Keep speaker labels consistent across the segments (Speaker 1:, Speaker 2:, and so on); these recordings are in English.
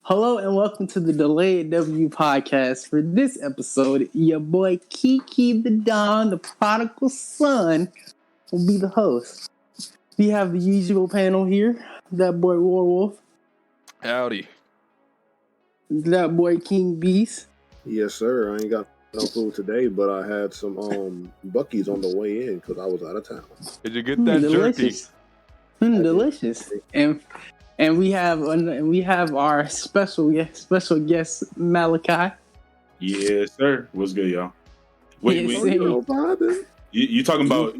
Speaker 1: Hello and welcome to the Delayed W podcast. For this episode, your boy Keke the D.O.N, the prodigal son, will be the host. We have the usual panel here. That boy Warwolf.
Speaker 2: Howdy.
Speaker 1: That boy King Beast.
Speaker 3: Yes, sir. I ain't got no food today, but I had some Buc-ee's on the way in because I was out of town.
Speaker 2: Did you get that
Speaker 1: delicious.
Speaker 2: jerky?
Speaker 1: Delicious. And we have our special guest Malachi.
Speaker 4: Yes, sir. What's good, y'all? Wait,
Speaker 1: Yes,
Speaker 4: you talking about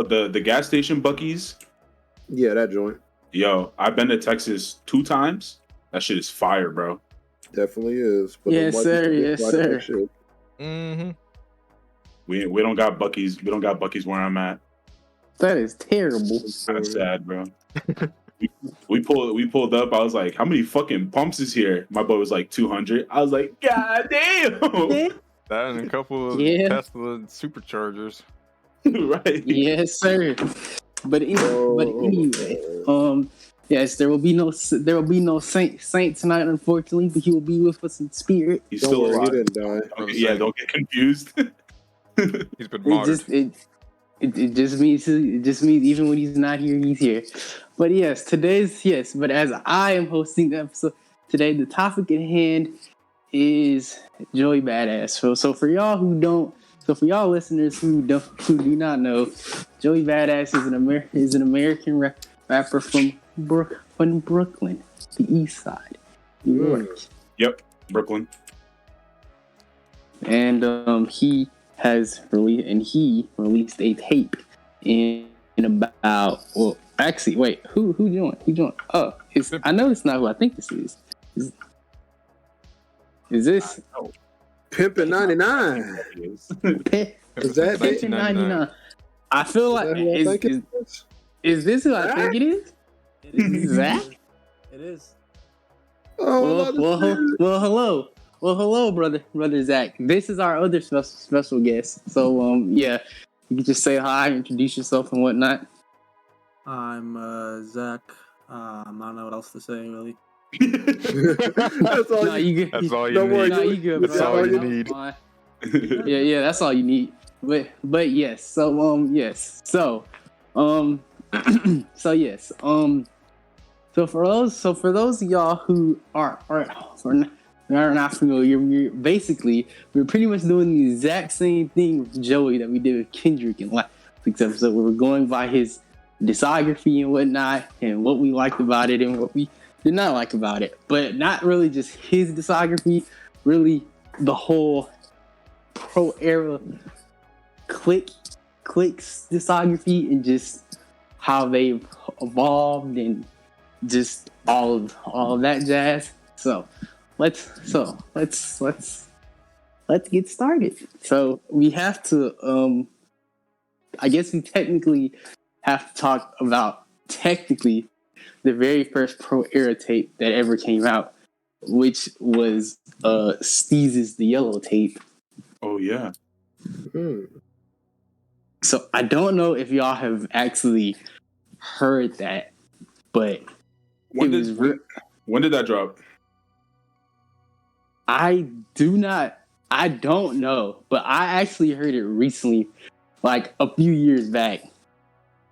Speaker 4: the gas station Buc-ee's?
Speaker 3: Yeah, that joint.
Speaker 4: Yo, I've been to Texas 2 times. That shit is fire, bro.
Speaker 3: Definitely is. But
Speaker 1: Yes, sir. Yes, sir.
Speaker 2: Mm-hmm.
Speaker 4: We don't got Buc-ee's. We don't got Buc-ee's where I'm at.
Speaker 1: That is terrible.
Speaker 4: That's sad, bro. we pulled up. I was like, how many fucking pumps is here? My boy was like 200. I was like, god damn.
Speaker 2: That and a couple of Tesla superchargers.
Speaker 4: Right.
Speaker 1: Yes, sir. But anyway, yes, there will be no Saint tonight, unfortunately, but he will be with us in spirit.
Speaker 4: He's
Speaker 3: Don't
Speaker 4: still
Speaker 3: worry,
Speaker 4: alive.
Speaker 3: he didn't die.
Speaker 4: Yeah, don't get confused.
Speaker 2: He's been martyred.
Speaker 1: It just means even when he's not here, he's here. But but as I am hosting the episode today, the topic at hand is Joey Badass. So for y'all listeners who do not know, Joey Badass is an American rapper from Brooklyn, the East Side, New York.
Speaker 4: Yep, Brooklyn.
Speaker 1: And he released a tape in about who joined? Oh, I know it's not who I think this is. Is this
Speaker 3: Pimpin' 99? Is that
Speaker 1: Pimpin' 99? I feel like is this who I think it is? Zach?
Speaker 5: It is.
Speaker 1: Well, hello, brother Zach. This is our other special guest. So, you can just say hi, introduce yourself, and whatnot.
Speaker 5: I'm Zach. I don't know what else to say, really.
Speaker 3: That's all you
Speaker 2: need.
Speaker 1: You good,
Speaker 2: That's all you need.
Speaker 1: Yeah, that's all you need. But yes. So for those of y'all who are not familiar, we're pretty much doing the exact same thing with Joey that we did with Kendrick in last week's episode. We were going by his discography and whatnot, and what we liked about it and what we did not like about it. But not really just his discography, really the whole pro era Click's discography and just how they've evolved and just all of that jazz. So let's get started. So we have to I guess we technically have to talk about the very first pro era tape that ever came out, which was Steez's The Yellow Tape.
Speaker 4: Oh yeah.
Speaker 1: So I don't know if y'all have actually heard that, but
Speaker 4: when did that drop?
Speaker 1: I don't know, but I actually heard it recently, like a few years back.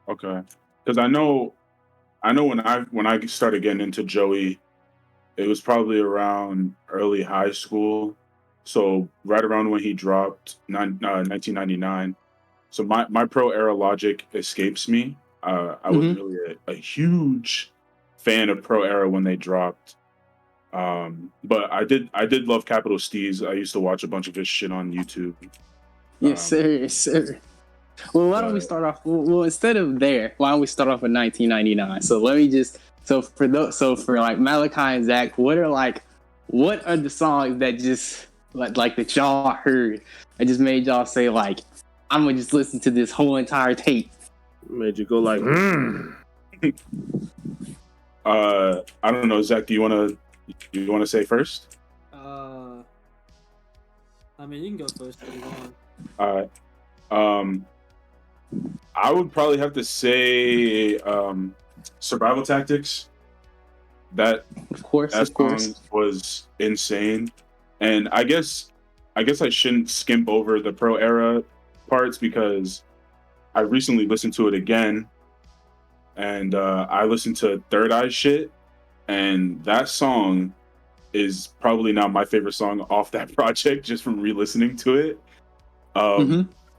Speaker 4: Okay, because I know when I started getting into Joey, it was probably around early high school, so right around when he dropped 1999. So my pro era logic escapes me. I was really a huge fan of pro era when they dropped. But I did love Capital Steez. I used to watch a bunch of his shit on YouTube.
Speaker 1: Yes, sir. Well, why don't we start off? Well, instead of there, why don't we start off with 1999? So let me just for like Malachi and Zach, what are the songs that just like that y'all heard that just made y'all say like, I'm gonna just listen to this whole entire tape?
Speaker 3: Made you go like,
Speaker 4: I don't know, Zach. Do you want to say first?
Speaker 5: I mean, you can go first if you want.
Speaker 4: All right. I would probably have to say Survival Tactics. That
Speaker 1: Of course.
Speaker 4: song was insane, and I guess I shouldn't skimp over the Pro Era parts because I recently listened to it again, and I listened to Third Eye Shit, and that song is probably now my favorite song off that project just from re-listening to it,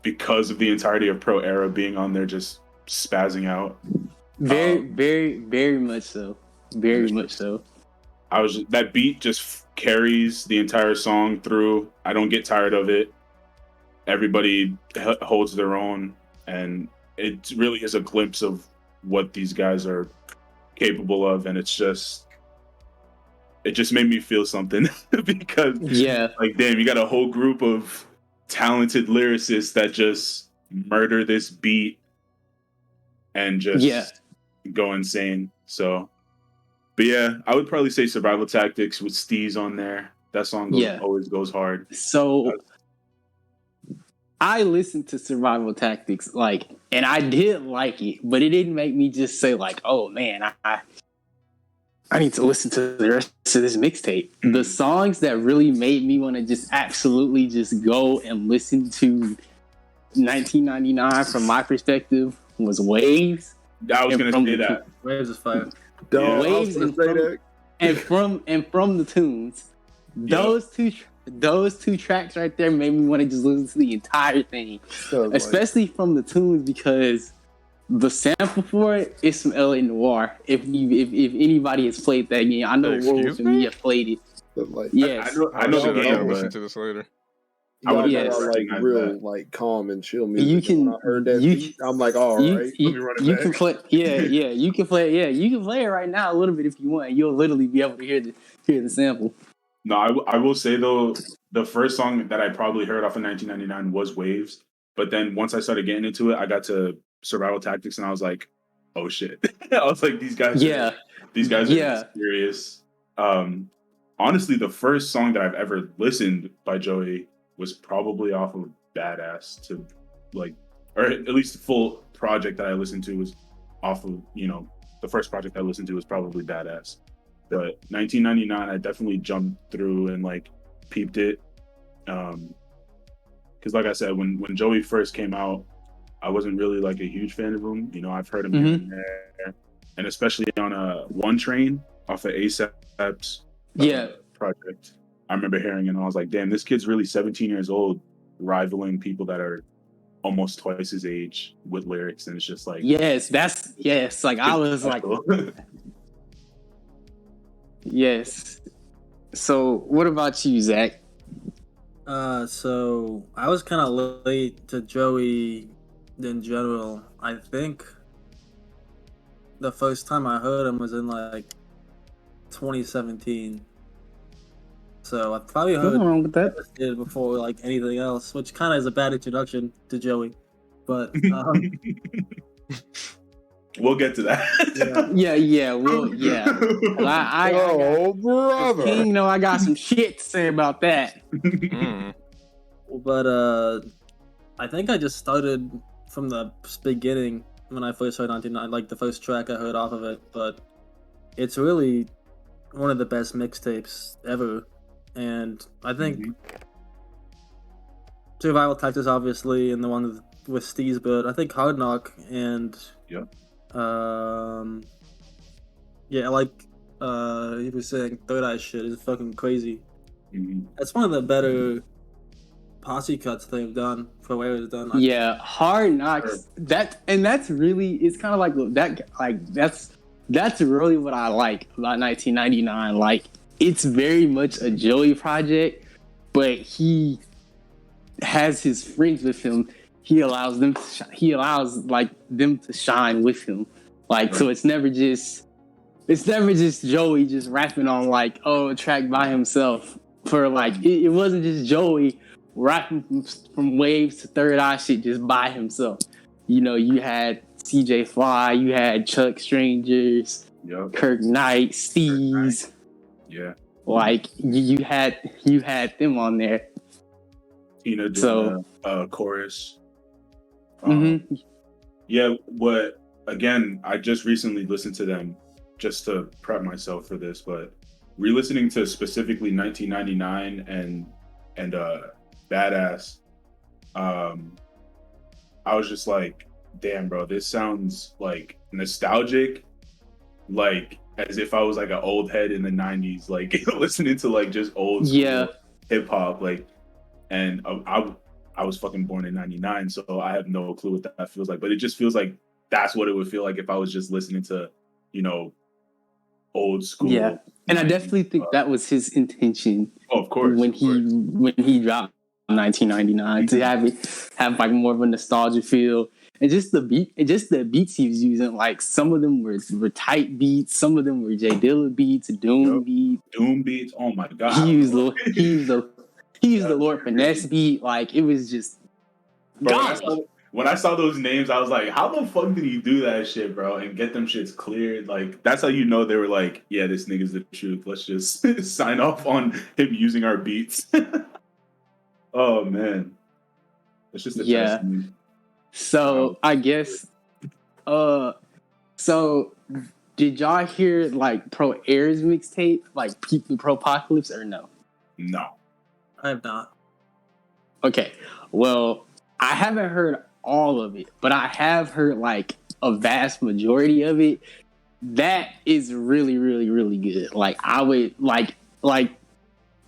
Speaker 4: because of the entirety of Pro Era being on there, just spazzing out.
Speaker 1: Very much so. Very much so.
Speaker 4: That beat just carries the entire song through. I don't get tired of it. Everybody holds their own, and it really is a glimpse of what these guys are capable of, and it just made me feel something because like, damn, you got a whole group of talented lyricists that just murder this beat and just go insane. So, but yeah, I would probably say Survival Tactics with Steez on there. That song always goes hard.
Speaker 1: So I listened to Survival Tactics, like, and I did like it, but it didn't make me just say like, oh man, I need to listen to the rest of this mixtape. The songs that really made me want to just absolutely just go and listen to 1999 from my perspective was Waves.
Speaker 4: I was going to say that.
Speaker 5: Waves is fire.
Speaker 1: Waves and from the tunes. Those two tracks right there made me want to just listen to the entire thing, especially from the tunes, because the sample for it is some LA Noir. If anybody has played that game, I know Wolves and me have played it.
Speaker 3: Like,
Speaker 1: yes,
Speaker 2: I know the game. I'll listen to this later.
Speaker 3: I would like real like calm and chill music.
Speaker 1: You can.
Speaker 3: When I heard that beat, I'm like, all right, let me run it back.
Speaker 1: Can play. You can play. Yeah, you can play it right now a little bit if you want. You'll literally be able to hear the sample.
Speaker 4: No, I will say though, the first song that I probably heard off of 1999 was Waves. But then once I started getting into it, I got to Survival Tactics, and I was like, oh shit. I was like, these guys are serious. Honestly, the first song that I've ever listened by Joey was probably off of Badass, to like, or at least the full project that I listened to was off of, the first project I listened to was probably Badass. But 1999, I definitely jumped through and like peeped it. Because like I said, when Joey first came out, I wasn't really like a huge fan of him. I've heard him here and there, and especially on One Train off of ASAP's project. I remember hearing it, and I was like, damn, this kid's really 17 years old, rivaling people that are almost twice his age with lyrics, and it's just like,
Speaker 1: like I was like, yes. So what about you, Zach?
Speaker 5: So I was kind of late to Joey in general. I think the first time I heard him was in like 2017. So I probably heard
Speaker 1: nothing wrong with that
Speaker 5: before like anything else, which kind of is a bad introduction to Joey. But
Speaker 4: we'll get to that.
Speaker 1: Brother, King, I got some shit to say about that.
Speaker 5: But I think I just started from the beginning when I first heard 99, like the first track I heard off of it. But it's really one of the best mixtapes ever. And I think Survival Tactics, obviously, and the one with Steez, but I think Hard Knock and like he was saying, Third Eye Shit is fucking crazy. That's one of the better posse cuts they've done for where it's done.
Speaker 1: Hard Knocks. That's really, it's kind of like that. Like that's really what I like about 1999. Like, it's very much a Joey project, but he has his friends with him. He allows them to shine with him. Like, so it's never just Joey just rapping on like, a track by himself. For like, it wasn't just Joey rapping from Waves to Third Eye Shit just by himself. You had CJ Fly, you had Chuck Strangers, Kirk Knight, Steez.
Speaker 4: Yeah,
Speaker 1: like you had them on there.
Speaker 4: Tina doing a chorus. Yeah, what again? I just recently listened to them just to prep myself for this, but re-listening to specifically 1999 and Badass, I was just like, damn, bro, this sounds like nostalgic, like as if I was like an old head in the 90s, like listening to like just old school hip hop, like, and I was fucking born in 99, so I have no clue what that feels like, but it just feels like that's what it would feel like if I was just listening to, you know, old school.
Speaker 1: Yeah, and I definitely think that was his intention.
Speaker 4: Oh, of course.
Speaker 1: When he dropped 1999 to have like more of a nostalgia feel, and just the beats he was using. Like some of them were tight beats, some of them were J Dilla beats, Doom beats.
Speaker 4: Oh my god,
Speaker 1: he used the Lord Finesse beat. Like it was just.
Speaker 4: Bro, when I saw those names, I was like, how the fuck did he do that shit, bro? And get them shits cleared? Like, that's how you know they were like, yeah, this nigga's the truth. Let's just sign off on him using our beats. Oh, man. It's just a testament.
Speaker 1: So, I guess, so did y'all hear, like, Pro Air's mixtape? Like, Peep the Pro-Apocalypse, or no?
Speaker 4: No.
Speaker 5: I have not.
Speaker 1: Okay. Well, I haven't heard all of it, but I have heard like a vast majority of it. That is really, really, really good. Like I would like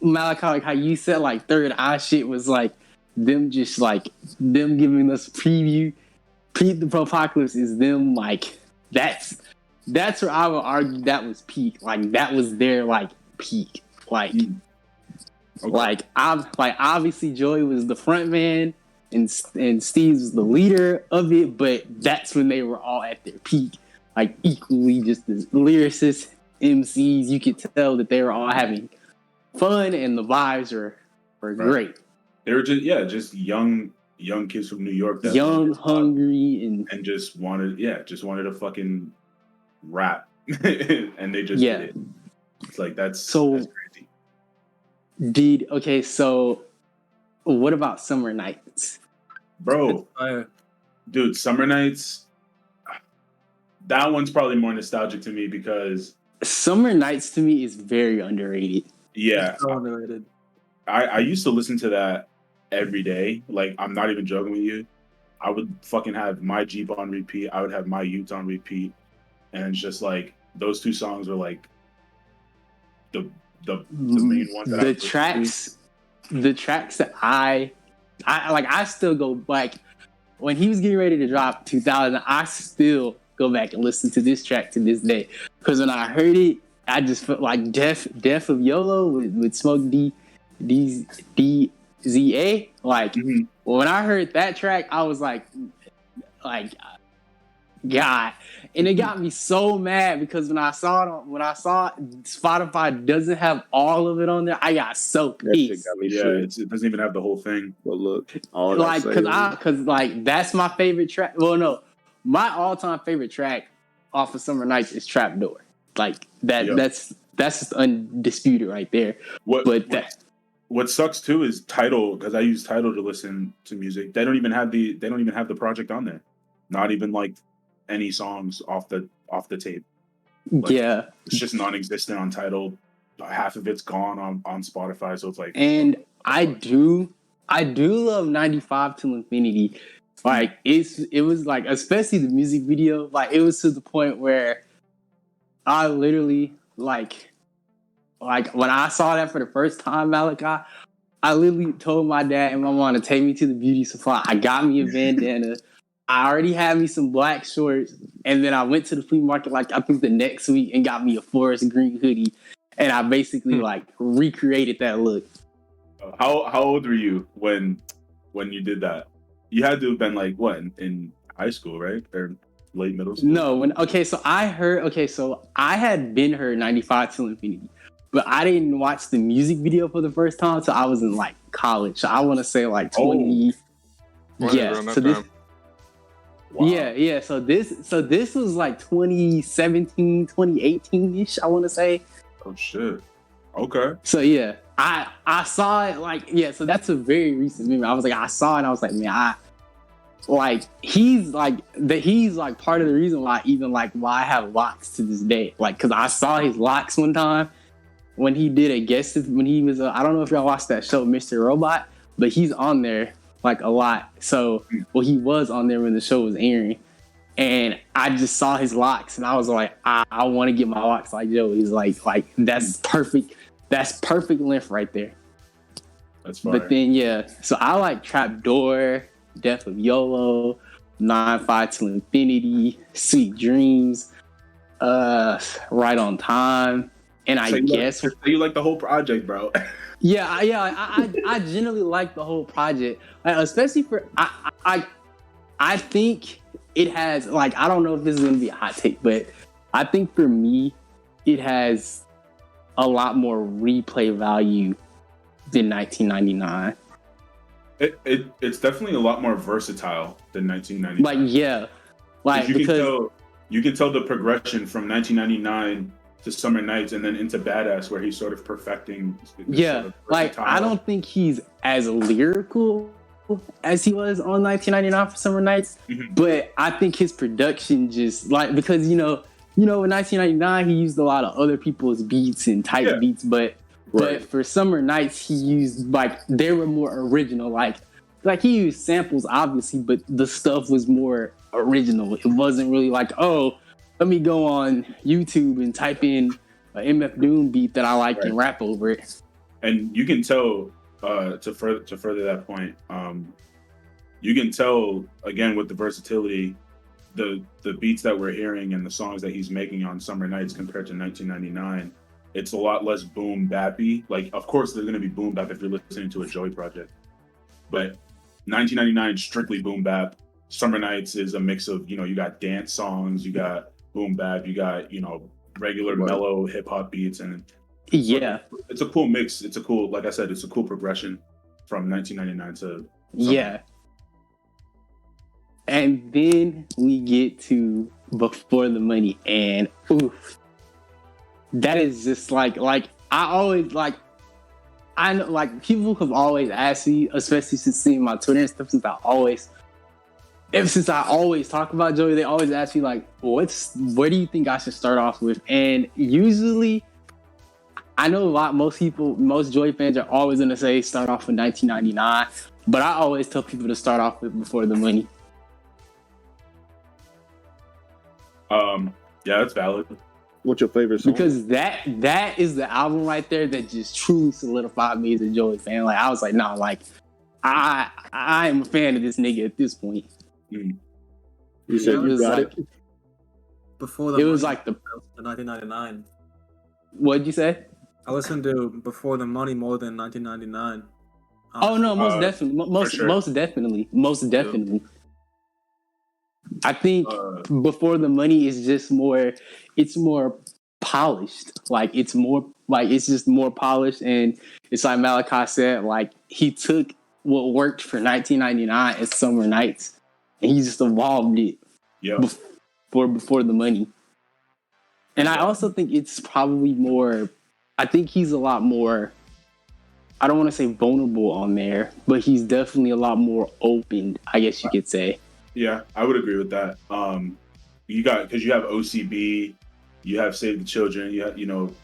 Speaker 1: Malachi, like how you said like Third Eye shit was like them giving us a preview. Peep the Pro-Apocalypse is them like that's where I would argue that was peak. Like that was their like peak. Like like obviously Joey was the front man. And Steve's was the leader of it, but that's when they were all at their peak, like equally just as lyricists, MCs. You could tell that they were all having fun, and the vibes were great.
Speaker 4: They were just young kids from New York, that
Speaker 1: young, hungry, and
Speaker 4: just wanted to fucking rap, and they just did it. It's like that's crazy.
Speaker 1: So what about Summer Nights?
Speaker 4: Bro, dude, Summer Nights, that one's probably more nostalgic to me because
Speaker 1: Summer Nights to me is very underrated.
Speaker 4: Yeah.
Speaker 5: So underrated.
Speaker 4: I used to listen to that every day. Like, I'm not even joking with you. I would fucking have My Jeep on repeat. I would have My Youth on repeat. And it's just like, those two songs are like the main ones.
Speaker 1: The tracks that I still go like when he was getting ready to drop 2000, I still go back and listen to this track to this day, because when I heard it, I just felt like Death of YOLO with Smoke DZA. Like when I heard that track, I was like God, and it got me so mad because when I saw Spotify doesn't have all of it on there, I got so pissed.
Speaker 4: It doesn't even have the whole thing.
Speaker 3: But look,
Speaker 1: because that's my favorite track. Well, no, my all-time favorite track off of Summer Nights is Trapdoor. Like that. Yep. That's just undisputed right there.
Speaker 4: What sucks too is Tidal, because I use Tidal to listen to music. They don't even have the project on there. Not even like any songs off the tape. Like, it's just non-existent on Tidal. Half of it's gone on Spotify, so it's like.
Speaker 1: And I do love 95 Till Infinity. Like it was like, especially the music video, like it was to the point where I literally like when I saw that for the first time, Malachi, I literally told my dad and my mom to take me to the beauty supply. I got me a bandana. I already had me some black shorts, and then I went to the flea market like I think the next week and got me a forest green hoodie, and I basically like recreated that look.
Speaker 4: How old were you when you did that? You had to have been like what, in high school, right? Or late middle school?
Speaker 1: No, so I had been heard 95 Till Infinity, but I didn't watch the music video for the first time until I was in like college. So I want to say like 20.
Speaker 4: Wow.
Speaker 1: Yeah. So this was like 2017, 2018-ish, I want to say.
Speaker 4: Oh shit. Okay.
Speaker 1: So yeah, I saw it so that's a very recent memory. I was like, I saw it and I was like, man, like he's like part of the reason why why I have locks to this day. Like, cause I saw his locks one time when he did a guest when he was I don't know if y'all watched that show Mr. Robot, but he's on there like a lot. So he was on there when the show was airing, and I just saw his locks and I was like, I want to get my locks like Joe. He's like that's perfect length right there.
Speaker 4: That's fire.
Speaker 1: But then so I like Trapdoor, Death of YOLO, 9-5 Till Infinity, Sweet Dreams, Right on Time, and
Speaker 4: so
Speaker 1: I guess
Speaker 4: you like the whole project, bro.
Speaker 1: I generally like the whole project, like, especially for I think it has like, I don't know if this is gonna be a hot take, but I think for me it has a lot more replay value than 1999.
Speaker 4: It's definitely a lot more versatile than 1999. You can tell the progression from 1999 to Summer Nights and then into Badass, where he's sort of perfecting. Sort of
Speaker 1: I don't think he's as lyrical as he was on 1999 for Summer Nights, but I think his production just because in 1999 he used a lot of other people's beats and type beats, but for Summer Nights he used they were more original, like he used samples obviously, but the stuff was more original. It wasn't really like, oh, let me go on YouTube and type in an MF Doom beat that I like and rap over it.
Speaker 4: And you can tell to further that point, you can tell again with the versatility, the beats that we're hearing and the songs that he's making on Summer Nights compared to 1999. It's a lot less boom bappy. Like, of course, there's going to be boom bap if you're listening to a Joey project, but 1999 strictly boom bap. Summer Nights is a mix of, you got dance songs, you got boom bap, you got, regular mellow hip hop beats, and it's a cool mix. It's a cool, like I said, it's a cool progression from 1999 to Summer.
Speaker 1: And then we get to Before the Money, and oof, that is just like I always I know people have always asked me, especially since seeing my Twitter and stuff, since I always talk about Joey, they always ask me where do you think I should start off with? And usually I know most Joey fans are always going to say start off with 1999, but I always tell people to start off with Before the Money.
Speaker 4: Yeah, that's valid.
Speaker 3: What's your favorite song?
Speaker 1: Because that is the album right there that just truly solidified me as a Joey fan. I was like, nah, I am a fan of this nigga at this point.
Speaker 3: You said you got it?
Speaker 5: Before the
Speaker 1: was
Speaker 5: Money,
Speaker 1: the
Speaker 5: 1999.
Speaker 1: What'd you say?
Speaker 5: I listened to Before the Money more than 1999.
Speaker 1: Oh no, most definitely. I think Before the Money is just more. It's more polished. It's just more polished, and it's like Malachi said. He took what worked for 1999 as Summer Nights, and he just evolved it. Before the Money. And I also think it's probably more. I think he's a lot more. I don't want to say vulnerable on there, but he's definitely a lot more open, I guess you could say.
Speaker 4: Yeah, I would agree with that. Because you have OCB, you have Save the Children.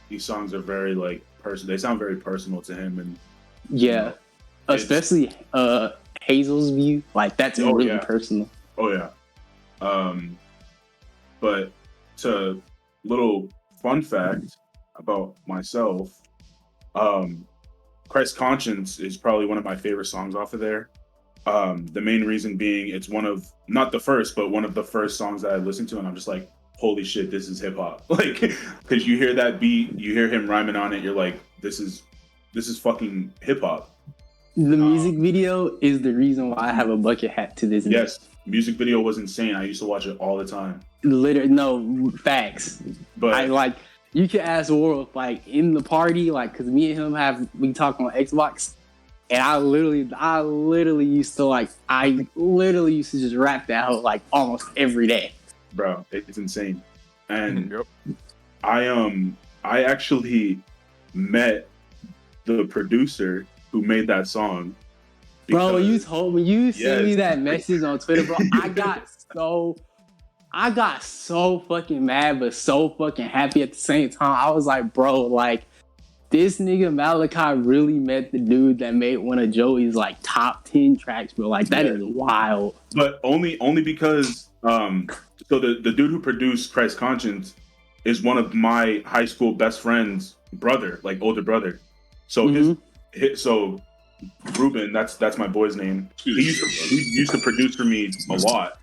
Speaker 4: These songs are very personal. They sound very personal to him, and
Speaker 1: especially Hazel's View. That's really personal.
Speaker 4: Oh yeah. But to little fun fact about myself, Christ Conscience is probably one of my favorite songs off of there. The main reason being it's one of, not the first, but one of the first songs that I listened to, and I'm just like, holy shit, this is hip hop. Because you hear that beat, you hear him rhyming on it, you're like, this is fucking hip hop.
Speaker 1: The music video is the reason why I have a bucket hat to this day.
Speaker 4: Yes, music video was insane. I used to watch it all the time.
Speaker 1: Literally, no facts. But you can ask World in the party, because me and him we talk on Xbox. And I literally used to just rap that whole almost every day.
Speaker 4: Bro, it's insane. And I actually met the producer who made that song
Speaker 1: Bro, when you sent me that message on Twitter, bro, I got so fucking mad, but so fucking happy at the same time. I was like, bro, like, this nigga Malachi really met the dude that made one of Joey's like top 10 tracks, bro. Like, that is wild.
Speaker 4: But only because so the dude who produced Christ Conscience is one of my high school best friend's brother, like older brother. So so Ruben, that's my boy's name. He used to produce for me a lot.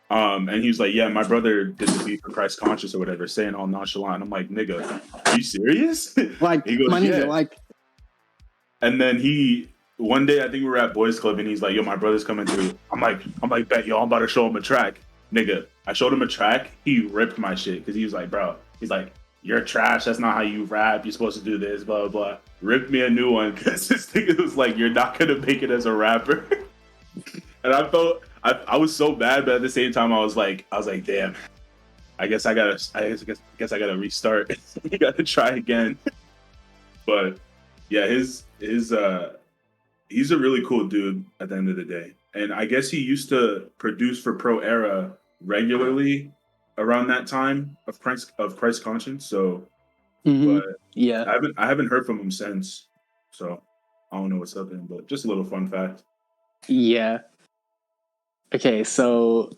Speaker 4: And he was like, yeah, my brother did the beat for Christ Conscious or whatever, saying all nonchalant. I'm like, nigga, are you serious?
Speaker 1: Like, he goes, my nigga, like.
Speaker 4: And then one day, I think we were at Boys Club, and he's like, yo, my brother's coming through. I'm like, bet, yo, I'm about to show him a track. Nigga, I showed him a track. He ripped my shit, because he was like, bro, he's like, you're trash. That's not how you rap. You're supposed to do this, blah, blah, blah. Ripped me a new one, because this nigga was like, you're not going to make it as a rapper. And I was so bad, but at the same time, I was like, damn. I guess I gotta restart. You gotta try again. But yeah, he's a really cool dude at the end of the day. And I guess he used to produce for Pro Era regularly around that time of Christ Conscience. So, but yeah, I haven't heard from him since. So I don't know what's up in, but just a little fun fact.
Speaker 1: Yeah. Okay, so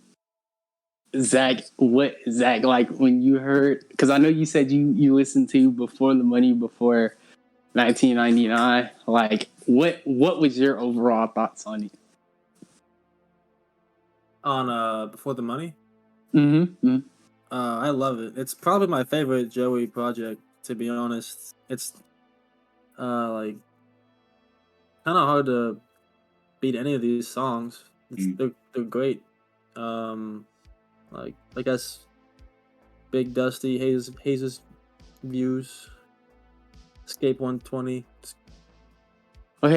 Speaker 1: Zach, like when you heard, because I know you said you listened to Before the Money before 1999, like what was your overall thoughts on it?
Speaker 5: On Before the Money?
Speaker 1: Mm-hmm.
Speaker 5: I love it. It's probably my favorite Joey project, to be honest. It's like kind of hard to beat any of these songs. They're great. Like I guess Big Dusty, Hayes' Views, Escape 120.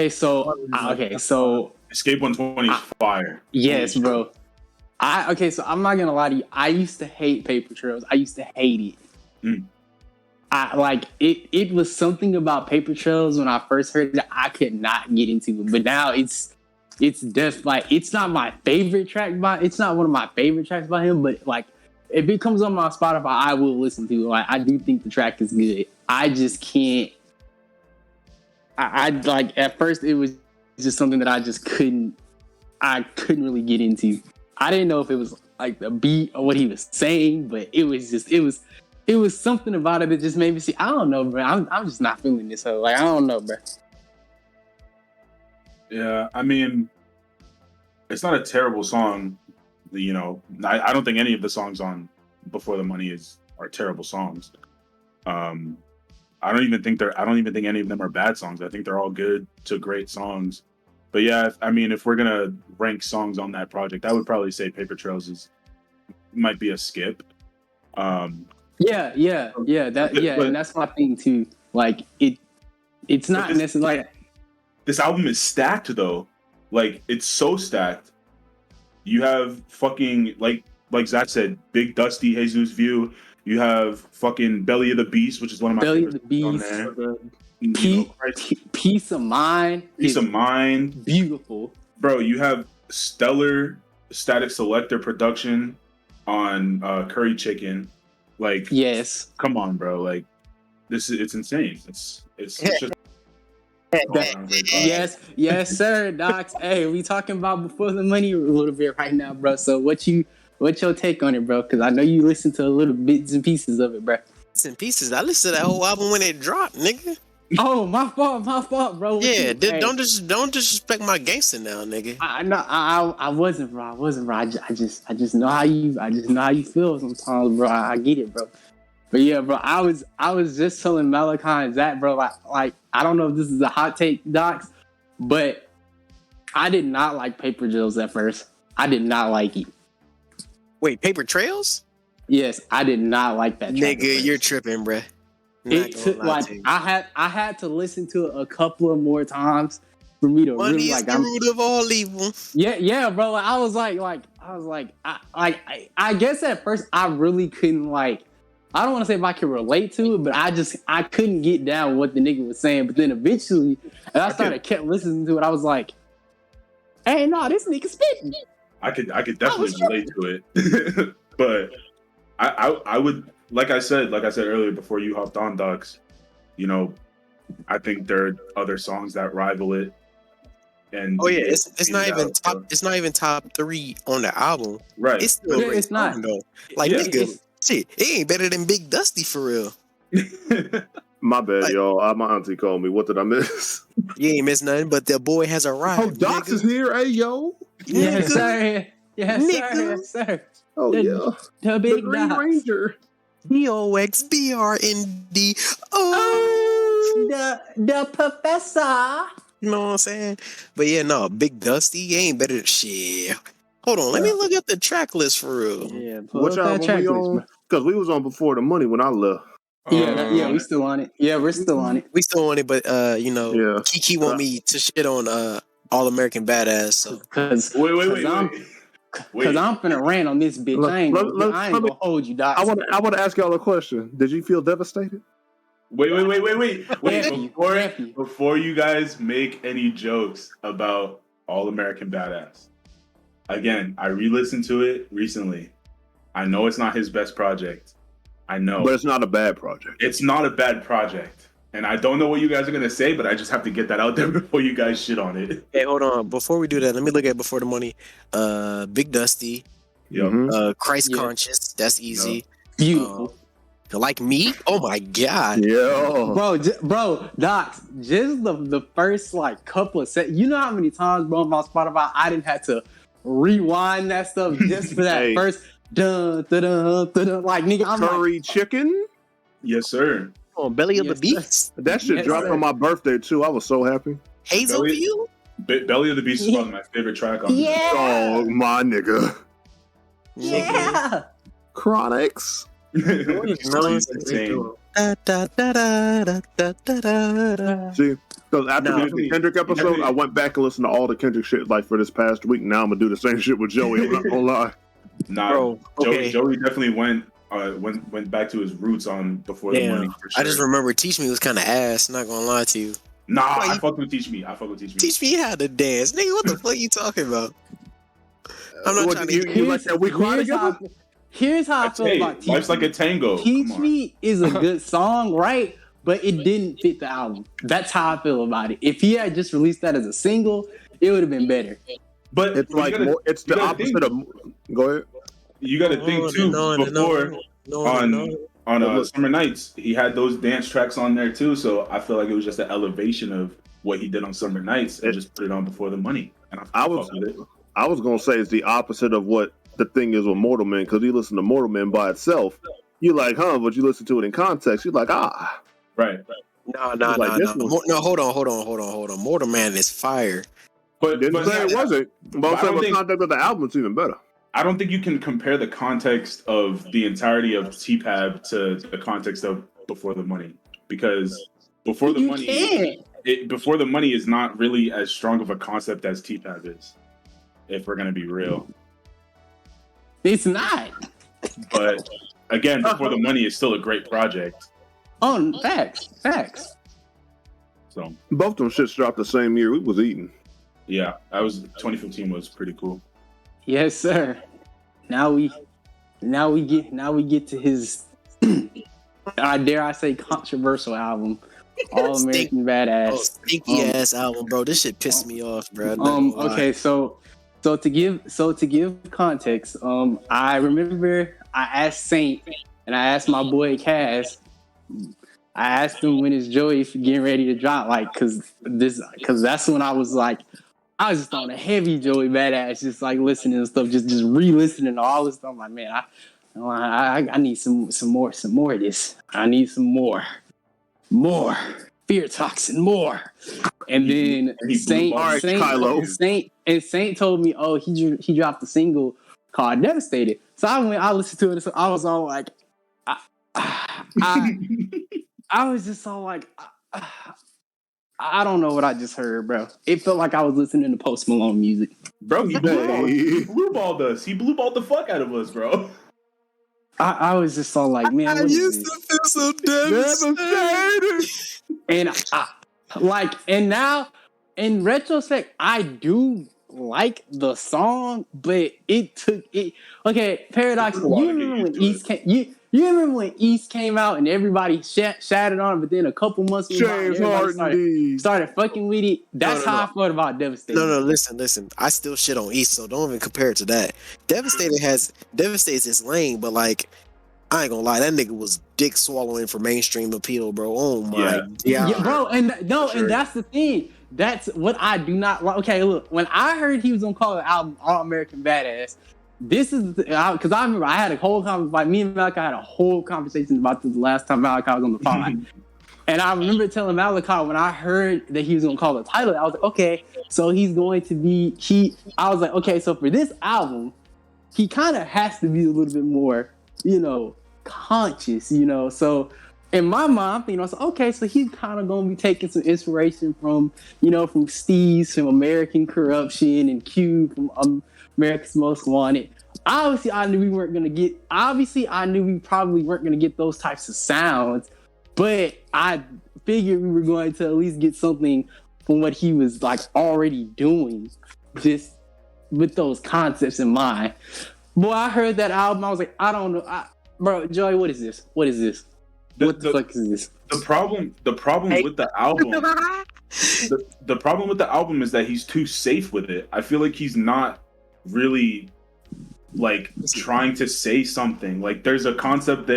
Speaker 1: So
Speaker 4: Escape 120 is fire.
Speaker 1: Yes, bro. So I'm not gonna lie to you. I used to hate Paper Trails. I used to hate it. It was something about Paper Trails when I first heard it I could not get into it. But now it's it's not my favorite track it's not one of my favorite tracks by him, but like if it comes on my Spotify, I will listen to it. Like I do think the track is good. I just can't. I like at first it was just something that I just couldn't really get into. I didn't know if it was like the beat or what he was saying, but it was something about it that just made me see. I don't know, bro. I'm just not feeling this. So like I don't know, bro.
Speaker 4: Yeah, I mean, it's not a terrible song. You know, I don't think any of the songs on Before the Money are terrible songs. I don't even think any of them are bad songs. I think they're all good to great songs. But yeah, I mean, if we're gonna rank songs on that project, I would probably say Paper Trails might be a skip.
Speaker 1: And that's my thing too. Like it's not necessarily.
Speaker 4: This album is stacked though. Like it's so stacked. You have fucking like Zach said, Big Dusty, Jesus View. You have fucking Belly of the Beast, which is one of my
Speaker 1: favorites on there. Peace of Mind.
Speaker 4: Peace of Mind.
Speaker 1: Beautiful.
Speaker 4: Bro, you have stellar Static Selector production on Curry Chicken. Like
Speaker 1: yes.
Speaker 4: Come on, bro. Like it's insane. It's just
Speaker 1: yes, sir, Docs. Hey, we talking about Before the Money a little bit right now, bro. So what's your take on it, bro? Because I know you listen to a little bits and pieces of it, bro.
Speaker 6: Bits and pieces. I listened to that whole album when it dropped, nigga.
Speaker 1: Oh, my fault, bro.
Speaker 6: Yeah, don't disrespect my gangster now, nigga.
Speaker 1: I wasn't, bro. I just know how you feel sometimes, bro. I get it, bro. But yeah, bro, I was just telling Malachi and Zach, bro, like I don't know if this is a hot take, Docs, but I did not like Paper Trails at first. I did not like it.
Speaker 6: Wait, Paper Trails?
Speaker 1: Yes, I did not like that track.
Speaker 6: Nigga, you're tripping, bruh.
Speaker 1: It took I had to listen to it a couple of more times for me to
Speaker 6: Money
Speaker 1: really
Speaker 6: is the root of all evil.
Speaker 1: Yeah, bro. I was like, I guess at first I really couldn't like. I don't want to say if I can relate to it, but I couldn't get down what the nigga was saying. But then eventually, as I kept listening to it, I was like, Hey, no, this nigga spitting.
Speaker 4: I could definitely relate to it. But I would, like I said earlier before you hopped on, Docs, you know, I think there are other songs that rival it. And
Speaker 6: it's not even top. It's not even top 3 on the album.
Speaker 4: Right.
Speaker 6: It's still a great song, though. Like nigga, shit, it ain't better than Big Dusty for real.
Speaker 3: My bad, y'all. My auntie called me. What did I miss?
Speaker 6: You ain't miss nothing, but the boy has arrived.
Speaker 3: Oh, Docs is here. Hey, yo.
Speaker 1: Yes, sir. Yes, sir. Yes, sir.
Speaker 3: Oh,
Speaker 1: The big
Speaker 3: Green
Speaker 1: Docs.
Speaker 3: Ranger.
Speaker 6: DOXBRND.
Speaker 1: The professor.
Speaker 6: You know what I'm saying? But yeah, no, Big Dusty ain't better than shit. Hold on, let me look up the track list for real.
Speaker 1: Yeah,
Speaker 3: which album we on? Because we was on Before the Money when I left.
Speaker 1: Yeah, we still on it. Yeah, we're still on it.
Speaker 6: We still on it, but Keke want me to shit on All American Badass. So
Speaker 1: because
Speaker 4: wait.
Speaker 1: Because I'm finna rant on this bitch. I ain't gonna hold you, Doc.
Speaker 3: I want to ask y'all a question. Did you feel devastated?
Speaker 4: Wait. Before you guys make any jokes about All American Badass, again, I re-listened to it recently. I know it's not his best project. I know.
Speaker 3: But it's not a bad project.
Speaker 4: It's not a bad project. And I don't know what you guys are going to say, but I just have to get that out there before you guys shit on it.
Speaker 6: Hey, hold on. Before we do that, let me look at Before the Money. Big Dusty. Christ Conscious. That's easy.
Speaker 1: Beautiful.
Speaker 6: Like Me? Oh my God.
Speaker 3: Yeah.
Speaker 1: Bro, Doc, just the first like couple of seconds. You know how many times, bro, on my Spotify, I didn't have to rewind that stuff just for that first dun, dun, dun, dun, dun. Like, nigga, I'm
Speaker 3: Curry chicken?
Speaker 4: Yes, sir.
Speaker 6: On Belly of the Beast?
Speaker 3: That shit dropped on my birthday, too. I was so happy.
Speaker 6: Hazel for You?
Speaker 4: Belly of the Beast is probably my favorite track on this.
Speaker 3: Oh, my nigga.
Speaker 1: Yeah.
Speaker 3: Chronics.
Speaker 6: See,
Speaker 3: because after the Kendrick episode, I went back and listened to all the Kendrick shit like for this past week. Now I'm gonna do the same shit with Joey. I'm not gonna lie.
Speaker 4: Nah, bro, Joey definitely went back to his roots on Before the Money. For sure.
Speaker 6: I just remember Teach Me was kind of ass. Not gonna lie to you.
Speaker 4: Nah, I fuck with Teach Me.
Speaker 6: Teach me how to dance, nigga. What the fuck you talking about? I'm not trying to.
Speaker 3: You like that we cry together?
Speaker 1: Here's how I feel about Teach Me.
Speaker 4: Life's Like a Tango.
Speaker 1: Teach Me is a good song, right? But it didn't fit the album. That's how I feel about it. If he had just released that as a single, it would have been better.
Speaker 3: But it's like it's the opposite of. Go ahead.
Speaker 4: You got to think too. On Summer Nights, he had those dance tracks on there too. So I feel like it was just an elevation of what he did on Summer Nights and just put it on Before the Money. And I was
Speaker 3: gonna say it's the opposite of what the thing is with Mortal Man, because you listen to Mortal Man by itself, you like, but you listen to it in context, you're like,
Speaker 4: right.
Speaker 6: No. Hold on. Mortal Man is fire.
Speaker 3: But didn't say it wasn't. But I'm saying the context of the album is even better.
Speaker 4: I don't think you can compare the context of the entirety of T-Pab to the context of Before the Money, because Before the Money is not really as strong of a concept as T-Pab is, if we're gonna be real.
Speaker 1: It's not.
Speaker 4: But again, Before the Money is still a great project.
Speaker 1: Oh, facts.
Speaker 4: So
Speaker 3: both of them shits dropped the same year we was eating.
Speaker 4: Yeah, 2015 was pretty cool.
Speaker 1: Yes, sir. Now we get to his dare I say controversial album, All American Badass.
Speaker 6: Oh, stinky ass album, bro. This shit pissed me off, bro.
Speaker 1: Okay, so to give context, I remember I asked Saint and I asked my boy Cass. I asked him when is Joey getting ready to drop, like, cause that's when I was just on a heavy Joey Badass, just like listening to stuff, just re-listening to all this stuff. I'm like, man, I need some more of this. I need some more Fear Toxin, more. And then Saint told me, oh, he dropped a single called Devastated. So I listened to it. So I was all like, I was just all like, I don't know what I just heard, bro. It felt like I was listening to Post Malone music.
Speaker 4: Bro, he blue-balled us. He blue-balled the fuck out of us, bro.
Speaker 1: I was just all like, man, what is this?
Speaker 6: To feel so devastated.
Speaker 1: And now, in retrospect, I do like the song, but it took it. Okay, Paradox. You remember when East came? You remember when East came out and everybody shouted on it, but then a couple months went by and everybody started fucking with it. That's how I felt about Devastator.
Speaker 6: No, listen. I still shit on East, so don't even compare it to that. Devastator is lame, but like, I ain't gonna lie, that nigga was dick swallowing for mainstream appeal, bro. Oh my god,
Speaker 1: yeah, bro. And that's the thing. That's what I do not like. Okay, look, when I heard he was gonna call the album All American Badass, this is because I remember I had a whole conversation. Like me and Malachi had a whole conversation about this the last time Malachi was on the pod. And I remember telling Malachi when I heard that he was gonna call the title, I was like, okay, so he's going to be I was like, okay, so for this album, he kind of has to be a little bit more, conscious, So in my mind, I'm thinking, I was like, okay, so he's kind of gonna be taking some inspiration from, from Steve's, from American Corruption, and Q from America's Most Wanted. Obviously, I knew we probably weren't gonna get those types of sounds, but I figured we were going to at least get something from what he was like already doing, just with those concepts in mind. Boy, I heard that album, I was like, I don't know, bro, Joey, what is this? What the fuck is this?
Speaker 4: The problem with the album, the problem with the album is that he's too safe with it. I feel like he's not really like trying to say something. Like there's a concept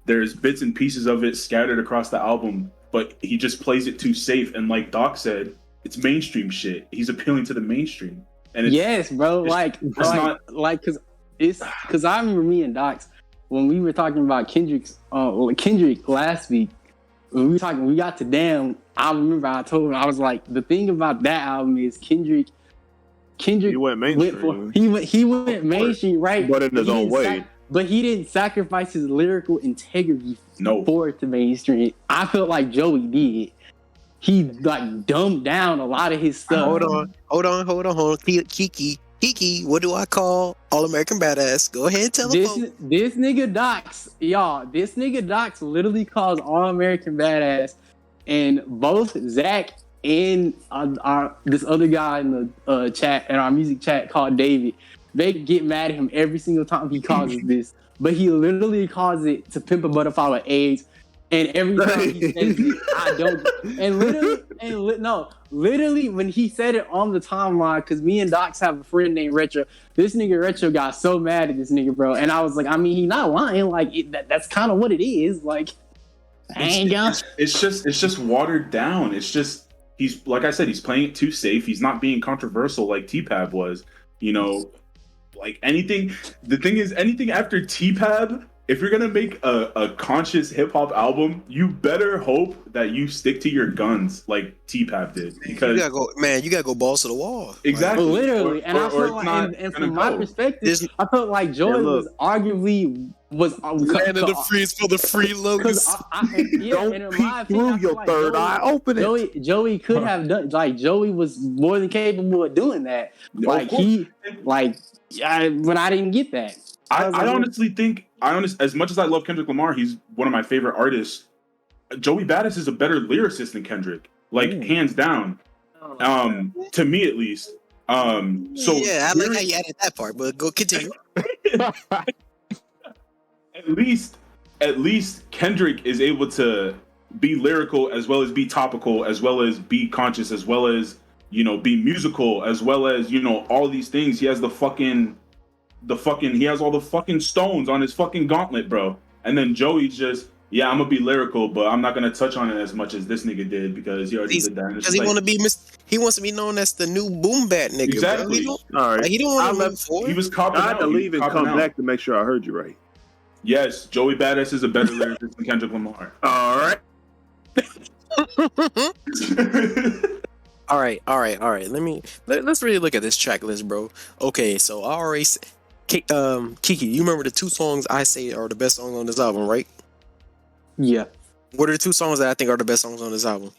Speaker 4: there's bits and pieces of it scattered across the album, but he just plays it too safe. And like Doc said, it's mainstream shit. He's appealing to the mainstream. And
Speaker 1: yes, bro. Because I remember me and Docs when we were talking about Kendrick last week. When we got to Damn. I remember I told him, I was like, the thing about that album is Kendrick
Speaker 3: he went mainstream.
Speaker 1: He went mainstream, right?
Speaker 3: But in his own way.
Speaker 1: But he didn't sacrifice his lyrical integrity for it to mainstream. I felt like Joey did. He like dumbed down a lot of his stuff.
Speaker 6: Hold on. Keke, what do I call All American Badass? Go ahead and tell him.
Speaker 1: This nigga Docs literally calls All American Badass, and both Zach and this other guy in the chat, in our music chat called David, they get mad at him every single time he calls it this. But he literally calls it To Pimp a Butterfly with AIDS. And every time he says it, I don't. And literally, when he said it on the timeline, because me and Docs have a friend named Retro, this nigga Retro got so mad at this nigga, bro. And I was like, I mean, he's not lying. Like, that's kind of what it is. Like,
Speaker 4: it's just watered down. It's just, he's, like I said, he's playing it too safe. He's not being controversial like T-Pab was, like anything. The thing is, anything after T-Pab, if you're gonna make a conscious hip hop album, you better hope that you stick to your guns like T-Pap did, because
Speaker 6: you gotta go balls to the wall.
Speaker 4: Exactly,
Speaker 1: literally. And I feel like, and from my perspective, I felt like Joey was arguably
Speaker 6: land of the freeze for the free locust.
Speaker 3: Don't peek through your third eye. Open it.
Speaker 1: Joey could have done. Like Joey was more than capable of doing that. Like when I didn't get that.
Speaker 4: I honestly think, as much as I love Kendrick Lamar, he's one of my favorite artists. Joey Badass is a better lyricist than Kendrick, hands down. To me, at least. So
Speaker 6: yeah, I like how you added that part, but go continue.
Speaker 4: At least Kendrick is able to be lyrical as well as be topical, as well as be conscious, as well as be musical, as well as all these things. He has he has all the fucking stones on his fucking gauntlet, bro. And then Joey's just, I'm gonna be lyrical, but I'm not gonna touch on it as much as this nigga did because he already did that.
Speaker 6: Because he wants to be known as the new boom bat nigga.
Speaker 4: Exactly.
Speaker 6: All right. He don't want to move forward.
Speaker 4: He was copping out.
Speaker 3: I had to leave and come back to make sure I heard you right.
Speaker 4: Yes, Joey Badass is a better lyricist than Kendrick Lamar.
Speaker 3: All right.
Speaker 6: All right. Let's really look at this track list, bro. Okay, so I already. Keke, you remember the two songs I say are the best songs on this album, right?
Speaker 1: Yeah.
Speaker 6: What are the two songs that I think are the best songs on this album?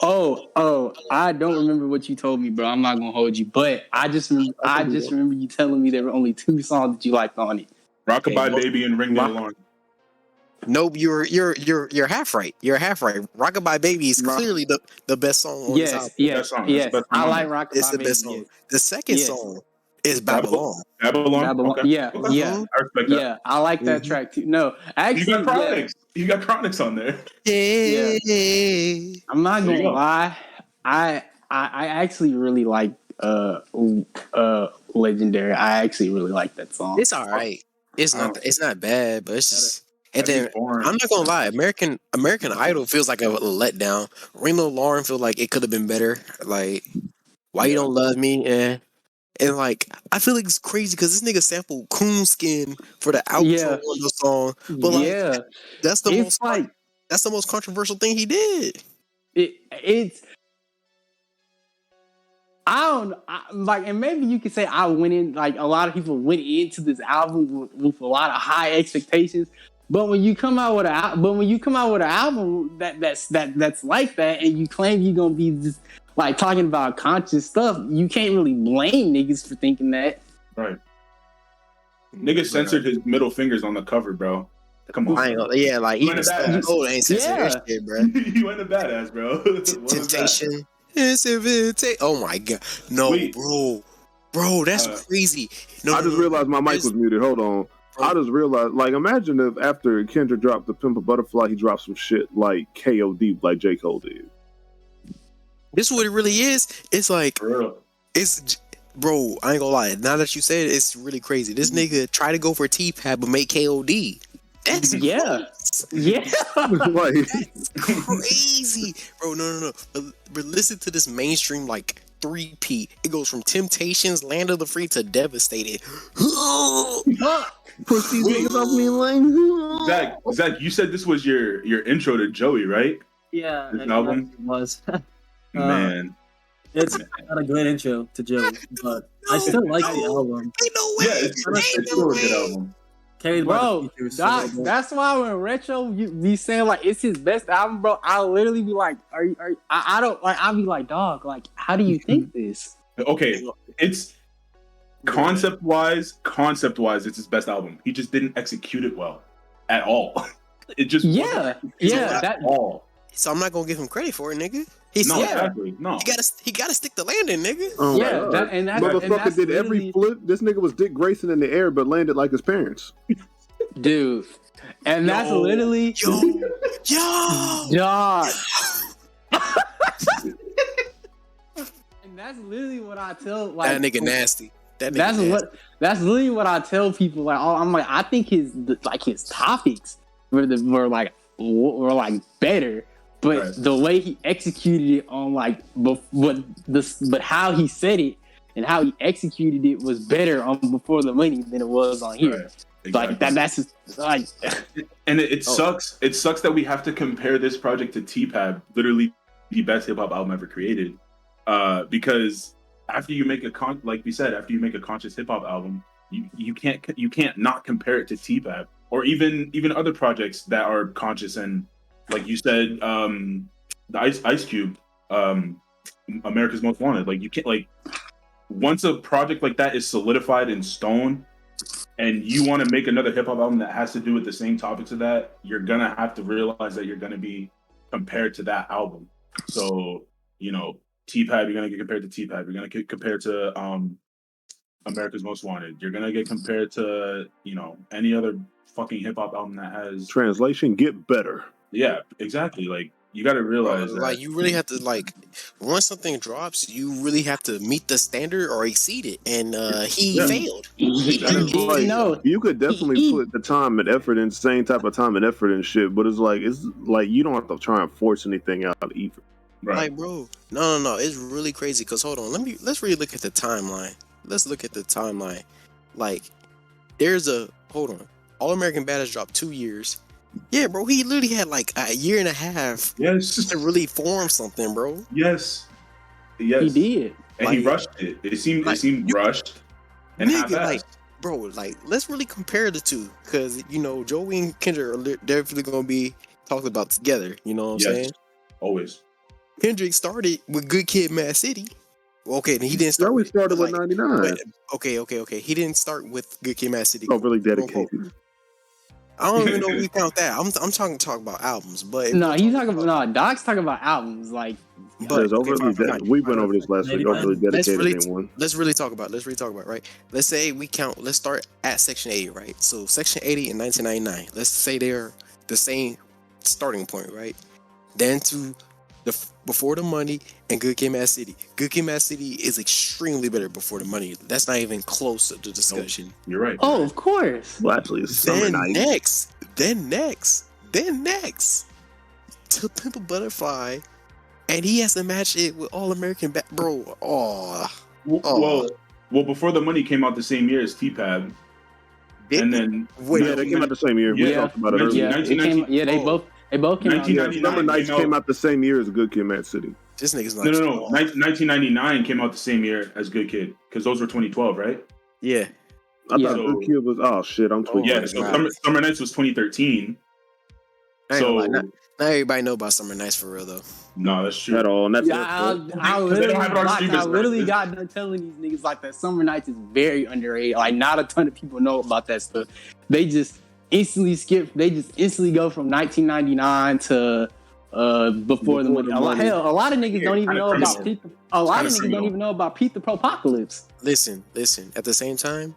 Speaker 1: Oh, I don't remember what you told me, bro. I'm not gonna hold you, but I just remember you telling me there were only two songs that you liked on it.
Speaker 4: Rockabye Baby and Ring the Alarm.
Speaker 6: Nope, you're half right. You're half right. Rockabye Baby is clearly the best song on this album.
Speaker 1: Yes. I like Rockabye
Speaker 6: It's the
Speaker 1: Baby.
Speaker 6: best song. The second song is Babylon.
Speaker 4: Babylon. Okay.
Speaker 1: Yeah.
Speaker 4: I respect that.
Speaker 1: Yeah, I like that track too. No, actually,
Speaker 4: You got Chronics. You got Chronics on there.
Speaker 6: Hey.
Speaker 1: I'm not
Speaker 4: There you
Speaker 1: gonna
Speaker 4: go.
Speaker 1: lie. I actually really like Legendary. I actually really like that song.
Speaker 6: It's all right. It's not bad, but it's just. And then I'm not gonna lie, American Idol feels like a letdown. Reno Lauren feels like it could have been better. Like, Why You Don't Love Me, and like I feel like it's crazy because this nigga sampled Coonskin for the outro on the song. But like, that's the most controversial thing he did.
Speaker 1: It's. I don't like, and maybe you could say I went in like a lot of people went into this album with a lot of high expectations. But when you come out with an album that's like that, and you claim you're gonna be just like talking about conscious stuff, you can't really blame niggas for thinking that.
Speaker 4: Right. Nigga censored his middle fingers on the cover, bro. Come on.
Speaker 6: Yeah, like
Speaker 4: You went a badass.
Speaker 6: ain't censored that shit, bro.
Speaker 4: You went a badass, bro.
Speaker 6: Temptation. Oh my god, no,
Speaker 4: Wait.
Speaker 6: bro, that's crazy. No,
Speaker 3: I just realized my mic was muted. Hold on. I just realized, like, imagine if after Kendrick dropped the Pimp a Butterfly, he dropped some shit like KOD, like J. Cole did.
Speaker 6: This is what it really is. It's like,
Speaker 4: Bro.
Speaker 6: Bro, I ain't gonna lie. Now that you said it, it's really crazy. This nigga tried to go for T-Pad, but make KOD. That's
Speaker 1: yeah.
Speaker 3: Like,
Speaker 6: That's crazy, bro. No. But listen to this mainstream like 3P. It goes from Temptations, Land of the Free to Devastated.
Speaker 4: Zach, you said this was your intro to Joey, right?
Speaker 5: Yeah,
Speaker 4: This album
Speaker 5: it was.
Speaker 4: Man,
Speaker 5: It's not a great intro to Joey, but I still like the album.
Speaker 6: Ain't no way.
Speaker 4: yeah, it's still a good album.
Speaker 5: Carried by the
Speaker 1: Bro,
Speaker 5: features,
Speaker 1: that's why when Retro you be saying like it's his best album, bro, I'll literally be like, I don't like, I'll be like, dog, like, how do you think this?
Speaker 4: Okay, it's concept wise, it's his best album. He just didn't execute it well at all. It just
Speaker 1: that
Speaker 4: all.
Speaker 6: So I'm not gonna give him credit for it, nigga.
Speaker 4: Exactly. No.
Speaker 6: He gotta stick the landing, nigga.
Speaker 3: oh
Speaker 1: Yeah,
Speaker 3: my God.
Speaker 1: that's
Speaker 3: Motherfucker did every flip. This nigga was Dick Grayson in the air, but landed like his parents.
Speaker 1: dude. And that's literally
Speaker 6: Yo.
Speaker 1: dog. And that's literally what I tell like
Speaker 6: That nigga nasty. That's
Speaker 1: literally what I tell people. Like, I'm like, I think his topics were like better, but
Speaker 4: Right.
Speaker 1: the way he executed it on like but how he said it and how he executed it was better on Before the Money than it was on here.
Speaker 4: Right. Exactly.
Speaker 1: Like that's just like,
Speaker 4: and it sucks. It sucks that we have to compare this project to T-Pab, literally the best hip hop album ever created. Because after you make like we said, after you make a conscious hip hop album, you can't not compare it to T-Pab or even other projects that are conscious and like you said, the Ice Cube, America's Most Wanted. Like you can't like once a project like that is solidified in stone. And you want to make another hip hop album that has to do with the same topics of that, you're gonna have to realize that you're gonna be compared to that album. So, T-Pab, you're gonna get compared to T-Pab. You're gonna get compared to America's Most Wanted. You're gonna get compared to, any other fucking hip hop album that has
Speaker 3: Translation: get better.
Speaker 4: Yeah, exactly. Like you gotta realize that.
Speaker 6: Like you really have to once something drops, you really have to meet the standard or exceed it. And he failed.
Speaker 3: You could definitely put the time and effort in, same type of time and effort and shit, but it's like you don't have to try and force anything out either.
Speaker 4: Right.
Speaker 6: Like, bro, no, it's really crazy. Cause hold on, let's really look at the timeline. Let's look at the timeline. Like, hold on, All American Badass dropped 2 years. Yeah, bro, he literally had like a year and a half to really form something, bro.
Speaker 4: Yes.
Speaker 1: he did,
Speaker 4: and he rushed it. It seemed rushed and half-assed.
Speaker 6: Bro, let's really compare the two, because Joey and Kendrick are definitely gonna be talked about together. You know what I'm saying?
Speaker 4: Always.
Speaker 6: Kendrick started with Good Kid, Mad City. Okay, he didn't start.
Speaker 3: Joey started with 99.
Speaker 6: Okay. He didn't start with Good Kid, Mad City.
Speaker 3: Oh, really dedicated.
Speaker 6: I don't even know if we count that. I'm talking about albums, but
Speaker 1: Doc's talking about albums, like.
Speaker 6: But
Speaker 3: we went over this last week. Overly dedicated in one.
Speaker 6: Let's really talk about it, right? Let's say we count. Let's start at Section 80, right? So Section 80 in 1999. Let's say they're the same starting point, right? Then to the Before the Money and Good Kid, Mad City. Good Kid, Mad City is extremely better before the money. That's not even close to the discussion.
Speaker 4: You're right.
Speaker 1: Oh, of course.
Speaker 3: Well, actually, it's Summer Nights.
Speaker 6: Then next, To Pimp a Butterfly, and he has to match it with All American bro.
Speaker 4: Well, Before the Money came out the same year as T-Pab. And then
Speaker 3: they came out the same year. We talked about it earlier.
Speaker 1: They both came out.
Speaker 3: Summer Nights came out the same year as Good Kid, Mad City.
Speaker 6: This nigga's not.
Speaker 4: No. 1999 came out the same year as Good Kid because those were 2012, right?
Speaker 6: Yeah.
Speaker 3: I thought Good Kid was. Oh shit, I'm tweaking.
Speaker 4: Yeah, so Summer Nights was 2013.
Speaker 6: So not everybody know about Summer Nights for real though.
Speaker 4: No, that's true
Speaker 3: at all. And
Speaker 1: I literally got done telling these niggas like that Summer Nights is very underrated. Like not a ton of people know about that stuff. They just instantly skip. They just instantly go from 1999 to Before the Money. Hell, a lot of niggas don't even know about Pete. A lot of niggas don't even know about Pete the Propocalypse.
Speaker 6: Listen. At the same time,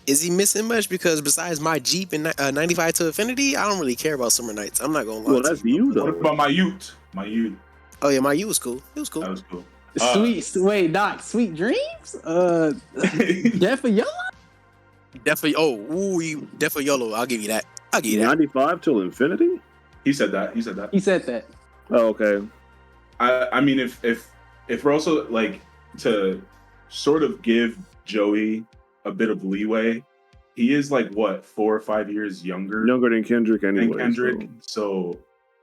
Speaker 6: is he missing much? Because besides my Jeep and 95 to Infinity, I don't really care about Summer Nights. I'm not gonna lie.
Speaker 3: Well, that's you though.
Speaker 4: What about My Youth?
Speaker 6: Oh yeah, My Youth was cool. It was cool.
Speaker 4: That was cool.
Speaker 1: Wait, Doc, Sweet Dreams? Death of Yellow?
Speaker 6: Definitely YOLO. I'll give you that.
Speaker 3: 95 till Infinity?
Speaker 4: He said that.
Speaker 1: He said that.
Speaker 3: Oh, okay.
Speaker 4: I mean, if we're also like to sort of give Joey a bit of leeway, he is like what 4 or 5 years younger
Speaker 3: than Kendrick anyway.
Speaker 4: So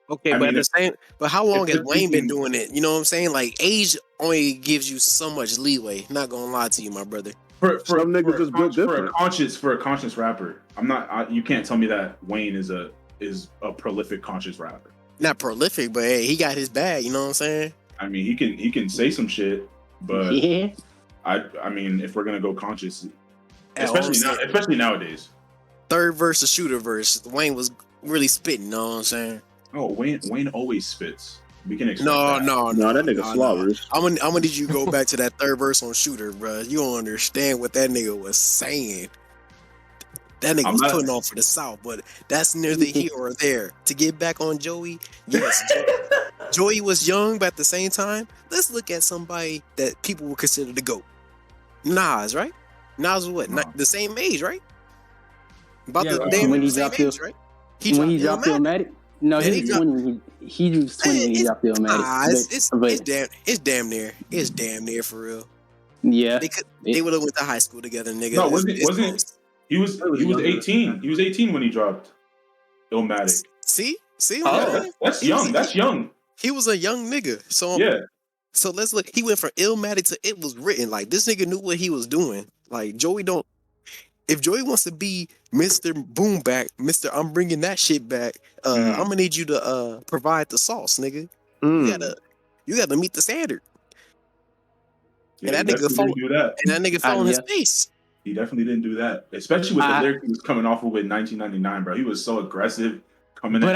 Speaker 6: okay, but how long has Wayne been doing it? You know what I'm saying? Like age only gives you so much leeway. Not gonna lie to you, my brother.
Speaker 3: For some niggas is built different.
Speaker 4: For a conscious rapper, you can't tell me that Wayne is a prolific conscious rapper.
Speaker 6: Not prolific, but hey, he got his bag. You know what I'm saying?
Speaker 4: I mean, he can say some shit, but
Speaker 1: yeah.
Speaker 4: I mean, if we're gonna go conscious, especially nowadays.
Speaker 6: Third verse or shooter verse, Wayne was really spitting. You know what I'm saying?
Speaker 4: Oh, Wayne always spits. We can expect
Speaker 3: no, that nigga slobbers.
Speaker 6: I'm gonna need you to go back to that third verse on Shooter, bro. You don't understand what that nigga was saying. That nigga was putting on for the South, but that's neither here or there. To get back on Joey, yes, Joey was young, but at the same time, let's look at somebody that people would consider the GOAT. Nas, right? Nas was what? Not the same age, right? About the same age, right?
Speaker 1: When he dropped Illmatic? No, he was 20. He was 20 when he dropped Illmatic.
Speaker 6: It's damn near. It's damn near for real.
Speaker 1: Yeah.
Speaker 6: They would have went to high school together, nigga.
Speaker 4: No, wasn't he was 18. He was 18 when he dropped Illmatic.
Speaker 6: See?
Speaker 4: That's young. That's young.
Speaker 6: He was a young nigga. So
Speaker 4: yeah.
Speaker 6: So let's look. He went from Illmatic to It Was Written. Like this nigga knew what he was doing. Like Joey don't. If Joey wants to be Mr. Boom Back, Mr. I'm bringing that shit back, I'm gonna need you to provide the sauce, nigga. You gotta meet the standard.
Speaker 4: Yeah,
Speaker 6: and that nigga fell on his face.
Speaker 4: He definitely didn't do that, especially with the lyrics he was coming off of with 1999, bro. He was so aggressive coming in.
Speaker 1: But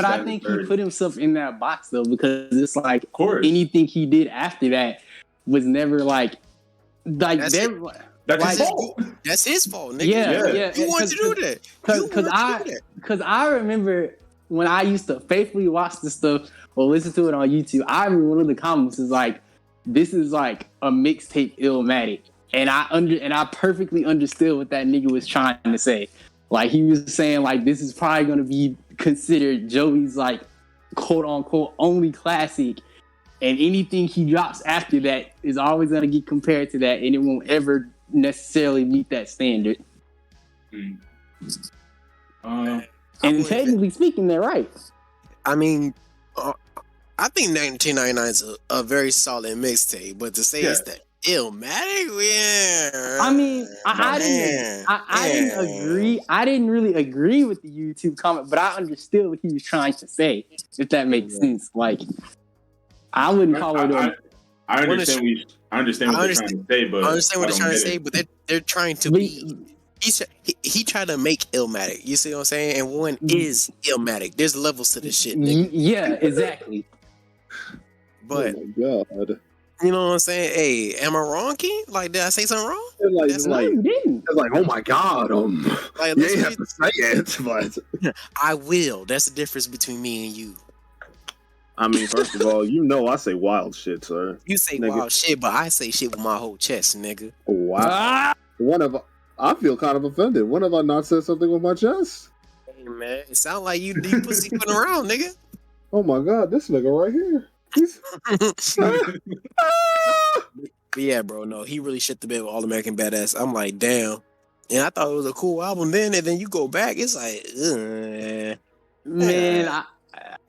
Speaker 1: I think he put himself in that box though, because it's like anything he did after that was never like
Speaker 4: that's his fault.
Speaker 6: That's his fault, nigga.
Speaker 1: Yeah.
Speaker 6: You wanted to do that.
Speaker 1: Because I remember when I used to faithfully watch this stuff or listen to it on YouTube, I remember one of the comments is like, this is like a mixtape Illmatic. And I perfectly understood what that nigga was trying to say. Like he was saying like this is probably gonna be considered Joey's like quote unquote only classic. And anything he drops after that is always gonna get compared to that, and it won't ever necessarily meet that standard. And technically speaking, they're right.
Speaker 6: I mean, I think 1999 is a very solid mixtape, but to say it's that Illmatic,
Speaker 1: I mean, I didn't agree. I didn't really agree with the YouTube comment, but I understood what he was trying to say. If that makes sense, like I wouldn't call it.
Speaker 4: I understand what they're trying to say, but
Speaker 6: I understand what they're trying to say, but they're trying to be He tried to make Illmatic. You see what I'm saying? And one is Illmatic. There's levels to this shit, nigga.
Speaker 1: Yeah, exactly.
Speaker 6: But
Speaker 3: oh my god.
Speaker 6: You know what I'm saying? Hey, am I wrong, King? Like, did I say something wrong?
Speaker 3: It's like, oh my god,
Speaker 6: like,
Speaker 3: you ain't have to say it, but
Speaker 6: I will. That's the difference between me and you.
Speaker 3: I mean, first of all, you know I say wild shit, sir.
Speaker 6: You say wild shit, but I say shit with my whole chest, nigga.
Speaker 3: Wow. I feel kind of offended. When have I not said something with my chest?
Speaker 6: Hey man, it sounds like you pussyfooting around, nigga.
Speaker 3: Oh my god, this nigga right here.
Speaker 6: But yeah, bro, no, he really shit the bed with All American Badass. I'm like, damn. And I thought it was a cool album then, and then you go back, it's like,
Speaker 1: man,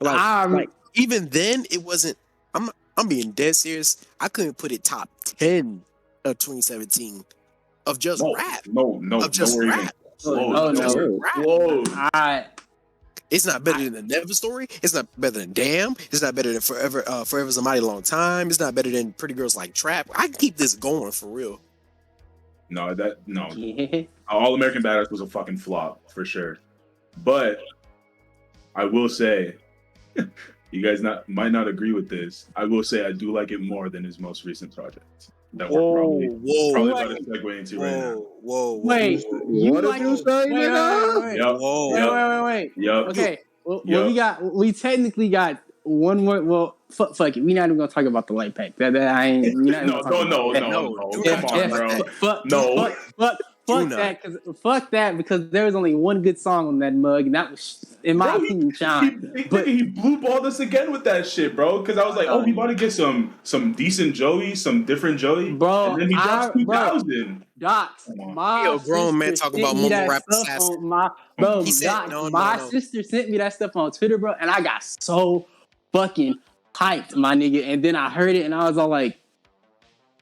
Speaker 6: like even then it wasn't. I'm being dead serious. I couldn't put it top 10 of 2017 of just rap.
Speaker 4: No,
Speaker 6: of just rap.
Speaker 1: Whoa.
Speaker 6: It's not better than the Never Story. It's not better than Damn. It's not better than Forever's a Mighty Long Time. It's not better than Pretty Girls Like Trap. I can keep this going for real.
Speaker 4: No. All American Badass was a fucking flop for sure. But I will say, you guys might not agree with this. I will say I do like it more than his most recent projects that we're probably about to segue into right now.
Speaker 1: Wait,
Speaker 3: what did you say, nigga?
Speaker 1: Wait.
Speaker 4: Yep.
Speaker 1: Okay. Well, we technically got one more. Well, fuck it. We're not even gonna talk about the light pack. That I ain't.
Speaker 4: No. Come on, bro.
Speaker 1: Fuck that, because there was only one good song on that mug, and that was, in my opinion, Shine.
Speaker 4: But he blue balled us again with that shit, bro. Because I was like, we about to get some decent Joey, some different Joey,
Speaker 1: bro.
Speaker 4: And then he drops 2000.
Speaker 1: Docs, my
Speaker 6: grown man talking about mumble rap assassin.
Speaker 1: My sister sent me that stuff on Twitter, bro, and I got so fucking hyped, my nigga. And then I heard it, and I was all like,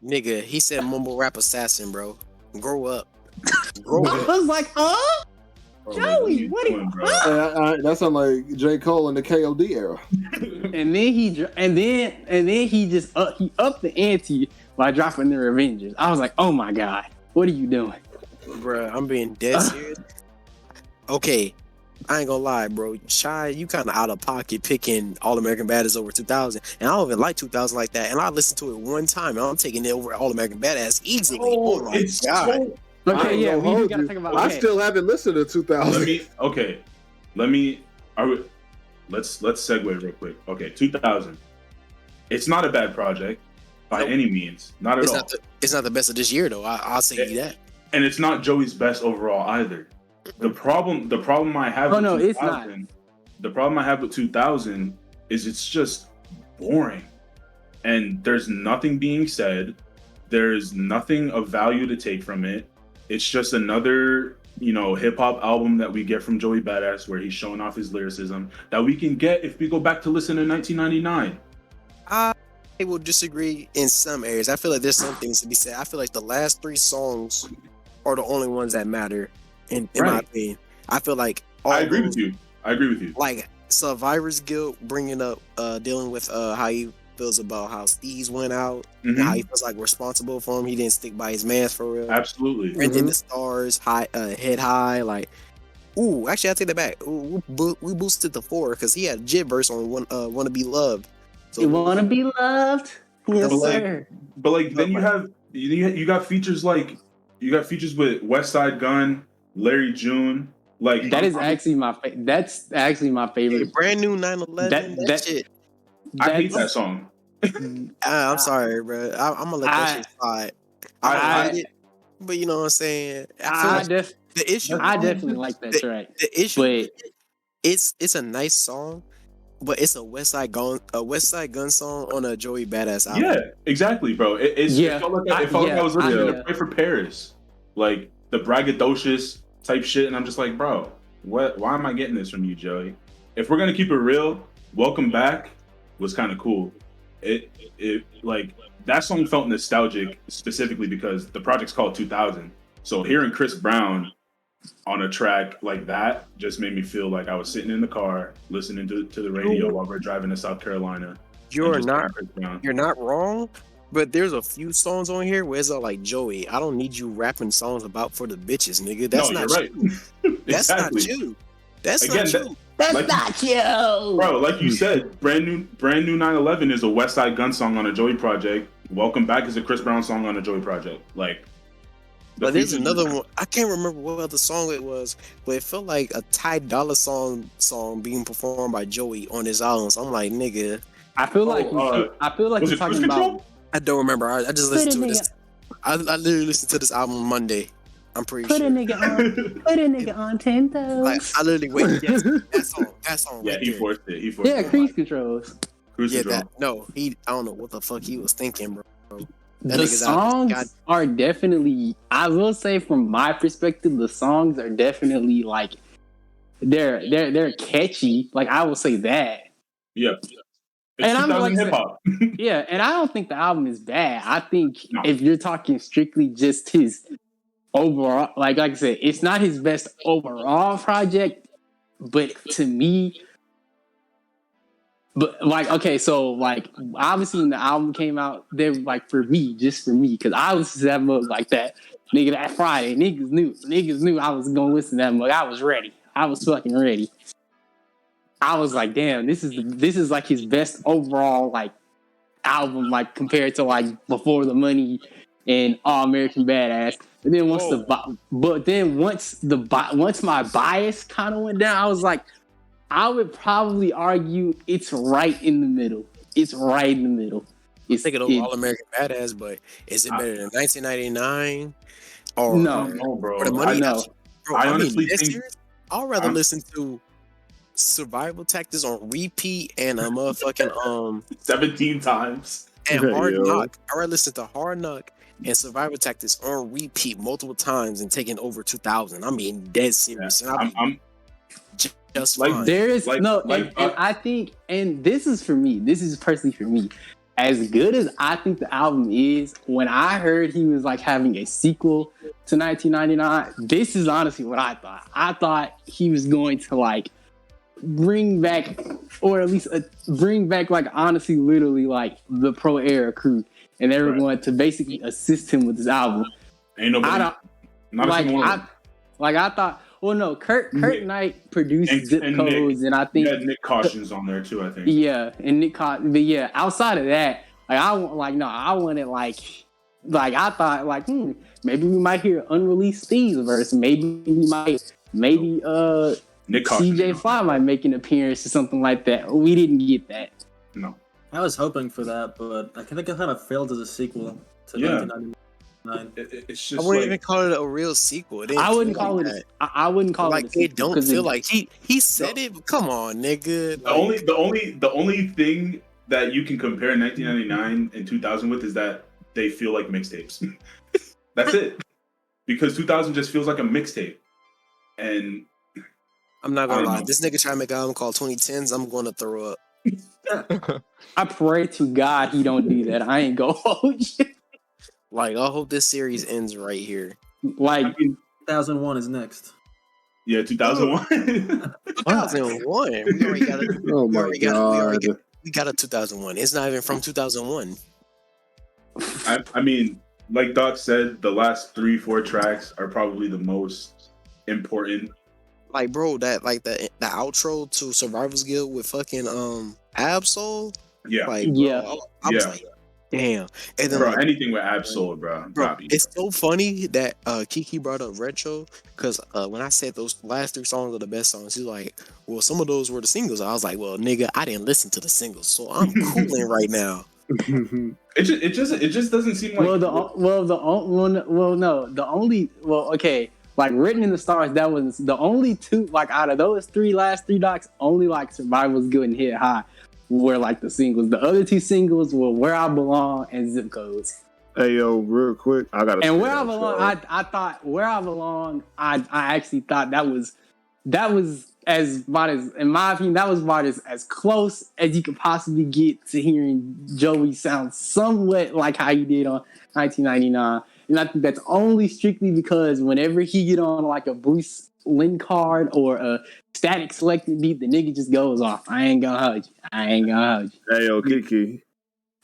Speaker 6: nigga, he said mumble rap assassin, bro. Grow up.
Speaker 1: I was like, huh? Joey, what are you?
Speaker 3: That sounds like J. Cole in the KOD era.
Speaker 1: and then he just upped the ante by dropping the Revengers. I was like, oh my god, what are you doing,
Speaker 6: bro? I'm being dead serious. Okay, I ain't gonna lie, bro. Shy, you kind of out of pocket picking All American Badass over 2000, and I don't even like 2000 like that. And I listened to it one time, and I'm taking it over All American Badass easily. Oh my god.
Speaker 1: Okay, yeah, we gotta talk about.
Speaker 3: I still haven't listened to 2000.
Speaker 4: Let's segue real quick. Okay, 2000. It's not a bad project by any means, not at all.
Speaker 6: It's not the best of this year though. I'll say you that.
Speaker 4: And it's not Joey's best overall either. The problem I have.
Speaker 1: It's not.
Speaker 4: The problem I have with 2000 is it's just boring, and there's nothing being said. There's nothing of value to take from it. It's just another, hip hop album that we get from Joey Badass, where he's showing off his lyricism that we can get if we go back to listen to 1999.
Speaker 6: I will disagree in some areas. I feel like there's some things to be said. I feel like the last 3 songs are the only ones that matter, in my opinion. I feel like
Speaker 4: I agree with you.
Speaker 6: Like Survivor's Guilt, bringing up, dealing with how he feels about how Steez went out, and how he feels like responsible for him. He didn't stick by his man for real.
Speaker 4: Absolutely.
Speaker 6: Renting the Stars, Head High, like. Ooh, actually, I take that back. Ooh, we boosted the 4 because he had a jib verse on "Wanna Be Loved."
Speaker 1: So, you wanna be loved? Yes, sir.
Speaker 4: But then you got features with West Side Gun, Larry June. Like
Speaker 1: that is actually my favorite. That's actually my favorite.
Speaker 6: Brand New 911. That shit.
Speaker 4: I hate that song.
Speaker 6: I'm sorry, bro. I'm gonna let that shit slide. I hate it, but you know what I'm saying.
Speaker 1: I definitely like that track.
Speaker 6: The issue, it's a nice song, but it's a West Side Gun song on a Joey Badass album.
Speaker 4: Yeah, exactly, bro. It felt like I was listening to Pray for Paris, like the braggadocious type shit, and I'm just like, bro, why am I getting this from you, Joey? If we're gonna keep it real, Welcome Back was kind of cool. It like that song felt nostalgic specifically because the project's called 2000. So hearing Chris Brown on a track like that just made me feel like I was sitting in the car listening to the radio while we're driving to South Carolina.
Speaker 6: You're not wrong, But there's a few songs on here where it's all like, Joey, I don't need you rapping songs about for the bitches, nigga. That's not
Speaker 4: right.
Speaker 6: That's
Speaker 4: Exactly.
Speaker 6: not you. That's
Speaker 4: Again,
Speaker 6: not you.
Speaker 1: That's
Speaker 4: like
Speaker 1: not you,
Speaker 4: bro. Like you said, brand new 9/11 is a West Side Gun song on a Joey project. Welcome Back is a Chris Brown song on a Joey project. Like,
Speaker 6: but there's another one. I can't remember what other song it was, but it felt like a Ty Dolla song being performed by Joey on his album. So I'm like, nigga.
Speaker 1: I feel like
Speaker 4: was
Speaker 1: you're
Speaker 4: it
Speaker 1: talking
Speaker 4: Cruise
Speaker 1: about.
Speaker 4: Control?
Speaker 6: I don't remember. I just listened to it. I literally listened to this album Monday. I'm pretty sure.
Speaker 1: Put a nigga on 10 toes.
Speaker 6: Like, I literally wait. Yes, that song.
Speaker 4: Yeah,
Speaker 6: right
Speaker 4: he
Speaker 6: there.
Speaker 4: forced it.
Speaker 1: Yeah, Cruise Controls.
Speaker 4: Cruise Control.
Speaker 6: I don't know what the fuck he was thinking, bro.
Speaker 1: The songs are definitely, I will say from my perspective, the songs are definitely like they're catchy. Like I will say that.
Speaker 4: Yeah. It's
Speaker 1: and I'm like
Speaker 4: hip hop.
Speaker 1: Yeah, and I don't think the album is bad. I think if you're talking strictly just his overall, like I said, it's not his best overall project, but to me, but like, okay, so like obviously when the album came out, they were like just for me, because I was that mug like that. Nigga, that Friday, niggas knew I was gonna listen to that mug. I was ready. I was fucking ready. I was like, damn, this is like his best overall like album, like compared to like Before the Money and All American Badass. And then once my bias kind of went down, I was like, I would probably argue it's right in the middle. It's right in the middle.
Speaker 6: It's thinking of All American Badass, but is it better than 1999? Or
Speaker 1: no,
Speaker 6: bro. Or the Money?
Speaker 1: No.
Speaker 6: Bro, I honestly think I'd rather listen to Survival Tactics on repeat and a motherfucking
Speaker 4: 17 times
Speaker 6: and Hard Knock. I'd rather listen to Hard Knock and Survival Tactics on repeat multiple times and taking over 2000. I mean, dead serious.
Speaker 4: Yeah,
Speaker 6: and I'm just
Speaker 4: like
Speaker 6: fine.
Speaker 1: There is and I think, and this is for me. This is personally for me. As good as I think the album is, when I heard he was like having a sequel to 1999, this is honestly what I thought. I thought he was going to like bring back, or at least bring back, like honestly, literally, like the Pro Era crew, and they were going to basically assist him with this album.
Speaker 4: Ain't nobody.
Speaker 1: I thought. Well, no, Kurt Knight produced Zip Codes, and I think
Speaker 4: Nick Caution's on there too. I think.
Speaker 1: Yeah, and Nick Caution, but yeah, outside of that, I wanted like I thought like maybe we might hear unreleased Steve's verse, maybe Nick CJ Fly might make an appearance or something like that. We didn't get that.
Speaker 4: No.
Speaker 5: I was hoping for that, but I think it kind of failed as a sequel to 1999.
Speaker 4: It's just
Speaker 6: I wouldn't even call it a real sequel.
Speaker 1: I wouldn't call it. I wouldn't call
Speaker 6: it. Like it don't feel like he said it. But come on, nigga.
Speaker 4: The only thing that you can compare 1999 and 2000 with is that they feel like mixtapes. That's it. Because 2000 just feels like a mixtape, and
Speaker 6: I'm not gonna lie. This nigga trying to make an album called 2010s. I'm gonna throw up.
Speaker 1: I pray to God he don't do that. I ain't gonna hold you.
Speaker 6: Like, I hope this series ends right here.
Speaker 1: Like,
Speaker 5: 2001 is next.
Speaker 4: Yeah, 2001.
Speaker 6: 2001. We already got it. Oh my God. We got a 2001. It's not even from 2001.
Speaker 4: I mean, like Doc said, the last 3-4 tracks are probably the most important.
Speaker 6: Like, bro, that like the outro to Survivor's Guild with fucking Absol.
Speaker 4: Yeah.
Speaker 6: Like, bro, I was like, damn. And then,
Speaker 4: bro, anything with Absol, bro.
Speaker 6: It's so funny that Keke brought up Retro, because when I said those last 3 songs are the best songs, he's like, well, some of those were the singles. I was like, well, nigga, I didn't listen to the singles, so I'm cooling right now.
Speaker 4: It just doesn't seem like
Speaker 1: okay, like Written in the Stars, that was the only 2, like out of those last 3 docs, only like Survival's Good and Hit High were like the singles. The other 2 singles were Where I Belong and Zip Codes.
Speaker 3: Hey yo, real quick, I gotta.
Speaker 1: And Where I Belong, I thought Where I Belong, I actually thought that was as about as, in my opinion, that was about as close as you could possibly get to hearing Joey sound somewhat like how he did on 1999. And I think that's only strictly because whenever he get on like a Bruce Lynn card or a Static Selected beat, the nigga just goes off. I ain't gonna hold you.
Speaker 3: Hey yo, Keke.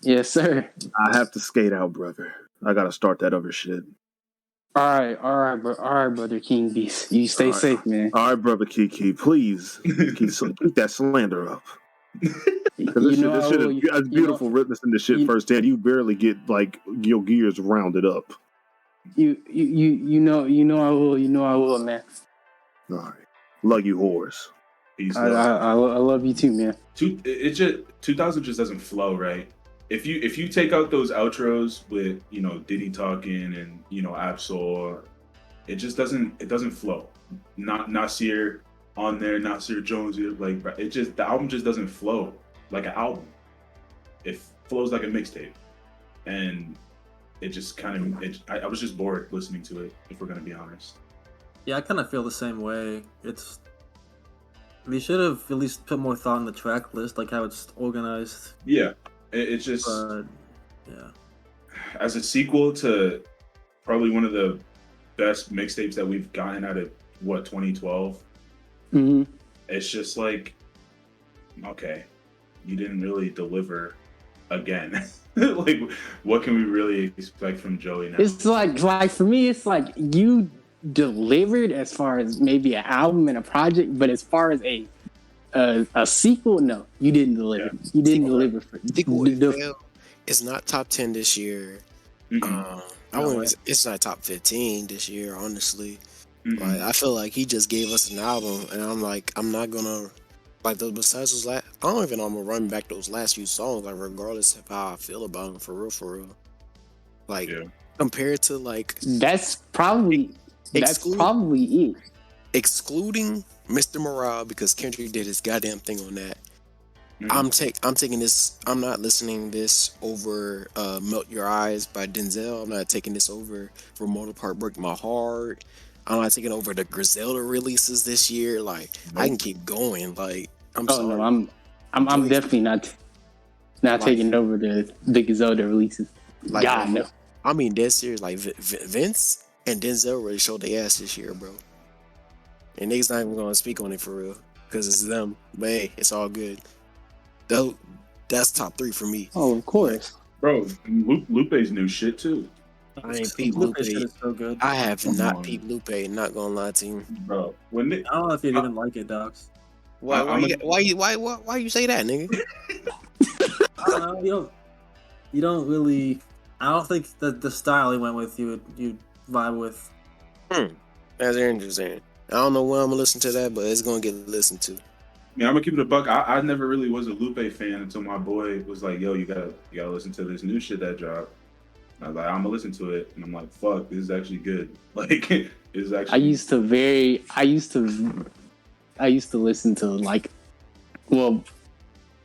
Speaker 1: Yes, sir.
Speaker 3: I have to skate out, brother. I gotta start that other shit.
Speaker 1: All right, brother King Beast. You stay safe, man.
Speaker 3: All right, brother Keke. Please keep that slander up. Because this shit is beautiful. Witnessing this shit firsthand, you barely get like your gears rounded up.
Speaker 1: You know I will, man.
Speaker 3: All right, love you, whores.
Speaker 1: I love you too, man.
Speaker 4: 2000 just doesn't flow right. If you take out those outros with Diddy talking and Absol, it just doesn't flow. Not Nasir on there, Nasir Jones, like the album just doesn't flow like an album. It flows like a mixtape, and it just kind of I was just bored listening to it, if we're gonna be honest.
Speaker 5: Yeah, I kind of feel the same way. We should have at least put more thought in the track list, like how it's organized.
Speaker 4: Yeah, it's just
Speaker 5: yeah.
Speaker 4: As a sequel to probably one of the best mixtapes that we've gotten out of 2012.
Speaker 1: Mm-hmm.
Speaker 4: It's just like, okay, you didn't really deliver again. Like, what can we really expect from Joey now?
Speaker 1: It's like for me, it's like you delivered as far as maybe an album and a project, but as far as a sequel, no, you didn't deliver. Yeah. You didn't deliver.
Speaker 6: It's not top 10 this year. It's not top 15 this year, honestly. Like, I feel like he just gave us an album, and I'm not gonna like those. Besides those I don't even know I'm gonna run back those last few songs, like regardless of how I feel about them, for real. Like compared to like
Speaker 1: that's probably it.
Speaker 6: Excluding Mr. Morale, because Kendrick did his goddamn thing on that. I'm taking this. I'm not listening this over "Melt Your Eyes" by Denzel. I'm not taking this over "Remote Apart Break My Heart." I'm not taking over the Griselda releases this year. Like I can keep going. Like I'm sorry.
Speaker 1: No, I'm definitely not taking over the Griselda releases. Like, God no.
Speaker 6: I mean, this year, like Vince and Denzel really showed their ass this year, bro. And niggas not even gonna speak on it for real because it's them. But hey, it's all good. Though that's top 3 for me.
Speaker 1: Oh, of course,
Speaker 4: bro. Lupe's new shit too.
Speaker 6: I ain't peeped Lupe.
Speaker 5: Shit is so good.
Speaker 6: I have not peeped Lupe. Not gonna lie to you,
Speaker 4: bro.
Speaker 5: I don't know if you'd even like it, Docs.
Speaker 6: Why you say that, nigga?
Speaker 5: I don't know. You don't really. I don't think that the style he went with you vibe with.
Speaker 6: That's interesting. I don't know when I'm gonna listen to that, but it's gonna get listened to.
Speaker 4: Yeah, I'm gonna keep it a buck. I never really was a Lupe fan until my boy was like, "Yo, you gotta listen to this new shit that dropped." I was like, "I'm gonna listen to it," and I'm like, "Fuck, this is actually good." Like, it's actually. I used
Speaker 1: to listen to like, well,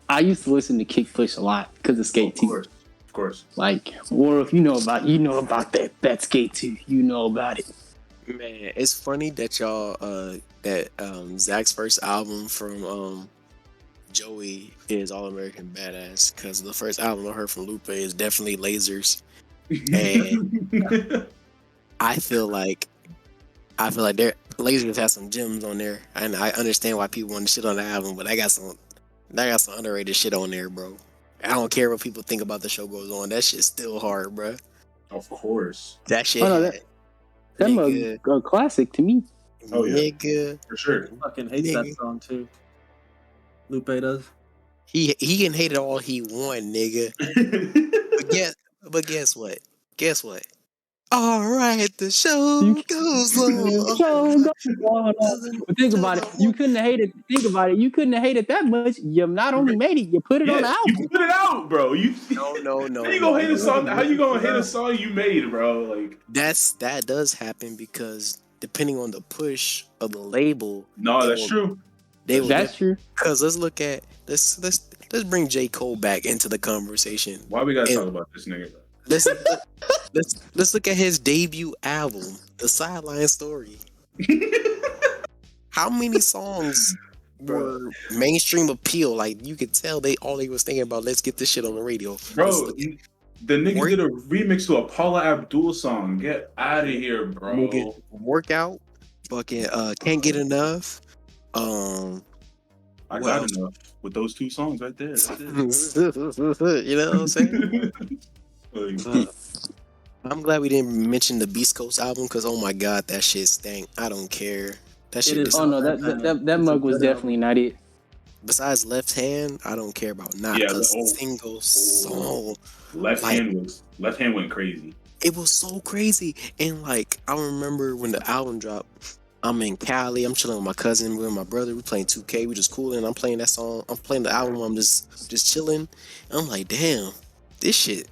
Speaker 1: I used to listen to Kick Push a lot because of Skate 2.
Speaker 4: Of course.
Speaker 1: Like, or if you know about that Skate 2, you know about it.
Speaker 6: Man, it's funny that y'all Zach's first album from Joey is All American Badass, because the first album I heard from Lupe is definitely Lasers, and I feel like Lasers has some gems on there, and I understand why people want to shit on the album, but I got some underrated shit on there, bro. I don't care what people think about the show goes on. That shit's still hard, bro.
Speaker 4: Of course.
Speaker 6: That shit.
Speaker 1: That's a classic to me.
Speaker 4: Oh yeah,
Speaker 6: nigga.
Speaker 4: For sure.
Speaker 5: I fucking hates that song too. Lupe does.
Speaker 6: He can hate it all he want, nigga. but guess what? All right, the show goes on.
Speaker 1: But think about it. You couldn't have hated. Think about it. You couldn't have hated that much. You not only made it, you put it on the album.
Speaker 4: You put it out, bro.
Speaker 6: No.
Speaker 4: How you gonna hate a song? How you gonna hate a song you made, bro? Like
Speaker 6: that does happen because depending on the push of the label.
Speaker 4: No, that's true.
Speaker 1: That's true.
Speaker 6: Because let's bring J. Cole back into the conversation.
Speaker 4: Why we gotta talk about this nigga?
Speaker 6: Let's look at his debut album, The Sideline Story. How many songs were mainstream appeal? Like, you could tell they was thinking about, let's get this shit on the radio.
Speaker 4: Bro, the nigga did a remix to a Paula Abdul song. Get out of here, bro.
Speaker 6: Nigga, Workout, fucking Can't Get Enough.
Speaker 4: I got enough with those 2 songs right there.
Speaker 6: You know what I'm saying? I'm glad we didn't mention the Beast Coast album because oh my god, that shit stank. I don't care. That shit.
Speaker 1: Oh no, that mug was definitely not it.
Speaker 6: Besides Left Hand, I don't care about a single song.
Speaker 4: Left Hand went crazy.
Speaker 6: It was so crazy, and like I remember when the album dropped. I'm in Cali. I'm chilling with my cousin, with my brother. We playing 2K. We just cooling. I'm playing that song. I'm playing the album. I'm just chilling. And I'm like, damn, this shit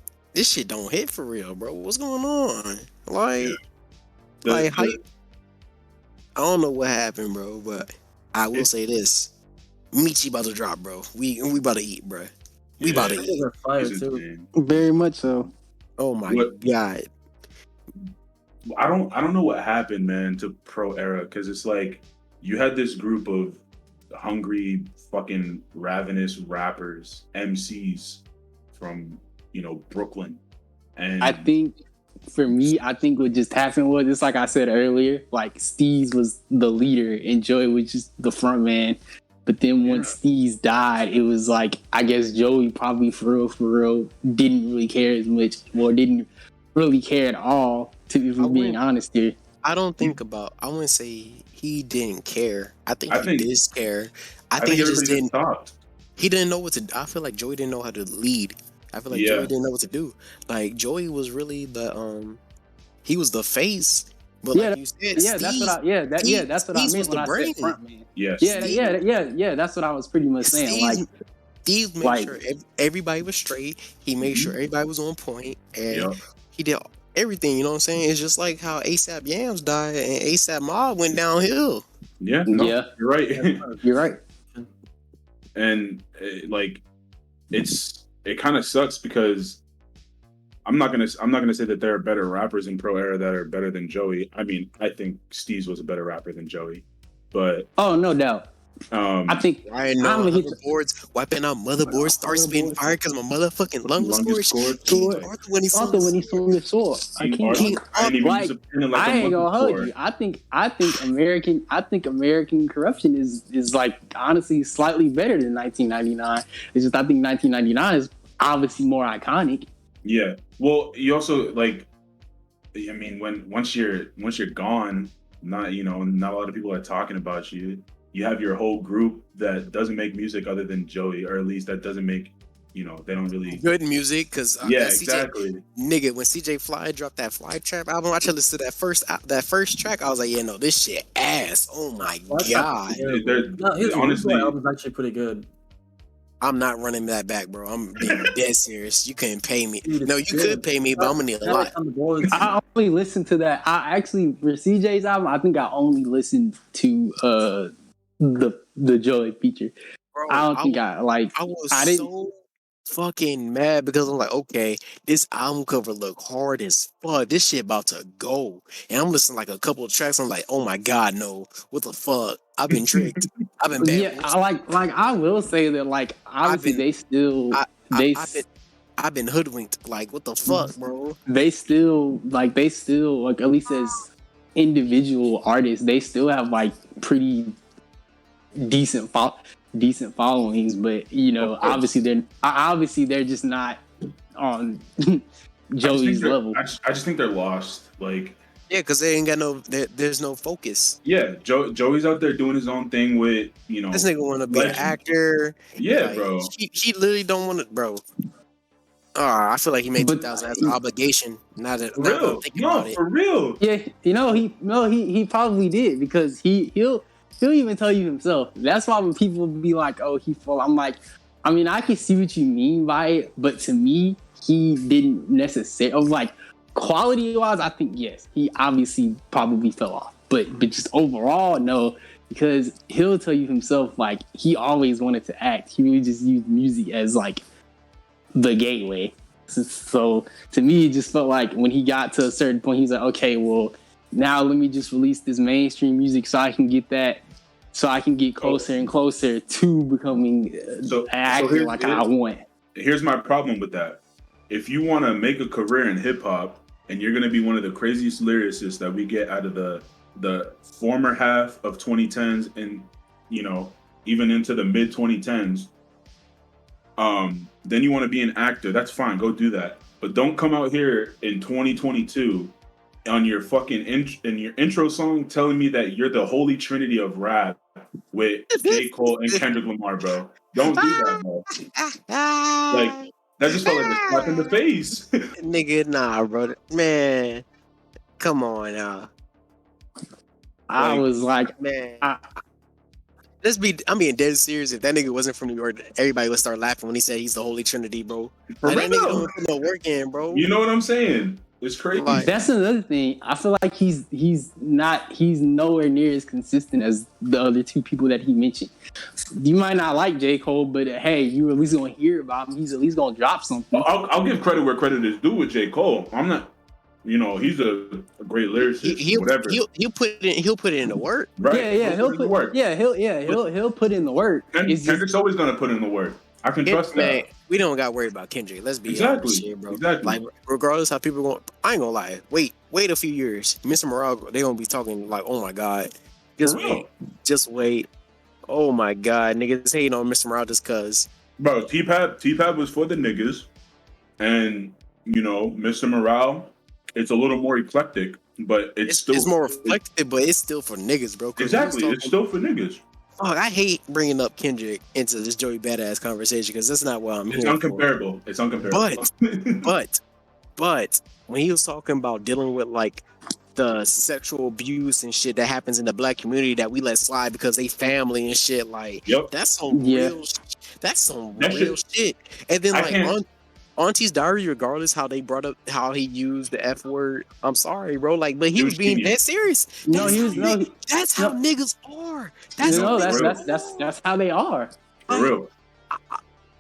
Speaker 6: don't hit for real, bro. What's going on? Like, I don't know what happened, bro. But I will say this: Michi about to drop, bro. We about to eat, bro. We about to eat.
Speaker 5: Fire too.
Speaker 1: Very much so.
Speaker 6: Oh my god.
Speaker 4: I don't know what happened, man, to Pro Era, because it's like you had this group of hungry, fucking ravenous rappers, MCs from Brooklyn, and
Speaker 1: I think for me, what just happened was just like I said earlier, like Steez was the leader and Joey was just the front man. But then once Steez died, it was like I guess Joey probably for real didn't really care as much, or didn't really care at all. To being honest here,
Speaker 6: I wouldn't say he didn't care. I think he did care. I think he just didn't.
Speaker 4: Stopped.
Speaker 6: He didn't know what to. I feel like Joey didn't know how to lead. I feel like Joey didn't know what to do. Like Joey was really the he was the face. But like you said,
Speaker 1: that's what I meant when I said front man. Yeah, that's what I was pretty much saying. Like
Speaker 6: Steve made sure everybody was straight. He made sure everybody was on point, and he did everything. You know what I'm saying? It's just like how ASAP Yams died and ASAP Mob went downhill.
Speaker 4: You're right.
Speaker 1: You're right.
Speaker 4: And it kind of sucks because I'm not gonna say that there are better rappers in Pro Era that are better than Joey. I mean, I think Steez was a better rapper than Joey, but
Speaker 1: no doubt. I think
Speaker 6: wiping out motherboards, start spitting fire because my motherfucking lung was scorched. King Arthur when he swung the sword.
Speaker 1: I ain't gonna hold you. I think American corruption is like honestly slightly better than 1999. It's just I think 1999 is obviously more iconic.
Speaker 4: Yeah. Well, you also once you're gone, not a lot of people are talking about you. You have your whole group that doesn't make music other than Joey, or at least that doesn't make, they don't really
Speaker 6: good music. Because
Speaker 4: exactly.
Speaker 6: Nigga, when CJ Fly dropped that Fly Trap album, I tried to listen to that first track. I was like, this shit ass. Oh my god.
Speaker 5: His honestly, album's actually pretty good.
Speaker 6: I'm not running that back, bro. I'm being dead serious. You couldn't pay me. No, you could pay me, but I'm gonna need a lot.
Speaker 1: I only listened to that. I actually, for CJ's album, I think I only listened to the Joey feature. Bro, I was
Speaker 6: so fucking mad because I'm like, okay, this album cover look hard as fuck. This shit about to go. And I'm listening like a couple of tracks. I'm like, oh my god, no. What the fuck? I've been tricked. I've been bad.
Speaker 1: Yeah, I will say that like obviously
Speaker 6: I've been hoodwinked. Like what the fuck, bro?
Speaker 1: They still like at least as individual artists, they still have like pretty decent followings, but obviously they're just not on Joey's level.
Speaker 4: I just think they're lost. Like
Speaker 6: yeah, because they ain't got there's no focus.
Speaker 4: Yeah, Joey's out there doing his own thing with
Speaker 6: this nigga want to be an actor.
Speaker 4: Yeah,
Speaker 6: like,
Speaker 4: bro.
Speaker 6: He literally don't want to, bro. I feel like he made 2000 as an obligation. Now that I'm thinking about it.
Speaker 4: For real.
Speaker 1: Yeah, he probably did because he'll even tell you himself. That's why when people be like, "Oh, he full," I'm like, I mean, I can see what you mean by it, but to me, he didn't necessarily like. Quality wise, I think yes, he obviously probably fell off, but just overall, no, because he'll tell you himself like he always wanted to act. He really just used music as like the gateway. So to me, it just felt like when he got to a certain point, he's like, okay, well, now let me just release this mainstream music so I can get closer and closer to becoming an actor like I want.
Speaker 4: Here's my problem with that. If you want to make a career in hip hop and you're going to be one of the craziest lyricists that we get out of the former half of 2010s and even into the mid 2010s. Then you want to be an actor. That's fine. Go do that. But don't come out here in 2022 on your fucking in your intro song telling me that you're the holy trinity of rap with J. Cole and Kendrick Lamar, bro. Don't do that, bro. Like, that just felt like a slap in the face.
Speaker 6: Nigga, nah, bro. Man, come on now.
Speaker 1: I was like,
Speaker 6: man. I'm being dead serious. If that nigga wasn't from New York, everybody would start laughing when he said he's the Holy Trinity, bro. Like, that nigga don't put no work in, bro.
Speaker 4: You know what I'm saying? It's crazy.
Speaker 1: Like, that's another thing. I feel like he's nowhere near as consistent as the other two people that he mentioned. You might not like J. Cole, but hey, you at least gonna hear about him. He's at least gonna drop something.
Speaker 4: I'll give credit where credit is due with J. Cole. I'm not. You know, he's a great lyricist. Whatever.
Speaker 6: He'll put it in the work.
Speaker 4: Right.
Speaker 1: Yeah, he'll put work. Yeah, he'll put in the work.
Speaker 4: Kendrick's always gonna put in the work. I can trust that.
Speaker 6: We don't got to worry about Kendrick. Let's be honest here, bro.
Speaker 4: Exactly.
Speaker 6: Like, regardless how people going, I ain't gonna lie. Wait a few years. Mr. Morale, they gonna be talking like, oh my god. Just wait. Oh my god, niggas hating on Mr. Morale just cause.
Speaker 4: Bro, T-Pab was for the niggas, and you know, Mr. Morale. It's a little more eclectic, but it's
Speaker 6: more reflective, but it's still for niggas, bro.
Speaker 4: Exactly, it's still for niggas.
Speaker 6: Fuck, I hate bringing up Kendrick into this Joey Badass conversation because that's not what I'm here
Speaker 4: uncomparable. For. It's uncomparable.
Speaker 6: But when he was talking about dealing with like the sexual abuse and shit that happens in the black community that we let slide because they family and shit, like that's some real shit. And then Auntie's Diary, regardless how they brought up how he used the F word, I'm sorry, bro. Like, but he was being dead serious. That's how niggas are.
Speaker 1: That's how they are.
Speaker 4: For real.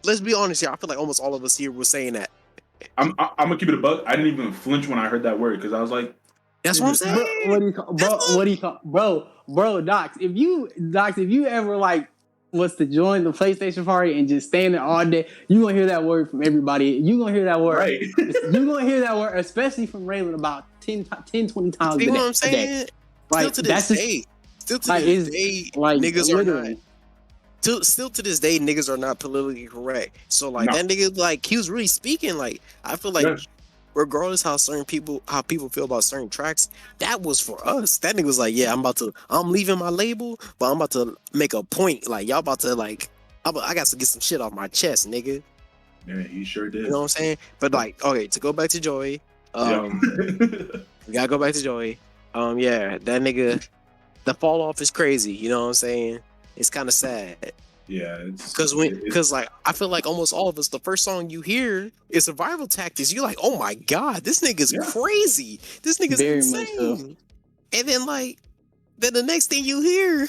Speaker 6: Let's be honest here. I feel like almost all of us here were saying that.
Speaker 4: I'm gonna keep it a buck. I didn't even flinch when I heard that word because I was like,
Speaker 6: "That's what I'm saying."
Speaker 1: What do you call, bro? Docs, if you ever like was to join the PlayStation party and just stand there all day, you gonna hear that word from everybody. You gonna hear that word. Right. You gonna hear that word, especially from Raylan, about 10, 20 times.
Speaker 6: You know what I'm saying?
Speaker 1: Like,
Speaker 6: still to this day, niggas are not. Still to this day, niggas are not politically correct. So like that nigga, like he was really speaking. Like I feel like. Yes. Regardless how people feel about certain tracks, that was for us. That nigga was like, yeah, I'm leaving my label, but I'm about to make a point. Like y'all about to like, I got to get some shit off my chest, nigga.
Speaker 4: Yeah, he sure did.
Speaker 6: You know what I'm saying? But like, okay, to go back to Joey, we gotta go back to Joey. Yeah, that nigga, the fall off is crazy. You know what I'm saying? It's kind of sad.
Speaker 4: Yeah,
Speaker 6: because like I feel like almost all of us, the first song you hear is Survival Tactics. You're like, oh my god, this nigga's crazy. This nigga's very insane. So. And then the next thing you hear,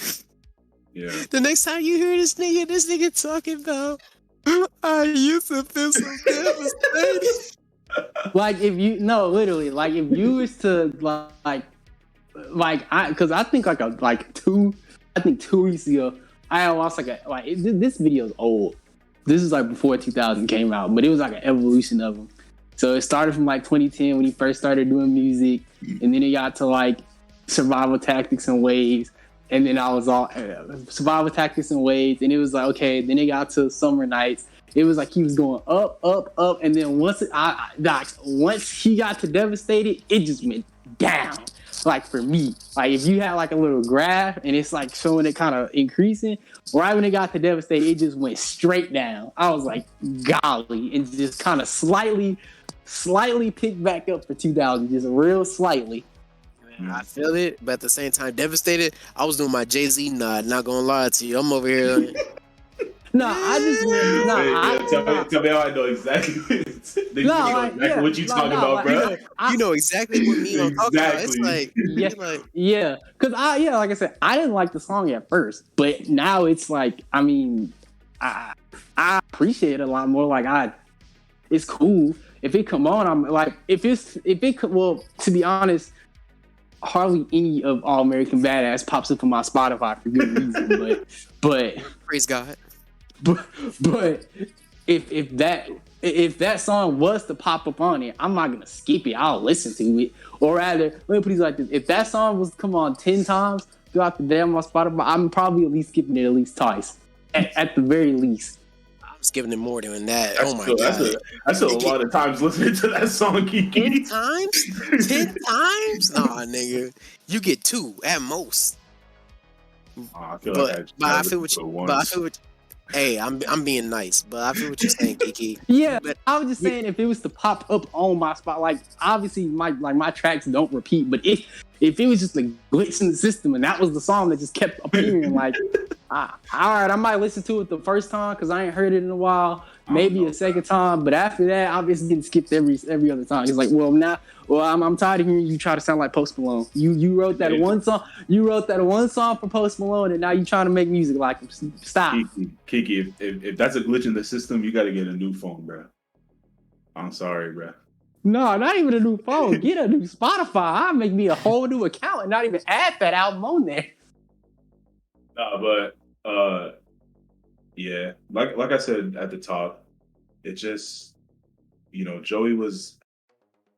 Speaker 6: the next time you hear this nigga talking about, I used to feel so devastated.
Speaker 1: Like if you was to because I think 2 weeks ago. I watched this video is old. This is like before 2000 came out, but it was like an evolution of him. So it started from like 2010 when he first started doing music, and then it got to like Survival Tactics and Waves, and then I was all Survival Tactics and Waves, and it was like okay. Then it got to Summer Nights. It was like he was going up, and then once he got to Devastated, it just went down. Like for me, like if you had like a little graph and it's like showing it kind of increasing, right when it got to Devastated, it just went straight down. I was like, golly, and just kind of slightly picked back up for 2000, just real slightly.
Speaker 6: I feel it, but at the same time, Devastated, I was doing my Jay-Z nod, not gonna lie to you. I'm over here.
Speaker 1: No, I just
Speaker 4: tell me how I know exactly. What you talking about, bro.
Speaker 6: You know exactly what me I'm talking about. It's like
Speaker 1: because like I said, I didn't like the song at first, but now it's like I mean, I appreciate it a lot more. Like it's cool if it come on. I'm like well, to be honest, hardly any of All American Badass pops up on my Spotify for good reason, but
Speaker 6: praise God.
Speaker 1: But if that song was to pop up on it, I'm not gonna skip it. I'll listen to it. Or rather, let me put it like this: if that song was to come on 10 times throughout the day on my Spotify, I'm probably at least skipping it at least twice. at the very least.
Speaker 6: I was giving it more than that.
Speaker 4: That's
Speaker 6: oh my god,
Speaker 4: that's a lot of times listening to that song, Keke.
Speaker 6: 10 times? 10 times? Nah, nigga, you get 2 at most.
Speaker 4: I feel like
Speaker 6: I feel what. Hey, I'm being nice, but I feel what you're saying, Keke.
Speaker 1: Yeah, but I was just saying if it was to pop up on my spot, like obviously my tracks don't repeat, but if it was just a glitch in the system and that was the song that just kept appearing, like, all right, I might listen to it the first time because I ain't heard it in a while, maybe a second time, but after that, I'm just getting skipped every other time. It's like, I'm tired of hearing you try to sound like Post Malone. You wrote that one song. You wrote that one song for Post Malone, and now you trying to make music like him. Stop,
Speaker 4: Keke. If that's a glitch in the system, you got to get a new phone, bro. I'm sorry, bro.
Speaker 1: No, not even a new phone. Get a new Spotify. I'll make me a whole new account and not even add that album on there.
Speaker 4: But yeah, like I said at the top, it just, Joey was.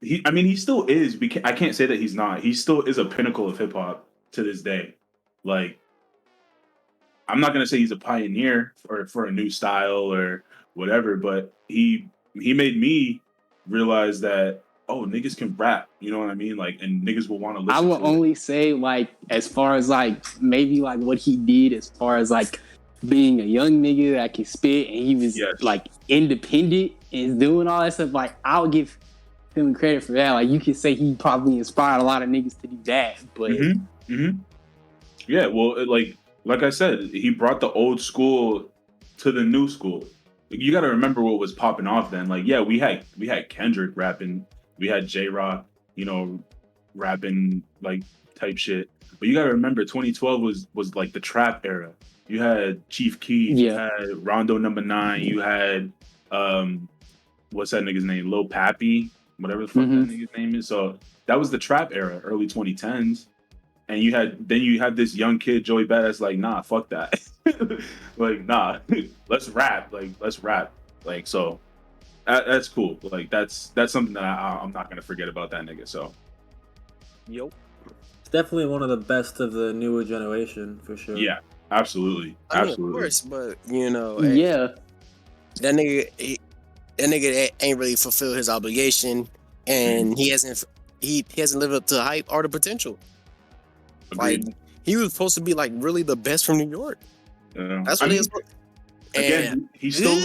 Speaker 4: He still is. I can't say that he's not. He still is a pinnacle of hip hop to this day. Like, I'm not gonna say he's a pioneer for a new style or whatever, but he made me realize that niggas can rap. You know what I mean? Like, and niggas will want to listen.
Speaker 1: I will only say, like, as far as like maybe like what he did as far as like being a young nigga that can spit and he was like independent and doing all that stuff. Like, I'll give him credit for that. Like, you could say he probably inspired a lot of niggas to do that, but
Speaker 4: yeah, well, like I said, he brought the old school to the new school. You got to remember what was popping off then. Like, yeah, we had Kendrick rapping, we had J-Rock, rapping like type shit. But you got to remember, 2012 was like the trap era. You had Chief Keef, you had Rondo Number 9, you had what's that nigga's name, Lil Pappy, whatever the fuck that nigga's name is. So that was the trap era, early 2010s. And you had this young kid, Joey Bada's like, nah, fuck that. Like, nah, let's rap. Like, let's rap. Like, so that's cool. Like, that's something that I'm not gonna forget about that nigga. So,
Speaker 5: it's definitely one of the best of the newer generation for sure.
Speaker 4: Yeah, absolutely, absolutely.
Speaker 6: Of course, but that nigga ain't really fulfilled his obligation, and he hasn't lived up to the hype or the potential.
Speaker 4: Agreed.
Speaker 6: Like, he was supposed to be like really the best from New York. That's what he was.
Speaker 4: Again, he's still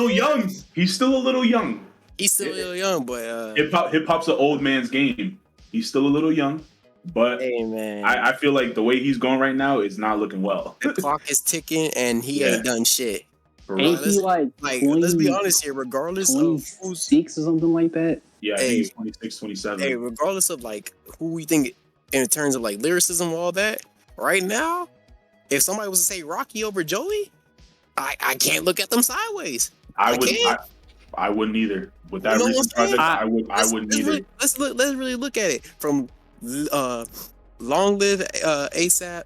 Speaker 4: young. He's still a little young.
Speaker 6: He's still a little young, but
Speaker 4: hip hop's an old man's game. He's still a little young, but
Speaker 6: hey, man,
Speaker 4: I feel like the way he's going right now is not looking well.
Speaker 6: The clock is ticking, and he ain't done shit.
Speaker 1: Ain't he like 20,
Speaker 6: let's be honest here, regardless of who's
Speaker 1: 6 or something like that?
Speaker 4: Yeah, I think he's 26, 27.
Speaker 6: Hey, regardless of like who we think in terms of like lyricism, all that, right now, if somebody was to say Rocky over Joey, I can't look at them sideways.
Speaker 4: I wouldn't either. With that recent project, I wouldn't either.
Speaker 6: Let's really look at it from Long Live ASAP.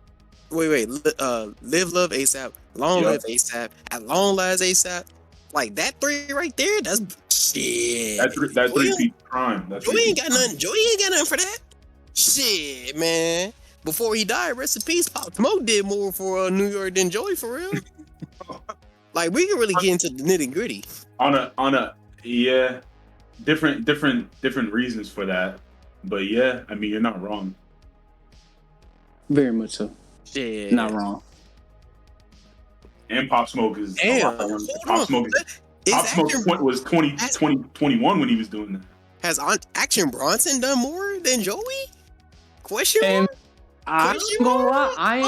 Speaker 6: Live Love ASAP, Long Live ASAP, At Long Last ASAP. Like that 3 right there, that's shit.
Speaker 4: That 3-piece crime.
Speaker 6: Joey ain't got nothing for that. Shit, man. Before he died, rest in peace, Pop Smoke did more for New York than Joey, for real. Like, we can really get into the nitty gritty.
Speaker 4: Different reasons for that. But yeah, I mean, you're not wrong.
Speaker 1: Very much so.
Speaker 6: Yeah.
Speaker 1: Not wrong.
Speaker 4: And Pop Smoke is Pop Smoke was 21 when he was doing that.
Speaker 6: Has Action Bronson done more than Joey? Question mark?
Speaker 1: I ain't gonna lie. I ain't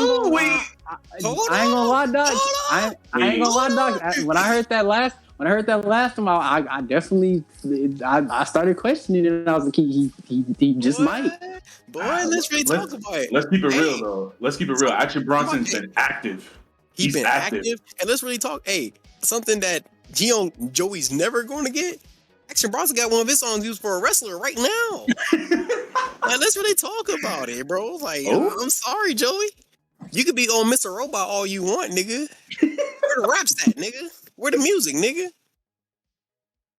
Speaker 1: gonna lie, Doc. I ain't gonna lie, Doc. When I heard that last time, I definitely I started questioning it, and I was like, he just might.
Speaker 6: Boy, let's really talk about it.
Speaker 4: Let's keep it real, though. Let's keep it real. Action Bronson's been active.
Speaker 6: He's been active, and let's really talk. Hey, something that Joey's never going to get. Action Bronson got one of his songs used for a wrestler right now. Like, let's really talk about it, bro. Like, I'm sorry, Joey. You could be on Mr. Robot all you want, nigga. Where the raps at, nigga? Where the music, nigga?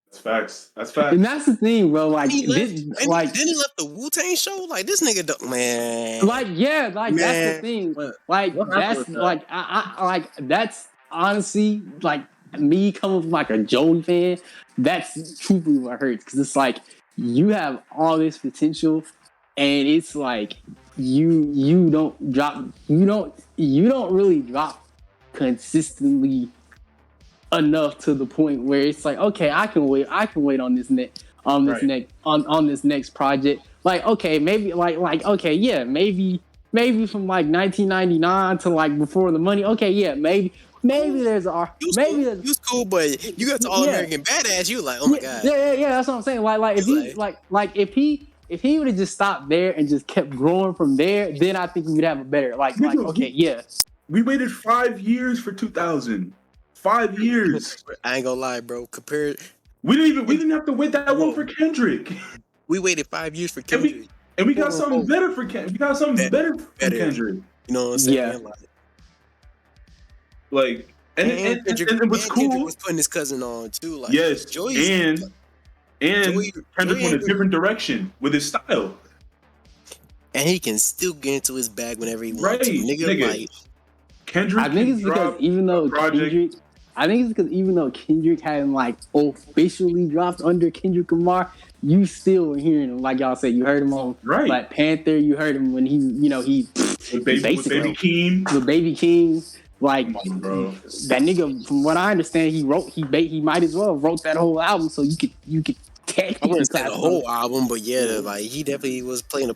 Speaker 4: That's facts. That's facts.
Speaker 1: And that's the thing, bro. Like,
Speaker 6: then he left the Wu-Tang show. Like this nigga, man.
Speaker 1: Like, yeah, like man. That's the thing. Like, that's like, I like that's honestly like me coming from like a Joey fan. That's truthfully what hurts because it's like you have all this potential, and it's like you don't really drop consistently enough to the point where it's like, okay, I can wait on this next project. Like, okay, maybe like okay, yeah, maybe from like 1999 to like Before the Money. Okay, yeah, maybe there's
Speaker 6: you cool, but you got the All American Badass. You like, oh my god,
Speaker 1: yeah. That's what I'm saying. Like if he if he would have just stopped there and just kept growing from there, then I think we'd have a better like okay, yeah.
Speaker 4: We waited 5 years for 2000. 5 years.
Speaker 6: I ain't gonna lie, bro.
Speaker 4: We didn't have to wait that long for Kendrick.
Speaker 6: We waited 5 years for Kendrick,
Speaker 4: and we got something better for Kendrick. We got something better for Kendrick.
Speaker 6: You know what I'm saying?
Speaker 1: Yeah.
Speaker 4: Like and it was cool.
Speaker 6: Kendrick was putting his cousin on too. Like,
Speaker 4: yes, and Kendrick went a different direction with his style.
Speaker 1: And
Speaker 6: he can still get into his bag whenever he wants to. Nigga. Like,
Speaker 4: Kendrick.
Speaker 1: I think it's because even though Kendrick hadn't like officially dropped under Kendrick Lamar, you still were hearing him. Like y'all said, you heard him on Black Panther. You heard him when he
Speaker 4: with Baby King.
Speaker 1: With Baby King. Like
Speaker 4: bro.
Speaker 1: That nigga, from what I understand, he might as well have wrote that whole album, so you could
Speaker 6: I wouldn't say the whole album, but yeah, like he definitely was playing
Speaker 1: a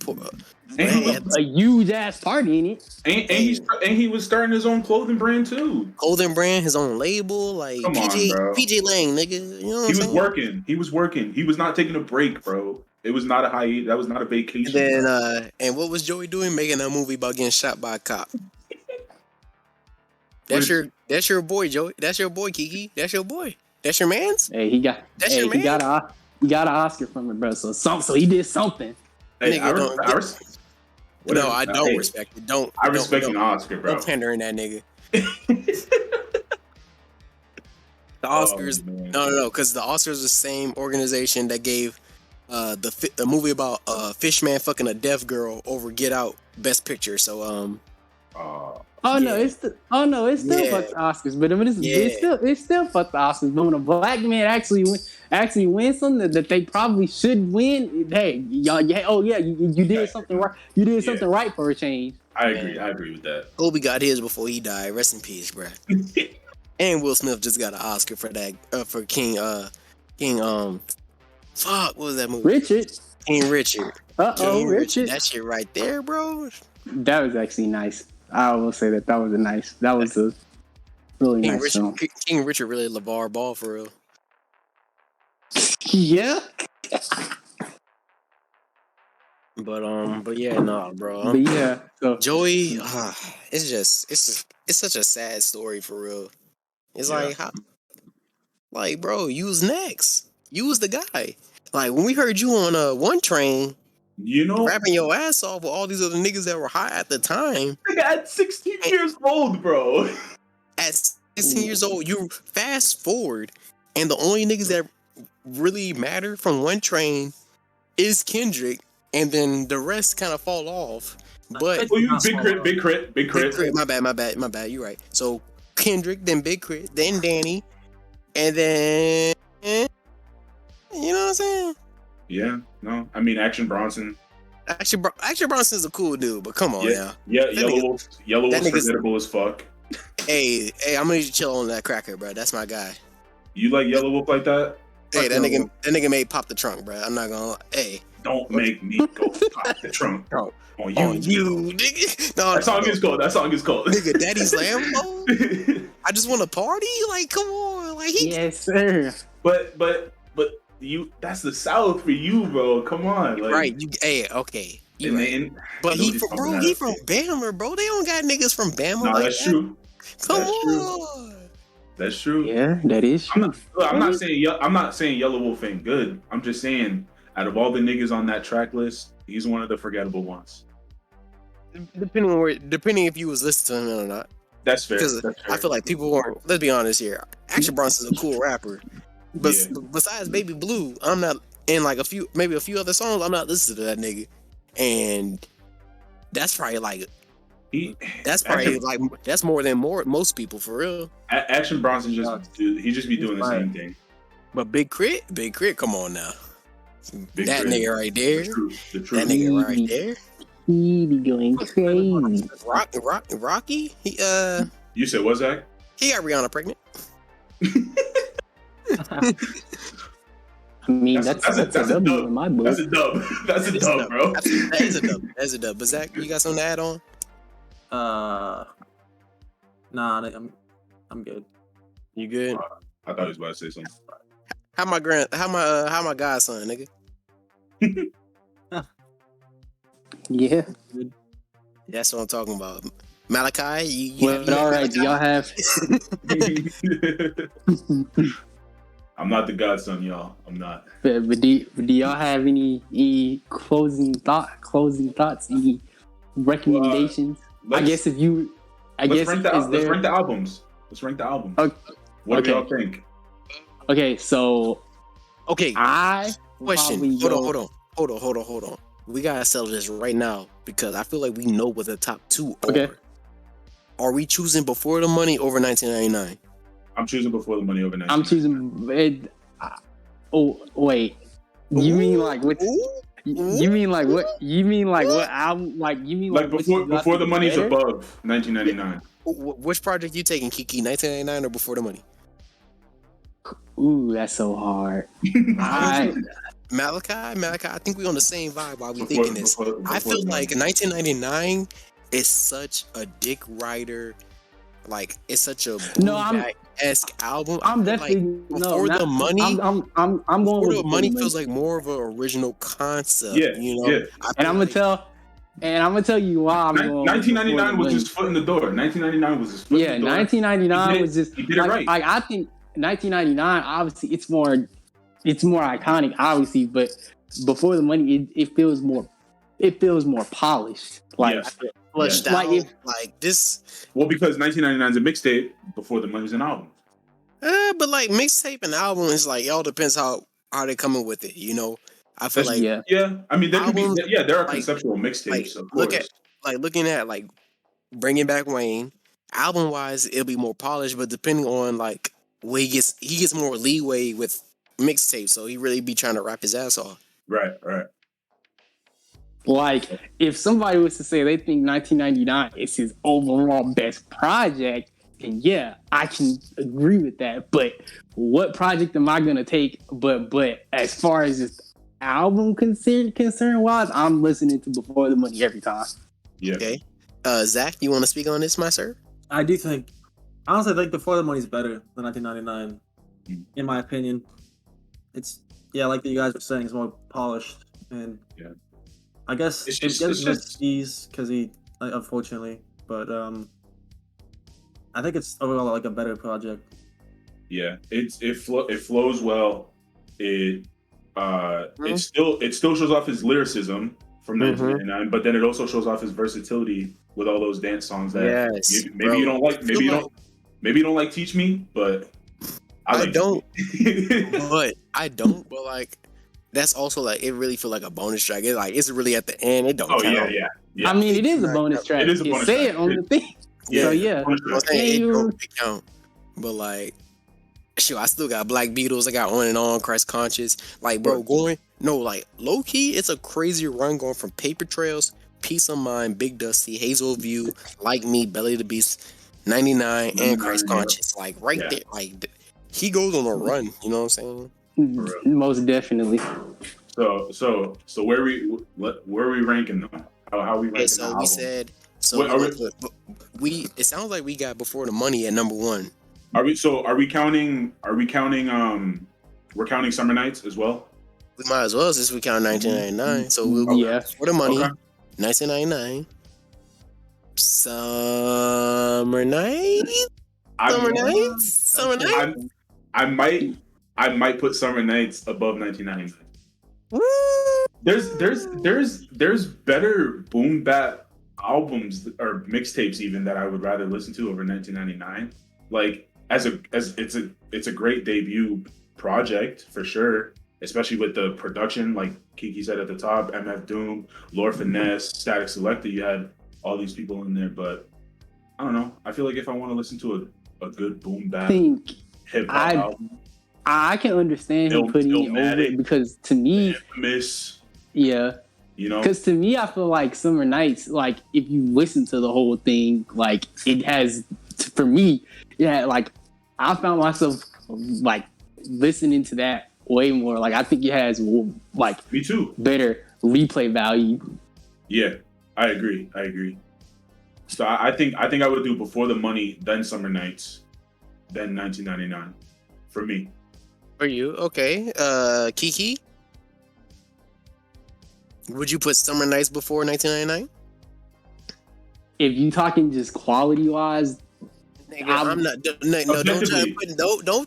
Speaker 1: huge ass part in it.
Speaker 4: And he was starting his own clothing brand too.
Speaker 6: Clothing brand, his own label, like PJ Lang, nigga. You know what I'm saying?
Speaker 4: He was working. He was not taking a break, bro. It was not that was not a vacation.
Speaker 6: And then and what was Joey doing? Making a movie about getting shot by a cop. That's your boy, Joey. That's your boy, Keke. That's your boy. That's your man's.
Speaker 1: Hey, he got an Oscar from it, bro. So he did something.
Speaker 4: Hey,
Speaker 6: I don't respect it. I respect an Oscar, bro. Don't pander in that nigga. The Oscars, no, because the Oscars is the same organization that gave the movie about Fishman fucking a deaf girl over Get Out Best Picture. So
Speaker 1: it's still fuck the Oscars, but I mean it's still fuck the Oscars. But when a black man actually wins something that they probably should win, hey, y'all, you did something right. You did something right for a change.
Speaker 4: I agree with that.
Speaker 6: Kobe got his before he died. Rest in peace, bro. And Will Smith just got an Oscar for that for King. Fuck, what was that movie?
Speaker 1: Richard.
Speaker 6: King Richard.
Speaker 1: Richard.
Speaker 6: That shit right there, bro.
Speaker 1: That was actually nice. I will say that was a really nice film.
Speaker 6: King Richard really LeVar Ball for real.
Speaker 1: Yeah.
Speaker 6: But yeah, nah, bro.
Speaker 1: But yeah, so
Speaker 6: Joey, it's such a sad story for real. It's like, bro, you was next. You was the guy. Like when we heard you on One Train. Rapping your ass off with all these other niggas that were high at the time.
Speaker 4: At 16 years old, bro.
Speaker 6: At 16 years old, you fast forward, and the only niggas that really matter from One Train is Kendrick, and then the rest kind of fall off. But
Speaker 4: Big Crit.
Speaker 6: My bad. You're right. So Kendrick, then Big Crit, then Danny, and then you know what I'm saying?
Speaker 4: Yeah, no. I mean, Action Bronson.
Speaker 6: Action Bronson's a cool dude, but come on now.
Speaker 4: Yeah, Yellow Wolf's forgettable as fuck.
Speaker 6: Hey, I'm gonna need you to chill on that cracker, bro. That's my guy.
Speaker 4: You like Yellow Wolf like that?
Speaker 6: Hey, that nigga made Pop the Trunk, bro. I'm not gonna lie. Hey.
Speaker 4: Don't make me go pop the trunk on you,
Speaker 6: nigga. No,
Speaker 4: that song is cold.
Speaker 6: Nigga, Daddy's Lambo. I just want to party. Like, come on, like
Speaker 1: yes, sir.
Speaker 4: But that's the South for you, bro. Come on, like,
Speaker 6: right? Okay. But he from Bama, bro. They don't got niggas from Bama.
Speaker 4: No, that's true.
Speaker 6: Come on.
Speaker 4: That's true.
Speaker 1: Yeah, that is true.
Speaker 4: I'm not saying Yellow Wolf ain't good. I'm just saying, out of all the niggas on that track list, he's one of the forgettable ones.
Speaker 6: Depending if you was listening to him or not.
Speaker 4: That's fair.
Speaker 6: Because I feel like people weren't. Let's be honest here. Action Bronson's a cool rapper, Besides Baby Blue, I'm not in like a few other songs. I'm not listening to that nigga, and that's probably like that's more than most people for real.
Speaker 4: Action Bronson he just be doing the same thing.
Speaker 6: But Big Crit, come on now. That nigga right there.
Speaker 4: The truth.
Speaker 6: That nigga right there.
Speaker 1: He be going crazy.
Speaker 6: Rocky?
Speaker 4: You said what's that?
Speaker 6: He got Rihanna pregnant.
Speaker 1: I mean, that's a dub in my book.
Speaker 4: That's a dub. That's a dub, bro.
Speaker 6: That's a dub. But Zach, you got something to add on?
Speaker 5: Nah, I'm good.
Speaker 6: You good?
Speaker 4: I thought he was about to say something.
Speaker 6: How my godson, nigga?
Speaker 1: Yeah.
Speaker 6: That's what I'm talking about. Malachi,
Speaker 1: all right, do y'all have...
Speaker 4: I'm not the godson, y'all. I'm not.
Speaker 1: But do y'all have any closing thoughts, any recommendations?
Speaker 4: Let's rank the albums. Okay. What do y'all think?
Speaker 1: Okay, so
Speaker 6: question. Hold on. We gotta settle this right now because I feel like we know what the top two are.
Speaker 1: Okay.
Speaker 6: Are we choosing Before the Money over 1999?
Speaker 4: I'm choosing Before the Money over 1999.
Speaker 1: I'm choosing. Oh wait, you mean like what? You mean like what? You mean like what album? Like you mean like
Speaker 4: Before the Money's better? Above 1999.
Speaker 6: Which project you taking, Keke? 1999 or Before the Money?
Speaker 1: Ooh, that's so hard.
Speaker 6: Malachi, I think we're on the same vibe while we thinking this. I feel like 1999 is such a Dick Rider, like it's such a esque album.
Speaker 1: I'm definitely
Speaker 6: like, Before the Money.
Speaker 1: I'm going
Speaker 6: Before the Money feels like more of an original concept.
Speaker 4: Yeah,
Speaker 6: you know.
Speaker 4: Yeah.
Speaker 1: And I'm gonna tell you why I'm going.
Speaker 4: 1999 was his foot in the door. 1999 was his foot in the door.
Speaker 1: 1999 was just.
Speaker 4: He did it right.
Speaker 1: Like I think 1999, obviously, it's more iconic, obviously, but Before the Money, it feels more polished. Like
Speaker 6: fleshed out. Like this.
Speaker 4: Well, because 1999 is a mixtape, Before the Money's an album.
Speaker 6: But like mixtape and album is like, it all depends how they coming with it, you know. I feel like
Speaker 4: I mean, there are conceptual mixtapes. Of course.
Speaker 6: Looking at like Bringing Back Wayne, album wise, it'll be more polished, but depending on like where he gets more leeway with mixtape, so he really be trying to rap his ass off.
Speaker 4: Right.
Speaker 1: Like if somebody was to say they think 1999 is his overall best project, then yeah, I can agree with that. But what project am I gonna take? But as far as just album concern wise, I'm listening to Before the Money every time.
Speaker 4: Yeah.
Speaker 6: Okay. Zach, you want to speak on this, my sir?
Speaker 5: I do think, honestly, I think Before the Money's better than 1999, in my opinion. It's like you guys were saying, it's more polished, and I guess it gets ease because he, unfortunately, but I think it's overall like a better project.
Speaker 4: Yeah, it flows well. It still shows off his lyricism from 1999, but then it also shows off his versatility with all those dance songs that maybe you don't like. Maybe you don't like Teach Me, but I don't.
Speaker 6: But like that's also like it really feel like a bonus track. It's really at the end. It don't count.
Speaker 4: Yeah.
Speaker 1: I mean, it is a bonus track.
Speaker 4: It is a bonus
Speaker 1: track. Say
Speaker 4: it
Speaker 1: on the thing.
Speaker 6: Yeah.
Speaker 1: So yeah.
Speaker 6: It don't count. But like, shoot, I still got Black Beatles. I got On and On, Christ Conscious. Like, bro, like low key, it's a crazy run going from Paper Trails, Peace of Mind, Big Dusty, Hazel View, Like Me, Belly of the Beast, 99, and Christ Conscious. Like there, like he goes on a run. You know what I'm saying?
Speaker 1: Most definitely.
Speaker 4: So where are we ranking them? How are we ranking?
Speaker 6: So we said. So it sounds like we got Before the Money at number 1.
Speaker 4: Are we counting? We're counting Summer Nights as well.
Speaker 6: We might as well since we count 1999. So we'll go Before the Money, 1999. Summer Nights.
Speaker 4: I might put Summer Nights above 1999. There's better boom bap albums or mixtapes even that I would rather listen to over 1999. Like it's a great debut project for sure, especially with the production, like Keke said at the top, MF Doom, Lord Finesse, Static Selector. You had all these people in there, but I don't know. I feel like if I want to listen to a good boom bap hip hop album,
Speaker 1: I can understand him putting it over it because to me,
Speaker 4: Infamous,
Speaker 1: yeah,
Speaker 4: you know,
Speaker 1: because to me, I feel like Summer Nights, like if you listen to the whole thing, like it has, for me, yeah, like I found myself like listening to that way more. Like I think it has like
Speaker 4: me too,
Speaker 1: better replay value.
Speaker 4: Yeah, I agree. So I think I would do Before the Money, then Summer Nights, then 1999 for me.
Speaker 6: For you, okay. Keke, would you put Summer Nights before 1999?
Speaker 1: If you talking just quality wise,
Speaker 6: nigga, I'm not. No, don't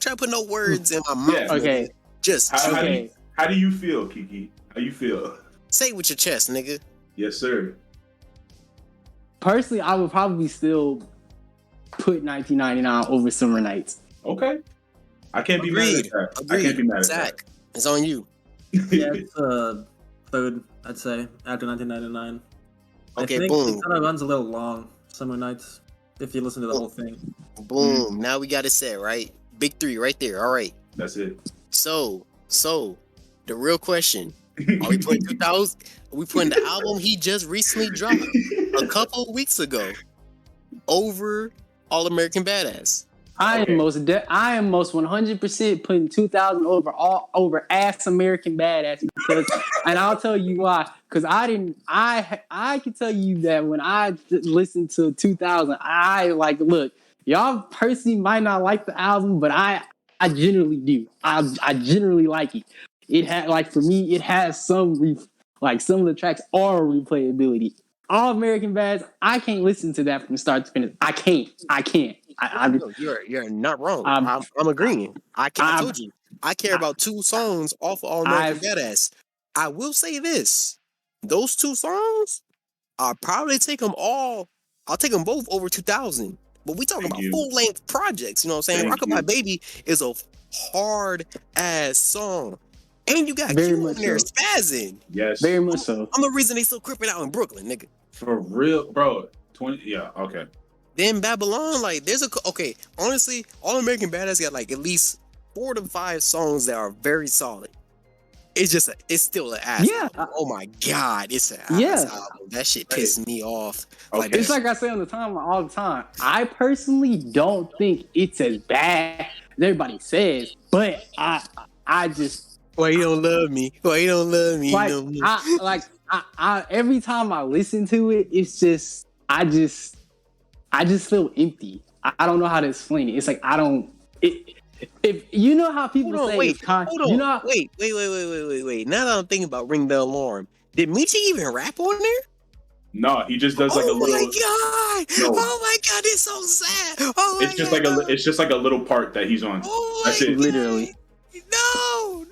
Speaker 6: try to put no words in my mouth.
Speaker 4: Yeah.
Speaker 1: Okay,
Speaker 6: nigga. Just
Speaker 4: how do you feel, Keke? How you feel?
Speaker 6: Say it with your chest, nigga.
Speaker 4: Yes, sir.
Speaker 1: Personally, I would probably still put 1999 over Summer Nights.
Speaker 4: Okay. I can't be mad at that.
Speaker 6: Agreed.
Speaker 4: I can't be mad at
Speaker 6: Zach, it's on you.
Speaker 5: Yeah, it's third, I'd say, after 1999.
Speaker 6: Okay,
Speaker 5: I think
Speaker 6: boom.
Speaker 5: It kind of runs a little long, Summer Nights, if you listen to the whole thing.
Speaker 6: Boom. Now we got it set, right? Big three right there. All right.
Speaker 4: That's it.
Speaker 6: So the real question, are we putting 2000? Are we putting the album he just recently dropped a couple of weeks ago over All American Badass?
Speaker 1: I am most 100% putting 2000 over Ass American Badass because, and I'll tell you why. Because I can tell you that when I listened to 2000, I like look. Y'all personally might not like the album, but I generally do. I generally like it. It had like for me, it has some some of the tracks are replayability. All American Badass, I can't listen to that from start to finish. I can't.
Speaker 6: No, you're not wrong. I'm agreeing. I told you. I care about two songs off of All American Badass. I will say this: those two songs, I'll probably take them all. I'll take them both over 2000. But we talking about full length projects. You know what I'm saying? Rockabye Baby is a hard ass song, and you got Q in there spazzing.
Speaker 4: Yes,
Speaker 1: very much so.
Speaker 6: I'm the reason they still cripping out in Brooklyn, nigga.
Speaker 4: For real, bro. 20. Yeah. Okay.
Speaker 6: Then Babylon, like, honestly, All American Badass got like at least 4 to 5 songs that are very solid. It's still an ass album. Oh my god, it's an ass album. That shit pissed me off.
Speaker 1: Okay. It's like I say on the time all the time. I personally don't think it's as bad as everybody says, but I just
Speaker 6: why you don't love me? Why you don't love me?
Speaker 1: I every time I listen to it, it's just I just feel empty. I don't know how to explain it. It's like I don't. If you know how people say,
Speaker 6: wait. Now that I'm thinking about Ring the Alarm, did Michi even rap on there?
Speaker 4: No, he just does like a little.
Speaker 6: Oh my god! No. Oh my god! It's so sad. Oh my god!
Speaker 4: It's just like a little part that he's on.
Speaker 6: Oh
Speaker 4: That's it.
Speaker 1: Literally.
Speaker 6: No.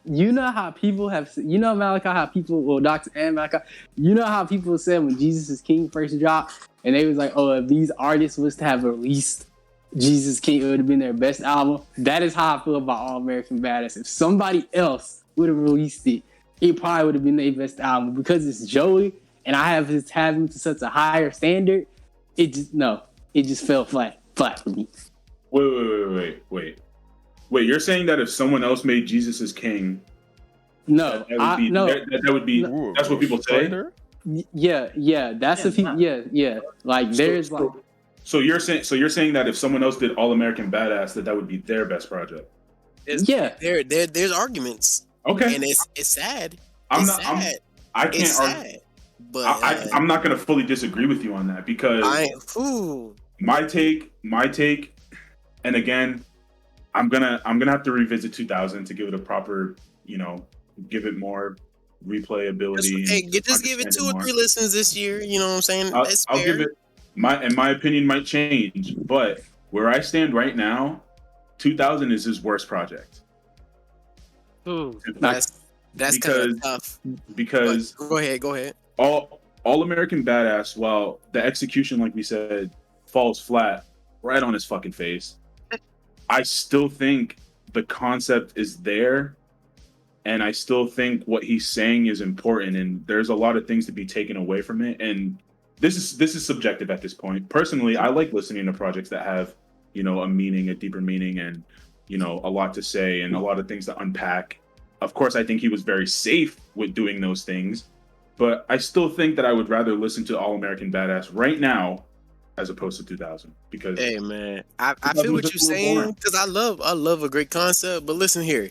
Speaker 1: You know how people have, Malachi, how people, well, Dr. and Malachi, you know how people said when Jesus is King first dropped, and they was like, oh, if these artists was to have released Jesus King, it would have been their best album. That is how I feel about All American Badass. If somebody else would have released it, it probably would have been their best album. Because it's Joey, and I have him to such a higher standard, it just fell flat for me.
Speaker 4: Wait. You're saying that if someone else made Jesus as King,
Speaker 1: no,
Speaker 4: that would be that's what people say.
Speaker 1: Yeah, that's yeah. Like there's like.
Speaker 4: So you're saying that if someone else did All American Badass, that would be their best project.
Speaker 6: There's arguments.
Speaker 4: Okay,
Speaker 6: and it's sad.
Speaker 4: I'm not gonna fully disagree with you on that because my take, and again, I'm gonna have to revisit 2000 to give it a proper, give it more replayability.
Speaker 6: Just give it 2 or 3 listens this year. You know what I'm saying?
Speaker 4: I'll give it. My opinion might change, but where I stand right now, 2000 is his worst project.
Speaker 6: Ooh, that's kind of tough.
Speaker 4: Because
Speaker 6: go ahead.
Speaker 4: All American Badass, while the execution, like we said, falls flat right on his fucking face. I still think the concept is there, and I still think what he's saying is important, and there's a lot of things to be taken away from it. And this is subjective at this point. Personally, I like listening to projects that have, a meaning, a deeper meaning, and a lot to say and a lot of things to unpack. Of course, I think he was very safe with doing those things, but I still think that I would rather listen to All American Badass right now as opposed to 2000, because
Speaker 6: hey man, I feel what you're saying, because I love a great concept, but listen here.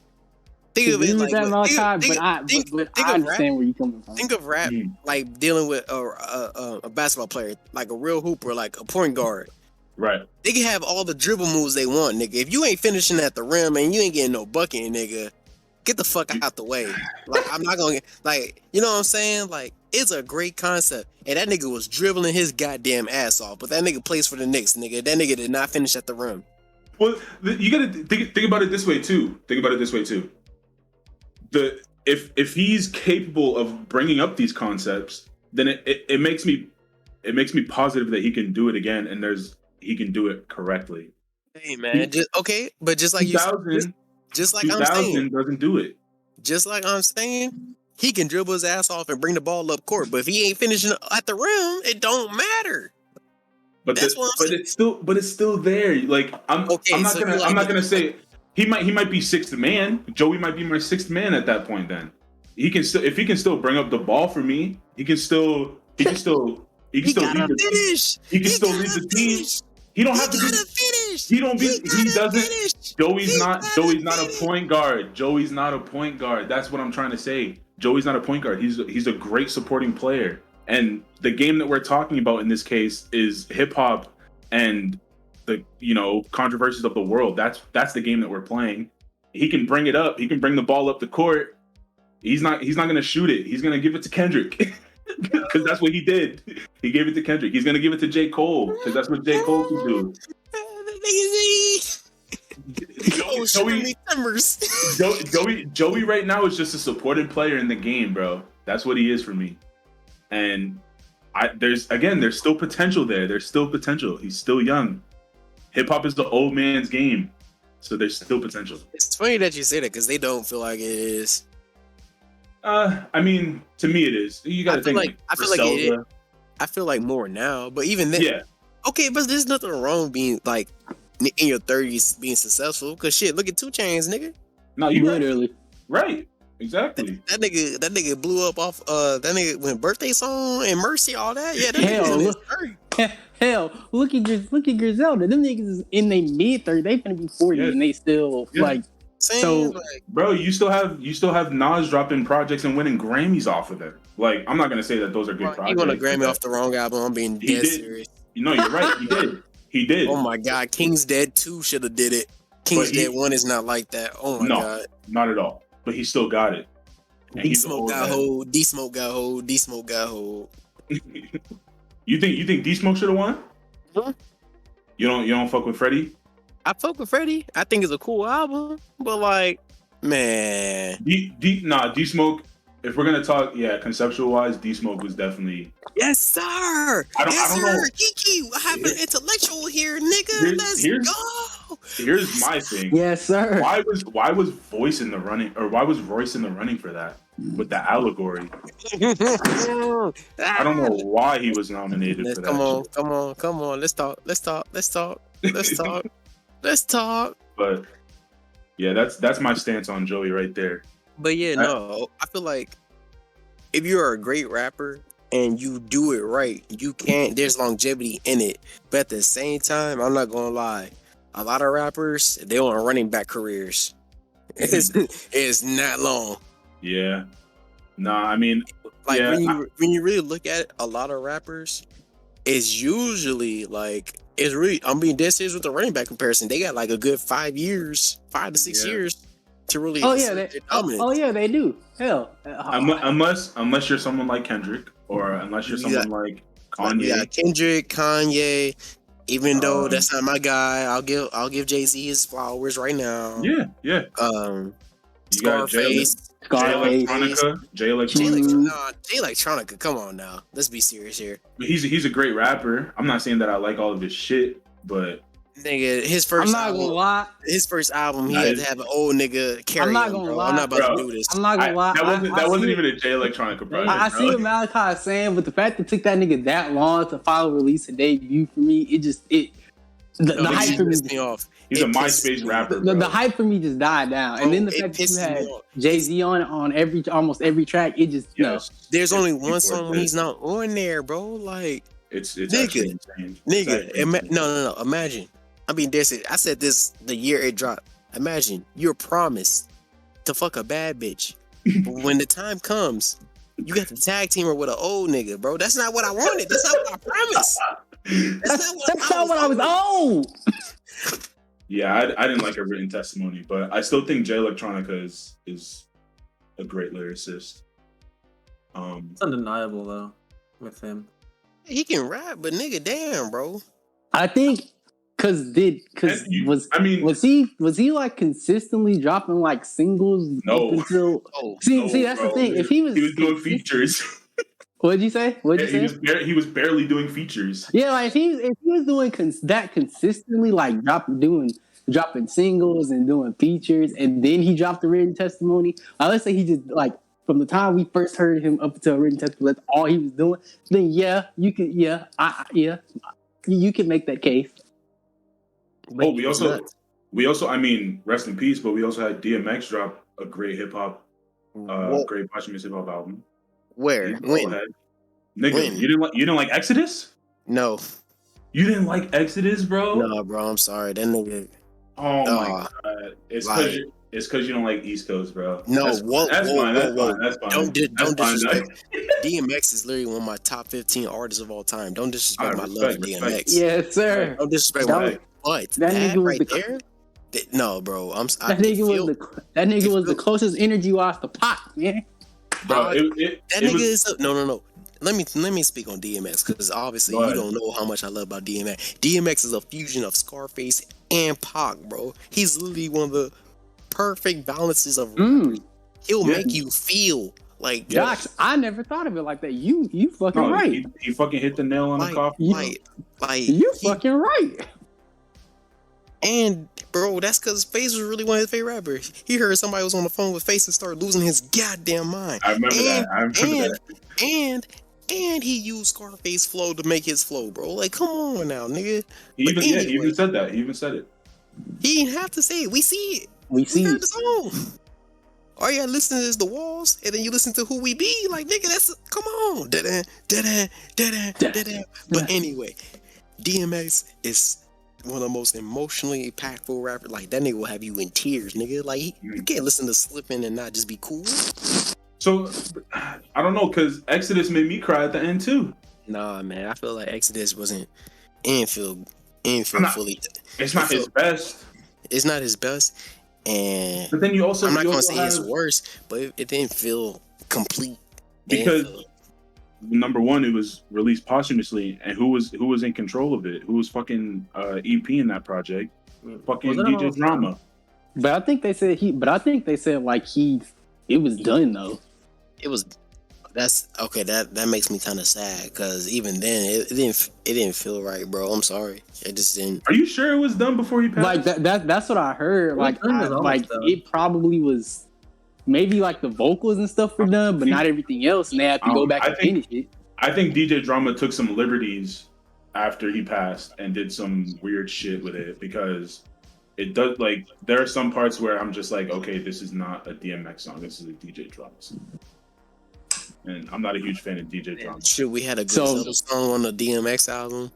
Speaker 6: Think of it like
Speaker 1: I understand where you're coming from.
Speaker 6: Think of rap like dealing with a basketball player, like a real hooper, like a point guard.
Speaker 4: Right.
Speaker 6: They can have all the dribble moves they want, nigga. If you ain't finishing at the rim and you ain't getting no bucket, nigga, get the fuck out the way. Like, I'm not gonna you know what I'm saying? Like, it's a great concept. And that nigga was dribbling his goddamn ass off, but that nigga plays for the Knicks, nigga. That nigga did not finish at the rim.
Speaker 4: Well, you gotta think about it this way too. If he's capable of bringing up these concepts, then it makes me positive that he can do it again, and he can do it correctly.
Speaker 6: Hey man, just like you said, just like I'm saying,
Speaker 4: doesn't do it.
Speaker 6: Just like I'm saying, he can dribble his ass off and bring the ball up court, but if he ain't finishing at the rim, it don't matter.
Speaker 4: But it's still there. Like I'm not gonna say he might be sixth man. Joey might be my sixth man at that point. Then he can still, if he can still bring up the ball for me, he can still lead the team. He can still lead the team. He don't have to finish. He doesn't. Joey's not a point guard. Joey's not a point guard. That's what I'm trying to say. Joey's not a point guard. He's a great supporting player. And the game that we're talking about in this case is hip hop and the controversies of the world. That's the game that we're playing. He can bring it up. He can bring the ball up the court. He's not going to shoot it. He's going to give it to Kendrick. Because that's what he did. He gave it to Kendrick. He's gonna give it to J. Cole because that's what J. Cole can do. Joey right now is just a supported player in the game, bro. That's what he is for me. And there's still potential there. There's still potential. He's still young. Hip hop is the old man's game, so there's still potential.
Speaker 6: It's funny that you say that because they don't feel like it is.
Speaker 4: I mean, to me it is. You gotta think.
Speaker 6: I feel like more now, but even then,
Speaker 4: yeah.
Speaker 6: Okay, but there's nothing wrong being like in your 30s being successful. Cause shit, look at 2 Chainz, nigga.
Speaker 4: No, you literally right. Exactly.
Speaker 6: That nigga blew up off. That nigga went birthday song and Mercy, all that. Yeah, that
Speaker 1: hell, look at Griselda. Them niggas is in their mid 30s. They finna be 40 and they still like.
Speaker 6: So,
Speaker 4: bro, you still have Nas dropping projects and winning Grammys off of it. Like, I'm not gonna say that those are good projects.
Speaker 6: He won a Grammy off the wrong album. I'm being dead serious.
Speaker 4: No, you're right. He did.
Speaker 6: Oh my God, King's Dead 2 should have did it. King's Dead 1 is not like that. Oh my God,
Speaker 4: not at all. But he still got it.
Speaker 6: D Smoke got hold. D Smoke got hold.
Speaker 4: You think D Smoke should have won?
Speaker 6: Huh?
Speaker 4: You don't fuck with Freddie?
Speaker 6: I fuck with Freddie. I think it's a cool album, but like, man,
Speaker 4: D Smoke. If we're gonna talk, conceptual wise, D Smoke was definitely.
Speaker 6: Yes, sir. I don't know. Keke, what happened? Intellectual here, nigga. Let's go.
Speaker 4: Here's my thing.
Speaker 1: Yes, sir.
Speaker 4: Why was Royce in the running for that with the allegory? I don't know why he was nominated for that.
Speaker 6: Come on. Let's talk.
Speaker 4: But yeah, that's my stance on Joey right there.
Speaker 6: But yeah, no, I feel like if you're a great rapper and you do it right, there's longevity in it. But at the same time, I'm not gonna lie, a lot of rappers, they want running back careers. It's not long.
Speaker 4: Yeah. Nah, I mean,
Speaker 6: like when you really look at it, a lot of rappers, it's usually like, I'm being dead serious with the running back comparison. They got like a good 5 to 6 years to really.
Speaker 1: They do. Hell,
Speaker 4: unless you're someone like Kendrick, or unless you're someone like Kanye.
Speaker 6: Yeah, Kendrick, Kanye. Even though that's not my guy, I'll give Jay-Z his flowers right now.
Speaker 4: Yeah.
Speaker 6: You
Speaker 4: Scarface. Jay
Speaker 6: Electronica. Come on now, let's be serious here.
Speaker 4: He's a great rapper. I'm not saying that I like all of his shit, but
Speaker 6: Nigga, his first
Speaker 1: I'm not
Speaker 6: album,
Speaker 1: gonna lie.
Speaker 6: His first album, he had to have an old nigga carry
Speaker 1: I'm not
Speaker 6: him,
Speaker 1: gonna
Speaker 6: bro.
Speaker 1: lie.
Speaker 6: I'm not about to do this.
Speaker 1: I'm not gonna lie.
Speaker 2: That wasn't even a J Electronica project.
Speaker 1: I see what Malachi is saying, but the fact that it took that nigga that long to finally release a debut for me, the hype for
Speaker 6: me off.
Speaker 2: He's a MySpace rapper.
Speaker 1: The hype for me just died down, and then the fact that you had Jay-Z on almost every track, it just
Speaker 6: There's only one song when he's not on there, bro. Like
Speaker 2: it's actually insane.
Speaker 6: No. Imagine. I mean, I said this the year it dropped. Imagine you're promised to fuck a bad bitch, but when the time comes, you got to tag team her with an old nigga, bro. That's not what I wanted. That's not what I promised. That's not what I was
Speaker 1: on.
Speaker 2: Yeah, I didn't like her written testimony, but I still think J Electronica is a great lyricist.
Speaker 5: It's undeniable though with him.
Speaker 6: He can rap, but nigga, damn, bro.
Speaker 1: I think was he like consistently dropping like singles
Speaker 2: up
Speaker 1: until see that's
Speaker 2: bro.
Speaker 1: The thing. If he was
Speaker 2: doing features.
Speaker 1: What'd you say?
Speaker 2: He was barely doing features.
Speaker 1: Yeah, like if he was doing that consistently, like dropping singles and doing features, and then he dropped the written testimony. Let's say he just like from the time we first heard him up until written testimony, that's all he was doing. Then you can make that case.
Speaker 2: Oh, we also, I mean, rest in peace, but we also had DMX drop a great hip hop, great posthumous hip hop album.
Speaker 6: Where? When?
Speaker 2: Nigga, when? You didn't like Exodus?
Speaker 6: No.
Speaker 2: You didn't like Exodus, bro?
Speaker 6: No, bro. I'm sorry. That nigga.
Speaker 2: Oh my god! It's because you don't like East Coast, bro.
Speaker 6: No,
Speaker 2: that's fine. That's fine.
Speaker 6: Don't disrespect. DMX is literally one of my top 15 artists of all time. Don't disrespect my love for DMX.
Speaker 1: Yes, sir.
Speaker 6: Don't disrespect my. But that nigga was right there. No, bro. That
Speaker 1: nigga was the closest energy off the pot, man.
Speaker 2: Bro,
Speaker 6: that nigga is no. Let me speak on DMX because obviously you don't know how much I love about DMX. DMX is a fusion of Scarface and Pac, bro. He's literally one of the perfect balances of rappers. He'll make you feel like
Speaker 1: Josh. I never thought of it like that. You fucking right.
Speaker 2: He fucking hit the nail on the coffin.
Speaker 1: You fucking right.
Speaker 6: And bro, that's because Face was really one of his favorite rappers. He heard somebody was on the phone with Face and started losing his goddamn mind.
Speaker 2: I remember that.
Speaker 6: And he used Scarface flow to make his flow, bro. Like, come on now, nigga.
Speaker 2: He even said that. He even said it.
Speaker 6: He didn't have to say it. We see it.
Speaker 1: We heard
Speaker 6: the song. All you gotta listen to is the walls, and then you listen to Who We Be. Like, nigga, that's come on. But anyway, DMX is one of the most emotionally impactful rappers. Like, that nigga will have you in tears, nigga. Like, you can't listen to Slippin' and not just be cool.
Speaker 2: So, I don't know, because Exodus made me cry at the end, too.
Speaker 6: Nah, man, I feel like Exodus ain't feel fully.
Speaker 2: It's not his best.
Speaker 6: It's not his best. But
Speaker 2: then I'm
Speaker 6: not gonna say it's worse, but it didn't feel complete.
Speaker 2: Because number one, it was released posthumously, and who was in control of it? Who was fucking EP in that project? Fucking DJ Drama.
Speaker 1: But I think they said like it was done though.
Speaker 6: It was. That's okay. That makes me kind of sad because even then it didn't feel right, bro. I'm sorry. It just didn't.
Speaker 2: Are you sure it was done before he passed?
Speaker 1: Like that's what I heard. It probably was. Maybe like the vocals and stuff were done, but not everything else, and they had to go back and finish it.
Speaker 2: I think DJ Drama took some liberties after he passed and did some weird shit with it because it does like there are some parts where I'm just like, okay, this is not a DMX song, this is a DJ Drama song. And I'm not a huge fan of DJ Drama.
Speaker 6: Sure, we had a good song on the DMX album.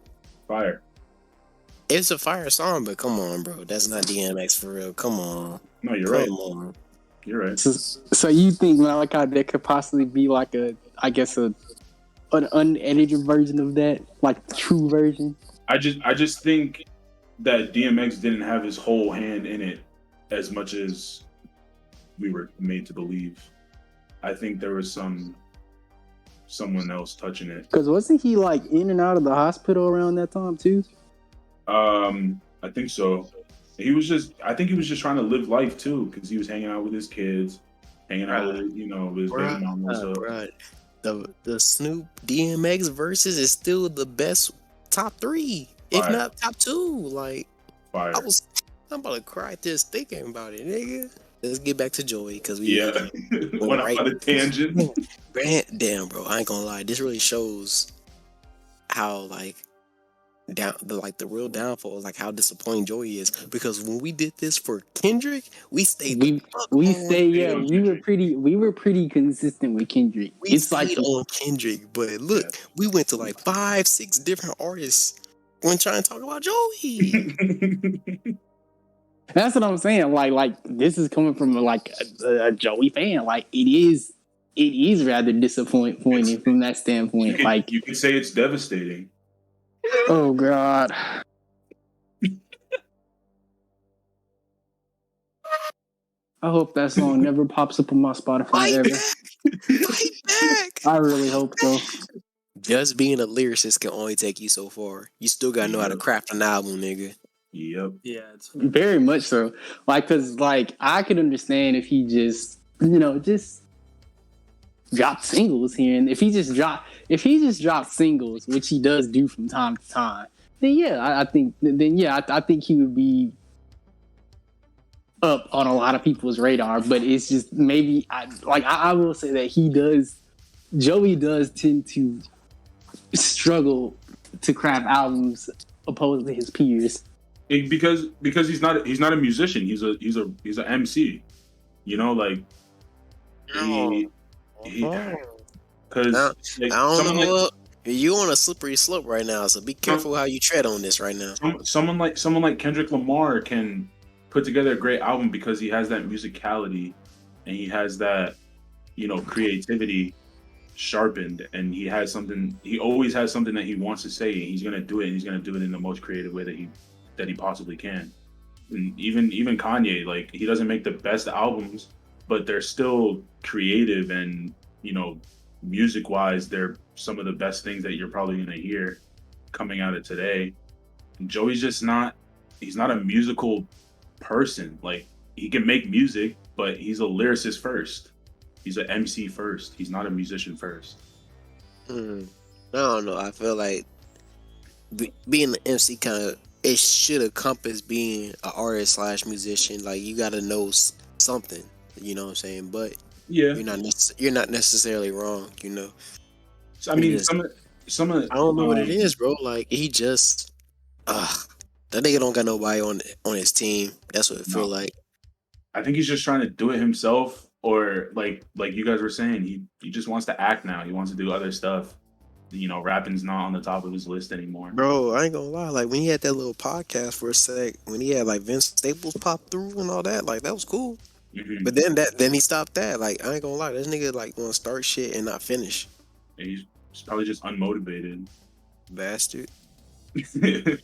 Speaker 2: Fire.
Speaker 6: It's a fire song, but come on, bro, that's not DMX for real. Come on.
Speaker 2: No, you're right. You're right.
Speaker 1: So you think Malachi there could possibly be like an unedited version of that, like the true version?
Speaker 2: I just think that DMX didn't have his whole hand in it as much as we were made to believe. I think there was someone else touching it.
Speaker 1: Because wasn't he like in and out of the hospital around that time too?
Speaker 2: I think so. I think he was just trying to live life too, because he was hanging out with his kids, hanging out with his baby mama.
Speaker 6: The Snoop DMX versus is still the best top 3, if not top 2. Like
Speaker 2: Fire.
Speaker 6: I'm about to cry just thinking about it, nigga. Let's get back to Joey because we
Speaker 2: went off on a tangent.
Speaker 6: Damn, bro, I ain't gonna lie. This really shows how like the real downfall, like how disappointing Joey is. Because when we did this for Kendrick, we stayed.
Speaker 1: We were pretty consistent with Kendrick.
Speaker 6: We stayed on Kendrick, but look, we went to like 5-6 different artists when trying to talk about Joey.
Speaker 1: That's what I'm saying. Like this is coming from like a Joey fan. Like it is rather disappointing from that standpoint.
Speaker 2: You could say it's devastating.
Speaker 1: Oh God. I hope that song never pops up on my Spotify ever.
Speaker 6: Fight back!
Speaker 1: I really hope so.
Speaker 6: Just being a lyricist can only take you so far. You still gotta know how to craft an album, nigga.
Speaker 2: Yep.
Speaker 5: Yeah, it's
Speaker 1: very much so. Like, cause like I could understand if he just dropped singles here, and if he just dropped singles, which he does do from time to time, then I think he would be up on a lot of people's radar. But it's just maybe I will say that Joey does tend to struggle to craft albums opposed to his peers.
Speaker 2: Because he's not a musician. He's an MC. You know, like because
Speaker 6: I don't know. You on a slippery slope right now, so be careful how you tread on this right now.
Speaker 2: Someone like Kendrick Lamar can put together a great album because he has that musicality and he has that, creativity sharpened, and he always has something that he wants to say, and he's gonna do it, and he's gonna do it in the most creative way that he possibly can. And even Kanye, like, he doesn't make the best albums, but they're still creative, and music wise, they're some of the best things that you're probably gonna hear coming out of today. And Joey's just he's not a musical person. Like, he can make music, but he's a lyricist first. He's an MC first. He's not a musician first.
Speaker 6: I don't know. I feel like being an MC it should encompass being an artist / musician. Like, you got to know something. You know what I'm saying? But
Speaker 2: yeah,
Speaker 6: you're not necessarily wrong.
Speaker 2: So, I mean, some of
Speaker 6: I don't know what it is, bro. Like, he just that nigga don't got nobody on his team. That's what it feel like.
Speaker 2: I think he's just trying to do it himself. Or like you guys were saying, he just wants to act now. He wants to do other stuff. Rapping's not on the top of his list anymore.
Speaker 6: Bro, I ain't gonna lie. Like, when he had that little podcast for a sec, when he had like Vince Staples pop through and all that, like, that was cool. Mm-hmm. But then he stopped that. Like, I ain't gonna lie, this nigga like want to start shit and not finish.
Speaker 2: And he's probably just unmotivated.
Speaker 6: Bastard. I'm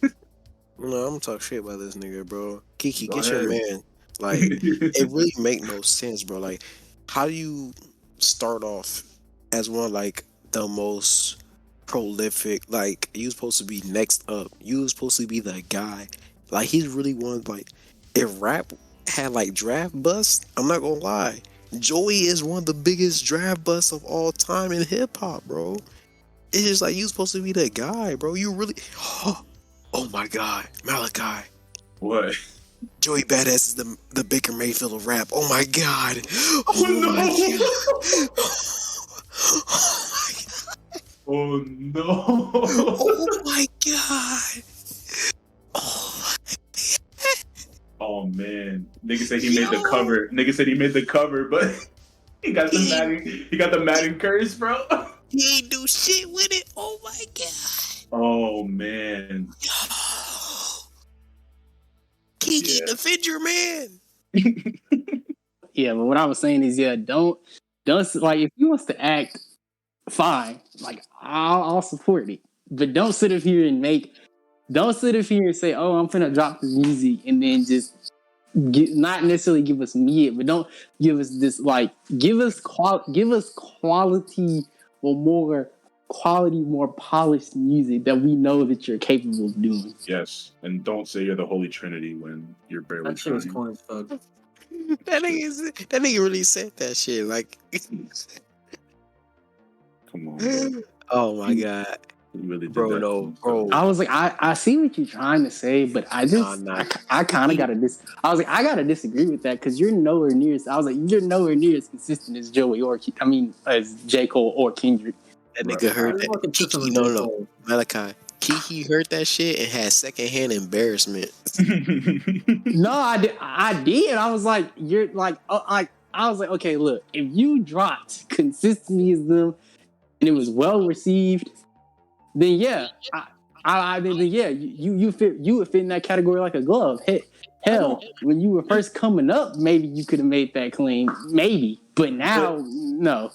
Speaker 6: gonna talk shit about this nigga, bro. Keke, get your man. Like, it really make no sense, bro. Like, how do you start off as one, like, the most prolific? Like, you supposed to be next up. You was supposed to be the guy. Like, he's really one, like, if rap had, like, draft busts, I'm not gonna lie, Joey is one of the biggest draft busts of all time in hip-hop, bro. It's just like, you supposed to be the guy, bro. You really... Oh, my God. Malachi.
Speaker 2: What?
Speaker 6: Joey Badass is the Baker Mayfield of rap. Oh my God!
Speaker 2: Oh no!
Speaker 6: My God.
Speaker 2: Oh no!
Speaker 6: Oh my God!
Speaker 2: Oh man! Nigga said he made the cover. Nigga said he made the cover, but he got the Madden curse, bro.
Speaker 6: He ain't do shit with it. Oh my God!
Speaker 2: Oh man!
Speaker 6: Keke, defend your man.
Speaker 1: Yeah, but what I was saying is, don't like, if he wants to act, fine. Like, I'll support it, but don't sit up here and say, "Oh, I'm finna drop the music," and then just not necessarily give us but don't give us this. Like, give us quality or more quality, more polished music that we know that you're capable of doing.
Speaker 2: Yes, and don't say you're the Holy Trinity when you're barely
Speaker 5: that shit was corny as fuck.
Speaker 6: That nigga really said that shit. Like,
Speaker 2: come on. Bro.
Speaker 6: Oh my God.
Speaker 2: He really did
Speaker 6: bro.
Speaker 2: that.
Speaker 6: No, bro.
Speaker 1: I was like, I see what you're trying to say, but I just, I kind of got to I was like, I got to disagree with that because you're nowhere near. I was like, you're nowhere near as consistent as Joey or as J. Cole or Kendrick.
Speaker 6: That nigga heard that. Keke, no, Malachi. Keke heard that shit and had secondhand embarrassment.
Speaker 1: No, I did. I was like, you're like, I was like, okay, look, if you dropped consistently as them and it was well received, then yeah, you would fit in that category like a glove. Hell, when you were first coming up, maybe you could have made that claim, maybe, but now, no.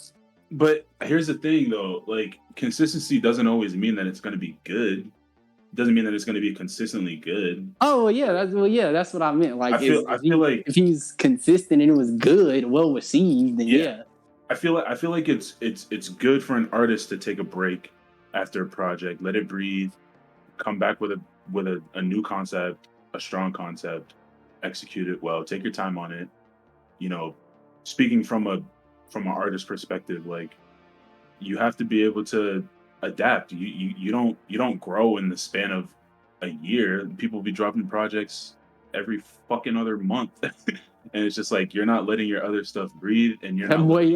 Speaker 2: But here's the thing, though, like consistency doesn't always mean that it's going to be good. It doesn't mean that it's going to be consistently good.
Speaker 1: Oh yeah, that's what I meant. Like,
Speaker 2: I feel like
Speaker 1: if he's consistent and it was good, well received, then yeah.
Speaker 2: I feel like it's good for an artist to take a break after a project, let it breathe, come back with a new concept, a strong concept, execute it well, take your time on it. You know, speaking from an artist perspective, like you have to be able to adapt. You don't grow in the span of a year. People be dropping projects every fucking other month. And it's just like you're not letting your other stuff breathe, and you're not allowing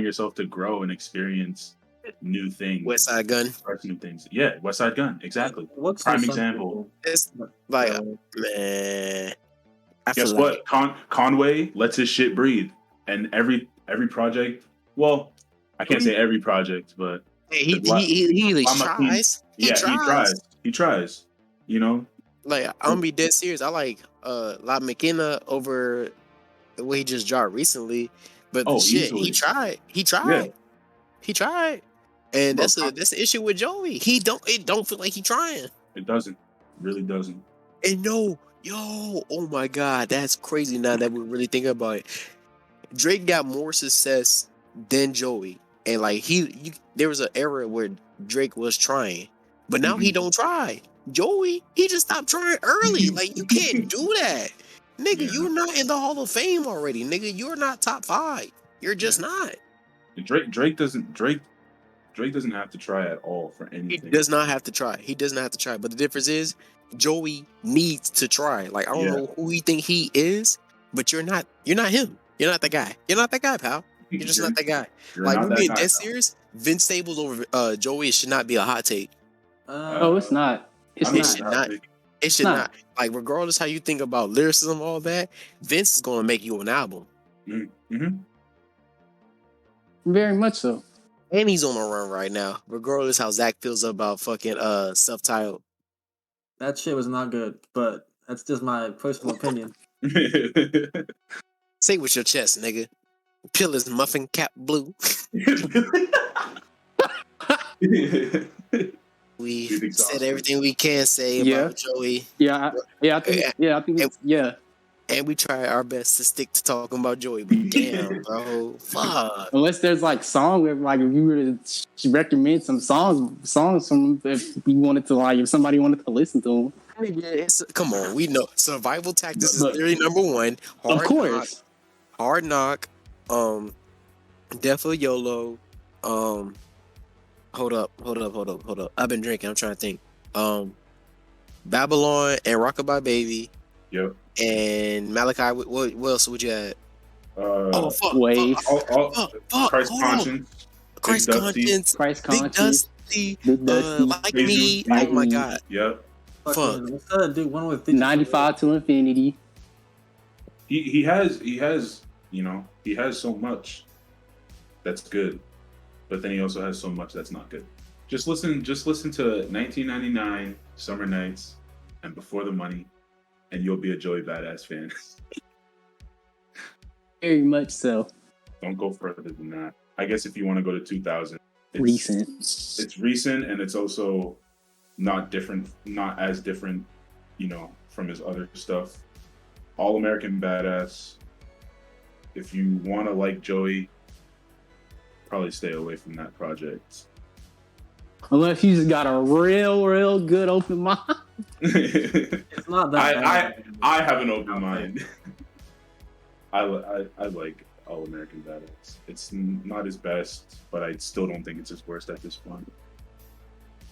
Speaker 2: yourself to grow and experience new things.
Speaker 6: West Side Gun.
Speaker 2: New things. Yeah, West Side Gun. Exactly. What's prime example?
Speaker 6: It's like man.
Speaker 2: Guess what? Conway lets his shit breathe, and every project. Well, I can't say every project, but
Speaker 6: he tries.
Speaker 2: He tries. You know.
Speaker 6: Like I'm gonna be dead serious. I like La McKenna over the way he just dropped recently, but easily. he tried, and that's the issue with Joey. It don't feel like he trying.
Speaker 2: It doesn't, really doesn't.
Speaker 6: And oh my god, that's crazy. Now that we really think about it, Drake got more success than Joey, and like there was an era where Drake was trying, but now he don't try. Joey, he just stopped trying early. Like, you can't do that. Nigga, you're not in the Hall of Fame already. Nigga, you're not top 5. You're just not.
Speaker 2: Drake doesn't have to try at all for anything.
Speaker 6: He does not have to try. But the difference is Joey needs to try. Like, I don't know who you think he is, but you're not him. You're not that guy. You're not that guy, pal. You're just not that guy. Like, we're being dead serious. Vince Staples over Joey should not be a hot take.
Speaker 1: It's not.
Speaker 6: It should not. Like, regardless how you think about lyricism, all that, Vince is going to make you an album.
Speaker 2: Mm-hmm.
Speaker 1: Very much so.
Speaker 6: And he's on a run right now, regardless how Zach feels about fucking self-titled.
Speaker 5: That shit was not good, but that's just my personal opinion.
Speaker 6: Say it with your chest, nigga. Pill is muffin cap blue. We said everything we can say about Joey.
Speaker 1: I think
Speaker 6: And we try our best to stick to talking about Joey, but damn, bro, fuck.
Speaker 1: Unless there's like song where like if you were to recommend some songs from if you wanted to like if somebody wanted to listen to them.
Speaker 6: Come on, we know survival tactics is literally number 1.
Speaker 1: Of course,
Speaker 6: Hard Knock, Death of YOLO, Hold up. I've been drinking. I'm trying to think. Babylon and Rockabye Baby.
Speaker 2: Yep.
Speaker 6: And Malachi. What else would you add?
Speaker 2: Fuck.
Speaker 1: Wave.
Speaker 2: Christ Conscience.
Speaker 6: Christ Conscience. Big Dusty. Like Me. Oh my god.
Speaker 2: Yep.
Speaker 6: Fuck.
Speaker 5: Do one with
Speaker 1: 95 to Infinity.
Speaker 2: He has so much that's good. But then he also has so much that's not good. Just listen to 1999, Summer Nights, and Before the Money, and you'll be a Joey Badass fan.
Speaker 1: Very much so.
Speaker 2: Don't go further than that. I guess if you want to go to 2000, it's recent, and it's also not as different, from his other stuff. All American Badass. If you want to like Joey, probably stay away from that project.
Speaker 1: Unless you just got a real good open mind.
Speaker 5: It's not that
Speaker 2: I have an open mind. I All American Badass. It's not his best, but I still don't think it's his worst at this point.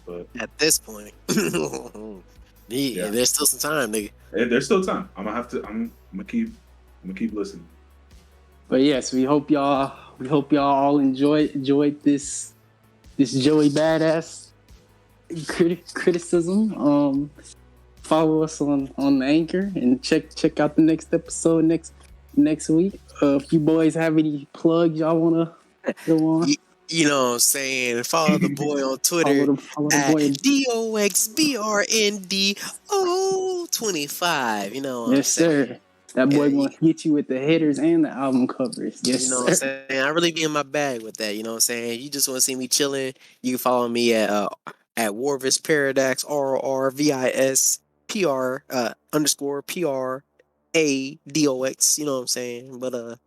Speaker 2: But
Speaker 6: at this point, there's still some time, nigga.
Speaker 2: There's still time. I'm gonna keep listening.
Speaker 1: But yes, we hope y'all all enjoyed this Joey Badass criticism. Follow us on the Anchor and check out the next episode next week. If you boys have any plugs y'all wanna go on.
Speaker 6: You know what I'm saying? Follow the boy on Twitter
Speaker 1: follow the
Speaker 6: at
Speaker 1: boy.
Speaker 6: DOXBRND025. You know what I'm saying?
Speaker 1: Sir. That boy gonna get you with the headers and the album covers. Yes,
Speaker 6: you know
Speaker 1: sir.
Speaker 6: what I'm saying? I really be in my bag with that. You know what I'm saying? You just want to see me chilling, you can follow me at Warvis Paradox, RRVISPR _PRADOX. You know what I'm saying? But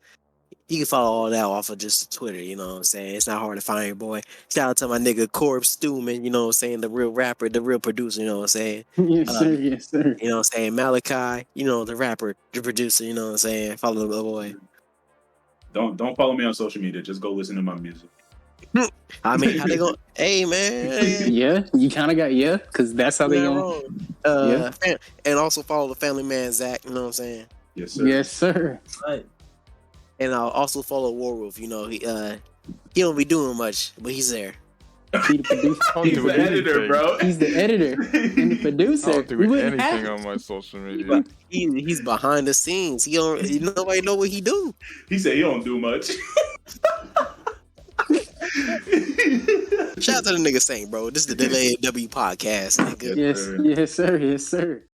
Speaker 6: you can follow all that off of just Twitter, you know what I'm saying? It's not hard to find your boy. Shout out to my nigga Corb Stewman, you know what I'm saying? The real rapper, the real producer, you know what I'm saying?
Speaker 1: Yes, sir. Yes, sir.
Speaker 6: You know what I'm saying? Malachi, you know, the rapper, the producer, you know what I'm saying? Follow the boy.
Speaker 2: Don't follow me on social media. Just go listen to my music.
Speaker 6: I mean, how they going? Hey, man.
Speaker 1: Yeah, you kind of got, because that's how they going.
Speaker 6: And also follow the family man, Zach, you know what I'm saying?
Speaker 2: Yes, sir.
Speaker 1: Yes, sir.
Speaker 5: Right.
Speaker 6: And I'll also follow Warwolf. You know, he don't be doing much, but he's there.
Speaker 1: He's
Speaker 2: the editor, bro.
Speaker 1: He's the editor and the producer.
Speaker 7: I don't do anything on my social media.
Speaker 6: He's behind the scenes. Nobody know what he do.
Speaker 2: He said he don't do much.
Speaker 6: Shout out to the nigga saying, bro. This is the Delay W podcast, nigga.
Speaker 1: Yes, sir. Yes, sir.